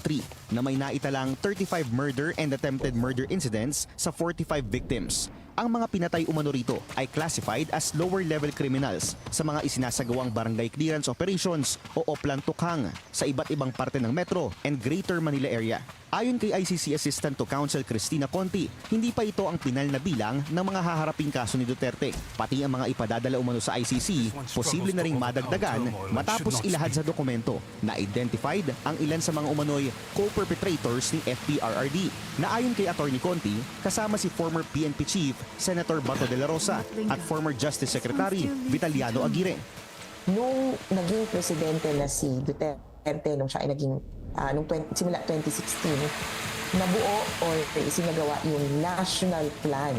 [SPEAKER 21] na may naitalang 35 murder and attempted murder incidents sa 45 victims. Ang mga pinatay umano rito ay classified as lower-level criminals sa mga isinasagawang barangay clearance operations o oplan-tukhang sa iba't ibang parte ng Metro and Greater Manila area. Ayon kay ICC Assistant to Counsel Cristina Conti, hindi pa ito ang pinal na bilang ng mga haharaping kaso ni Duterte. Pati ang mga ipadadala umano sa ICC, posible na ring madagdagan matapos ilahad sa dokumento na identified ang ilan sa mga umano'y co-perpetrators ni FPRRD na ayon kay Attorney Conti, kasama si former PNP Chief Senator Bato de la Rosa at former Justice Secretary Vitaliano Aguirre.
[SPEAKER 23] Nung naging presidente na si Duterte, nung siya ay naging simula 2016, nabuo or isinagawa yung national plan.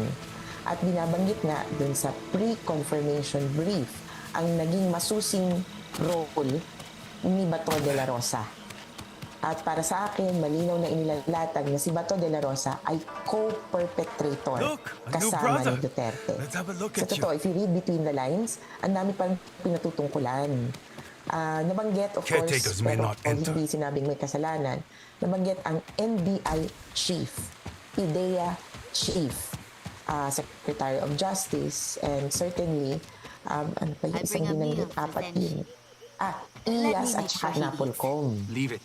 [SPEAKER 23] At binabanggit nga dun sa pre-confirmation brief ang naging masusing role ni Bato de la Rosa. At para sa akin, malinaw na inilalatag na si Bato de la Rosa ay co-perpetrator kasama ni Duterte. Sa totoo, if you read between the lines, ang dami pang pinatutungkulan. Nabanggit, of course, pero hindi sinabing may kasalanan, nabanggit ang NBI Chief, IDEA Chief, Secretary of Justice, and certainly, ano pa yung isang binanggit, 4 yun. IAS at saka Napolcom.
[SPEAKER 6] Leave it.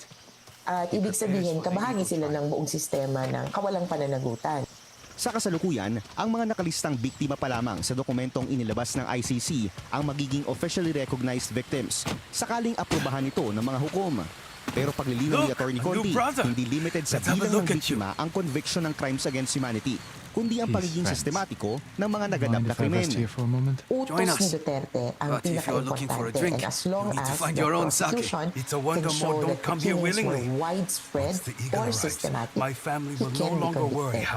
[SPEAKER 23] At ibig sabihin, kabahagi sila ng buong sistema ng kawalang pananagutan.
[SPEAKER 21] Sa kasalukuyan, ang mga nakalistang biktima pa lamang sa dokumentong inilabas ng ICC ang magiging officially recognized victims, sakaling aprubahan ito ng mga hukom. Pero paglilinaw ni Attorney Conti, hindi limited sa bilang ng biktima ang conviction ng crimes against humanity, kundi ang pagiging sistematiko ng mga naganap na krimen.
[SPEAKER 23] Utos ni Duterte ang pinaka-importante, and as long as the prosecution can show that the killings were widespread or systematic, he can be convicted.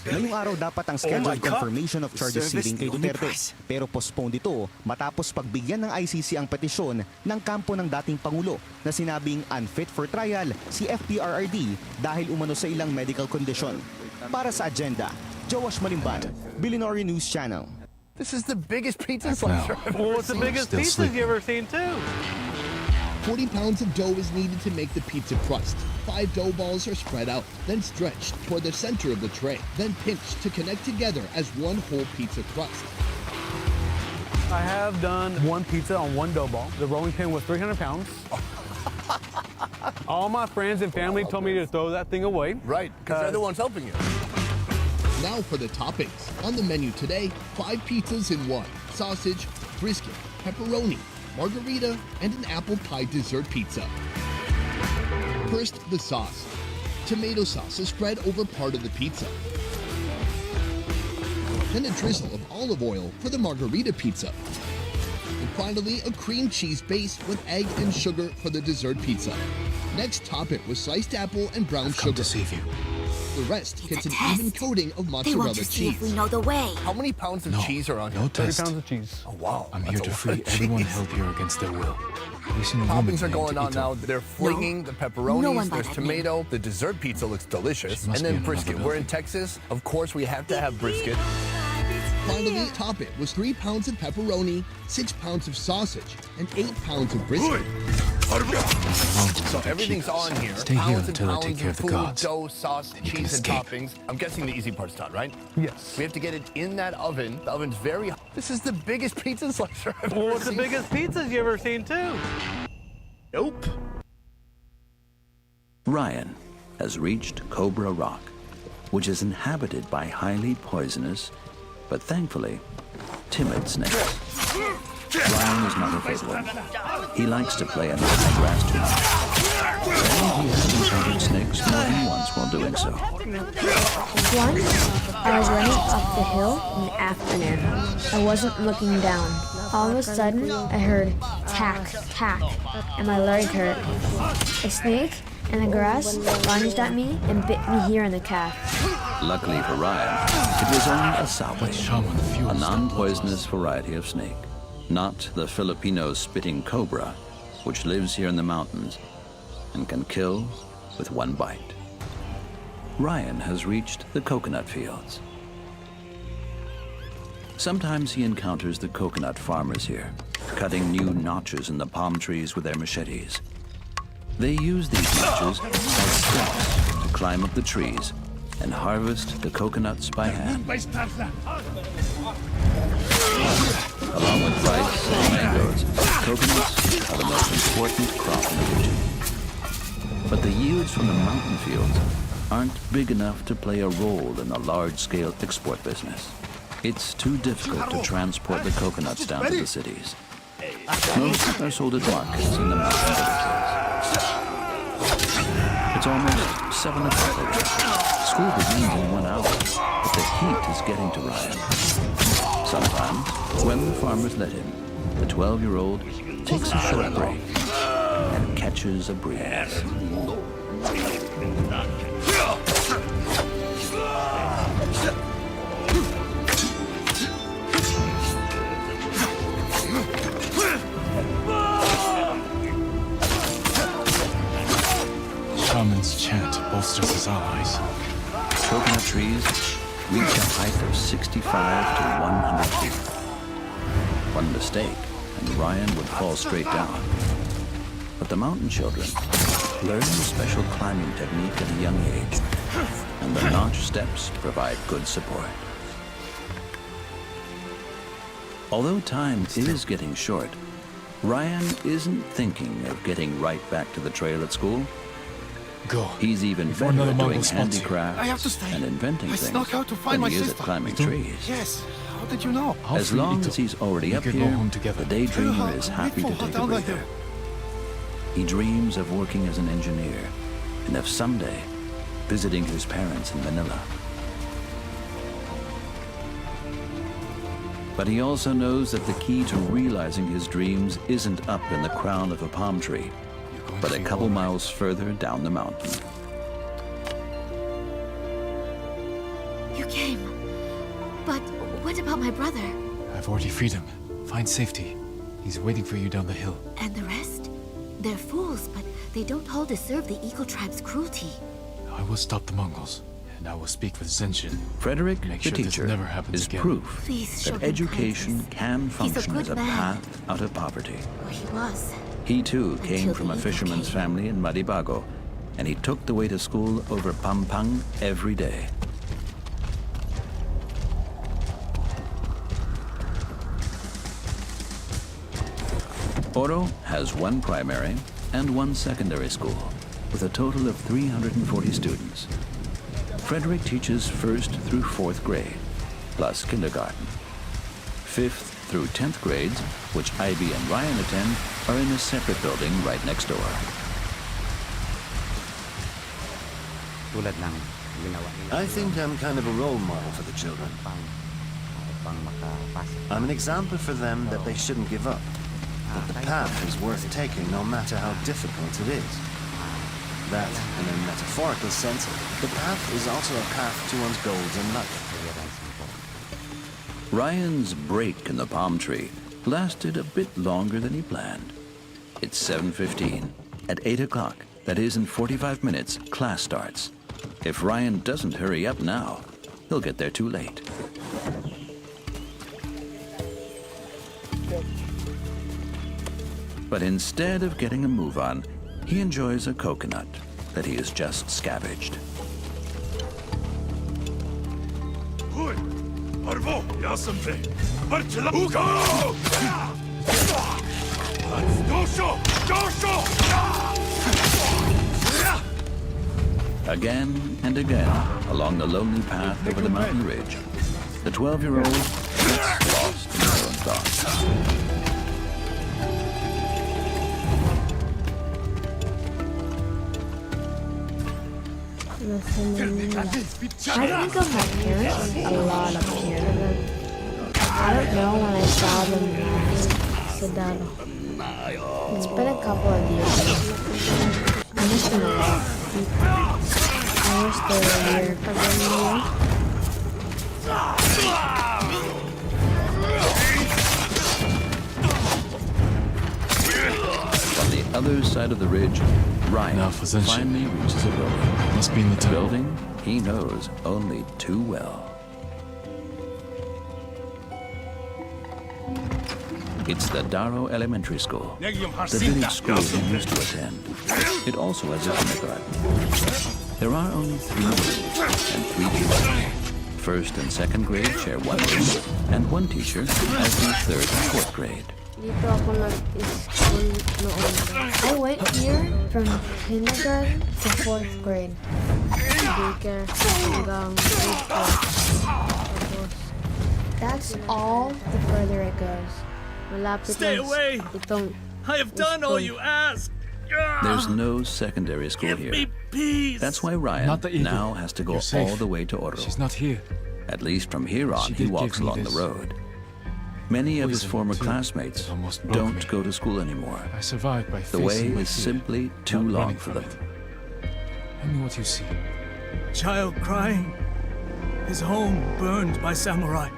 [SPEAKER 21] Ngayong araw dapat ang scheduled confirmation of charges hearing kay Duterte, pero postponed ito matapos pagbigyan ng ICC ang petisyon ng kampo ng dating Pangulo na sinabing unfit for trial si FPRRD dahil umano sa ilang medical condition. Para sa agenda, Joash Malimban, Billionaire News Channel.
[SPEAKER 19] This is the biggest pizza slicer I've ever
[SPEAKER 4] Well, it's the biggest pizza you've ever seen, too.
[SPEAKER 22] 40 pounds of dough is needed to make the pizza crust. 5 dough balls are spread out, then stretched toward the center of the tray, then pinched to connect together as one whole pizza crust.
[SPEAKER 4] I have done one pizza on one dough ball. The rolling pin was 300 pounds. All my friends and family told me to throw that thing away.
[SPEAKER 19] Right, because they're the ones helping you.
[SPEAKER 22] Now for the toppings. On the menu today, 5 pizzas in 1. Sausage, brisket, pepperoni, margarita, and an apple pie dessert pizza. First, the sauce. Tomato sauce is spread over part of the pizza. Then a drizzle of olive oil for the margarita pizza. And finally, a cream cheese base with egg and sugar for the dessert pizza. Next, top it with sliced apple and brown sugar.
[SPEAKER 3] To save you.
[SPEAKER 22] The rest gets an even coating of mozzarella cheese.
[SPEAKER 13] If we know the way.
[SPEAKER 19] How many pounds of cheese are on here?
[SPEAKER 3] No
[SPEAKER 19] 30
[SPEAKER 3] test.
[SPEAKER 19] pounds of cheese. Oh, wow.
[SPEAKER 3] I'm here to free everyone held here against their will.
[SPEAKER 19] Toppings are going on now. They're flinging the pepperonis.
[SPEAKER 13] No one by
[SPEAKER 19] There's
[SPEAKER 13] that
[SPEAKER 19] tomato. The dessert pizza looks delicious.
[SPEAKER 3] She must
[SPEAKER 19] And
[SPEAKER 3] be
[SPEAKER 19] then
[SPEAKER 3] in
[SPEAKER 19] brisket.
[SPEAKER 3] another
[SPEAKER 19] We're in Texas. Of course, we have to have brisket.
[SPEAKER 22] Finally, top it with 3 pounds of pepperoni, 6 pounds of sausage, and 8 pounds of brisket.
[SPEAKER 19] So everything's on here.
[SPEAKER 3] Stay here
[SPEAKER 19] Pounds and
[SPEAKER 3] until I take
[SPEAKER 19] pounds
[SPEAKER 3] care of the
[SPEAKER 19] food,
[SPEAKER 3] gods.
[SPEAKER 19] Dough, sauce,
[SPEAKER 3] Then you can
[SPEAKER 19] cheese, and
[SPEAKER 3] escape.
[SPEAKER 19] toppings. I'm guessing the easy part's done, right?
[SPEAKER 1] Yes.
[SPEAKER 19] We have to get it in that oven. The oven's very hot. This is the biggest pizza slicer I've ever
[SPEAKER 11] Well, it's the
[SPEAKER 19] seen.
[SPEAKER 11] biggest pizzas you ever seen, too.
[SPEAKER 19] Nope.
[SPEAKER 14] Ryan has reached Cobra Rock, which is inhabited by highly poisonous, but thankfully, timid snakes. Ryan is not afraid of them. He likes to play in the high grass too much. And he has encountered snakes more than once while doing so.
[SPEAKER 15] Once, I was running up the hill in the afternoon. I wasn't looking down. All of a sudden, I heard tack, tack, and my leg hurt. A snake in the grass lunged at me and bit me here in the calf.
[SPEAKER 14] Luckily for Ryan, it was only a sawi, a non-poisonous variety of snake, not the Filipino spitting cobra, which lives here in the mountains and can kill with one bite. Ryan has reached the coconut fields. Sometimes he encounters the coconut farmers here, cutting new notches in the palm trees with their machetes. They use these notches as steps to climb up the trees and harvest the coconuts by hand. Along with rice and mangoes, coconuts are the most important crop in the region. But the yields from the mountain fields aren't big enough to play a role in a large-scale export business. It's too difficult to transport the coconuts down to the cities. Most are sold at markets in the mountain villages. It's almost 7 o'clock already. School begins in 1 hour, but the heat is getting to Ryan. Sometimes, when the farmers let him, the 12-year-old takes a short break and catches a breeze.
[SPEAKER 3] Shaman's chant bolsters his allies.
[SPEAKER 14] Coconut trees reach a height of 65 to 100 feet. One mistake, and Ryan would fall straight down. But the mountain children learn the special climbing technique at a young age, and the notch steps provide good support. Although time is getting short, Ryan isn't thinking of getting right back to the trail at school.
[SPEAKER 3] Go.
[SPEAKER 14] He's even
[SPEAKER 3] Before
[SPEAKER 14] better
[SPEAKER 3] another
[SPEAKER 14] at doing
[SPEAKER 3] Mongo spots you.
[SPEAKER 14] handicrafts
[SPEAKER 3] I have to stay.
[SPEAKER 14] and inventing
[SPEAKER 3] I
[SPEAKER 14] things
[SPEAKER 3] snuck out to find
[SPEAKER 14] than
[SPEAKER 3] my
[SPEAKER 14] he is
[SPEAKER 3] sister.
[SPEAKER 14] at climbing
[SPEAKER 3] You don't-
[SPEAKER 14] trees.
[SPEAKER 3] Yes. How did you know?
[SPEAKER 14] As long as he's already up
[SPEAKER 3] We could go
[SPEAKER 14] here,
[SPEAKER 3] home together.
[SPEAKER 14] the daydreamer is happy to take a
[SPEAKER 3] down the
[SPEAKER 14] breather. He dreams of working as an engineer and of someday visiting his parents in Manila. But he also knows that the key to realizing his dreams isn't up in the crown of a palm tree, but a couple miles further down the mountain.
[SPEAKER 15] You came. But what about my brother?
[SPEAKER 3] I've already freed him. Find safety. He's waiting for you down the hill.
[SPEAKER 15] And the rest? They're fools, but they don't all deserve the Eagle Tribe's cruelty.
[SPEAKER 3] I will stop the Mongols, and I will speak with Zenshin.
[SPEAKER 14] Frederick,
[SPEAKER 3] Make
[SPEAKER 14] the
[SPEAKER 3] sure this
[SPEAKER 14] teacher,
[SPEAKER 3] never happens
[SPEAKER 14] is
[SPEAKER 3] again.
[SPEAKER 14] proof
[SPEAKER 15] Please show
[SPEAKER 14] that
[SPEAKER 15] him
[SPEAKER 14] education can function
[SPEAKER 15] good
[SPEAKER 14] as a
[SPEAKER 15] man.
[SPEAKER 14] path out of poverty.
[SPEAKER 15] Well, he was.
[SPEAKER 14] He too came
[SPEAKER 15] Until
[SPEAKER 14] from
[SPEAKER 15] the
[SPEAKER 14] a
[SPEAKER 15] Eagle
[SPEAKER 14] fisherman's
[SPEAKER 15] came.
[SPEAKER 14] family in Maribago, and he took the way to school over Pampang every day. Oro has 1 primary and 1 secondary school, with a total of 340 students. Frederick teaches 1st through 4th grade, plus kindergarten. 5th through 10th grades, which Ivy and Ryan attend, are in a separate building right next door.
[SPEAKER 10] I think I'm kind of a role model for the children. I'm an example for them that they shouldn't give up, that the path is worth taking no matter how difficult it is. That, in a metaphorical sense, the path is also a path to one's goals in life.
[SPEAKER 14] Ryan's break in the palm tree lasted a bit longer than he planned. It's 7:15. At 8 o'clock, that is in 45 minutes, class starts. If Ryan doesn't hurry up now, he'll get there too late. But instead of getting a move on, he enjoys a coconut that he has just scavenged. Again and again, along the lonely path over the mountain ridge, the 12-year-old gets lost in her own thoughts.
[SPEAKER 15] I think of my parents a lot of parents. I don't know when I saw them last. Sedaro. It's been a couple of years. I miss them a lot. I wish they were here.
[SPEAKER 14] On the other side of the ridge, Ryan finally reaches a building.
[SPEAKER 3] Must be in the temple.
[SPEAKER 14] Building he knows only too well. It's the Daro Elementary School, the village school he used to attend. It also has a kindergarten. There are only 3 rooms and 3 teachers. 1st and 2nd grade share 1 room, and 1 teacher has the 3rd and 4th grade.
[SPEAKER 15] Dito ako nag-school noon. I went here from kindergarten to 4th grade. Daycare hanggang grade 4. That's all the further it goes. Malapit
[SPEAKER 6] Stay away!
[SPEAKER 15] Itong
[SPEAKER 6] I have done all you asked!
[SPEAKER 14] There's no secondary school
[SPEAKER 6] Give
[SPEAKER 14] here.
[SPEAKER 6] me peace!
[SPEAKER 14] That's why Ryan now has to go all the way to Oro.
[SPEAKER 3] She's not here.
[SPEAKER 14] At least from here on, he walks along the road. Many of his former classmates don't go to school anymore.
[SPEAKER 3] I survived by
[SPEAKER 14] The way
[SPEAKER 3] facing my
[SPEAKER 14] is
[SPEAKER 3] fear,
[SPEAKER 14] simply too
[SPEAKER 3] not
[SPEAKER 14] long
[SPEAKER 3] running
[SPEAKER 14] for
[SPEAKER 3] from
[SPEAKER 14] them.
[SPEAKER 3] Tell me what you see.
[SPEAKER 6] Child crying. His home burned by samurai.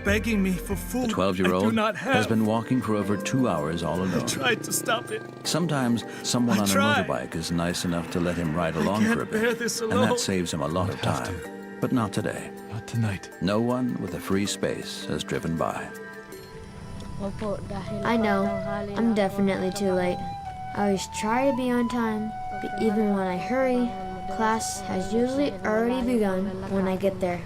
[SPEAKER 6] Begging me for food
[SPEAKER 14] The
[SPEAKER 6] I do
[SPEAKER 14] 12-year-old
[SPEAKER 6] not have.
[SPEAKER 14] has been walking for over 2 hours all
[SPEAKER 6] I
[SPEAKER 14] alone.
[SPEAKER 6] tried to stop it.
[SPEAKER 14] Sometimes someone
[SPEAKER 6] I
[SPEAKER 14] on a
[SPEAKER 6] tried.
[SPEAKER 14] motorbike is nice enough to let him ride along
[SPEAKER 6] can't
[SPEAKER 14] for a
[SPEAKER 6] bear
[SPEAKER 14] bit,
[SPEAKER 6] this
[SPEAKER 14] and
[SPEAKER 6] alone.
[SPEAKER 14] that saves him a lot of time. But not today.
[SPEAKER 3] Not tonight.
[SPEAKER 14] No one with a free space has driven by.
[SPEAKER 15] I know, I'm definitely too late. I always try to be on time, but even when I hurry, class has usually already begun when I get there.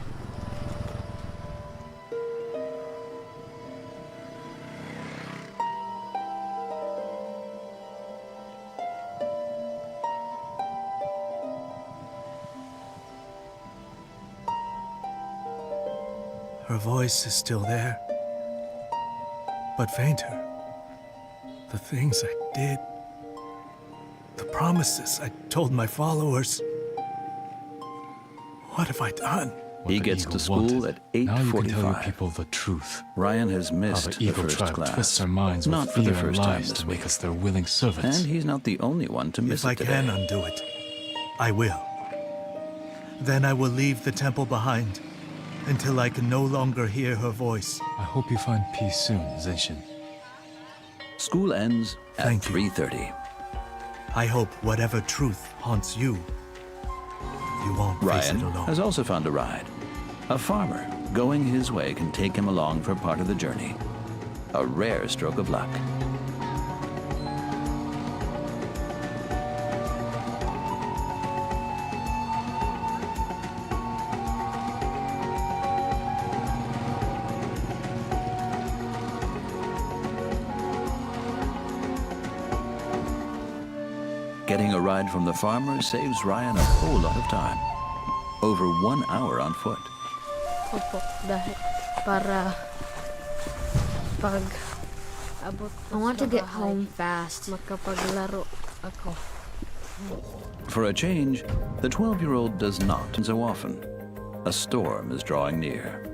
[SPEAKER 6] Her voice is still there, but fainter. The things I did, the promises I told my followers. What have I done?
[SPEAKER 14] He gets to school at 8:45.
[SPEAKER 3] Now you can tell your people the truth.
[SPEAKER 14] Ryan has missed
[SPEAKER 3] How
[SPEAKER 14] the
[SPEAKER 3] the evil
[SPEAKER 14] first
[SPEAKER 3] tribe
[SPEAKER 14] class.
[SPEAKER 3] twists our minds
[SPEAKER 14] Not
[SPEAKER 3] with
[SPEAKER 14] for the
[SPEAKER 3] fear and
[SPEAKER 14] first time
[SPEAKER 3] lies
[SPEAKER 14] this
[SPEAKER 3] to
[SPEAKER 14] week.
[SPEAKER 3] make us their willing servants.
[SPEAKER 14] And he's not the only one to miss
[SPEAKER 6] If I
[SPEAKER 14] it today.
[SPEAKER 6] can undo it, I will. Then I will leave the temple behind until I can no longer hear her voice.
[SPEAKER 3] I hope you find peace soon, Zenshin.
[SPEAKER 14] School ends at
[SPEAKER 6] Thank you.
[SPEAKER 14] 3:30.
[SPEAKER 6] I hope whatever truth haunts you, you won't face
[SPEAKER 14] Ryan
[SPEAKER 6] it alone.
[SPEAKER 14] has also found a ride. A farmer going his way can take him along for part of the journey. A rare stroke of luck. Getting a ride from the farmer saves Ryan a whole lot of time. over 1 hour on foot.
[SPEAKER 17] Opo, dahil para pag abot
[SPEAKER 15] I want to get home fast.
[SPEAKER 17] Makapaglaro ako.
[SPEAKER 14] For a change, the 12-year-old does not so often. A storm is drawing near.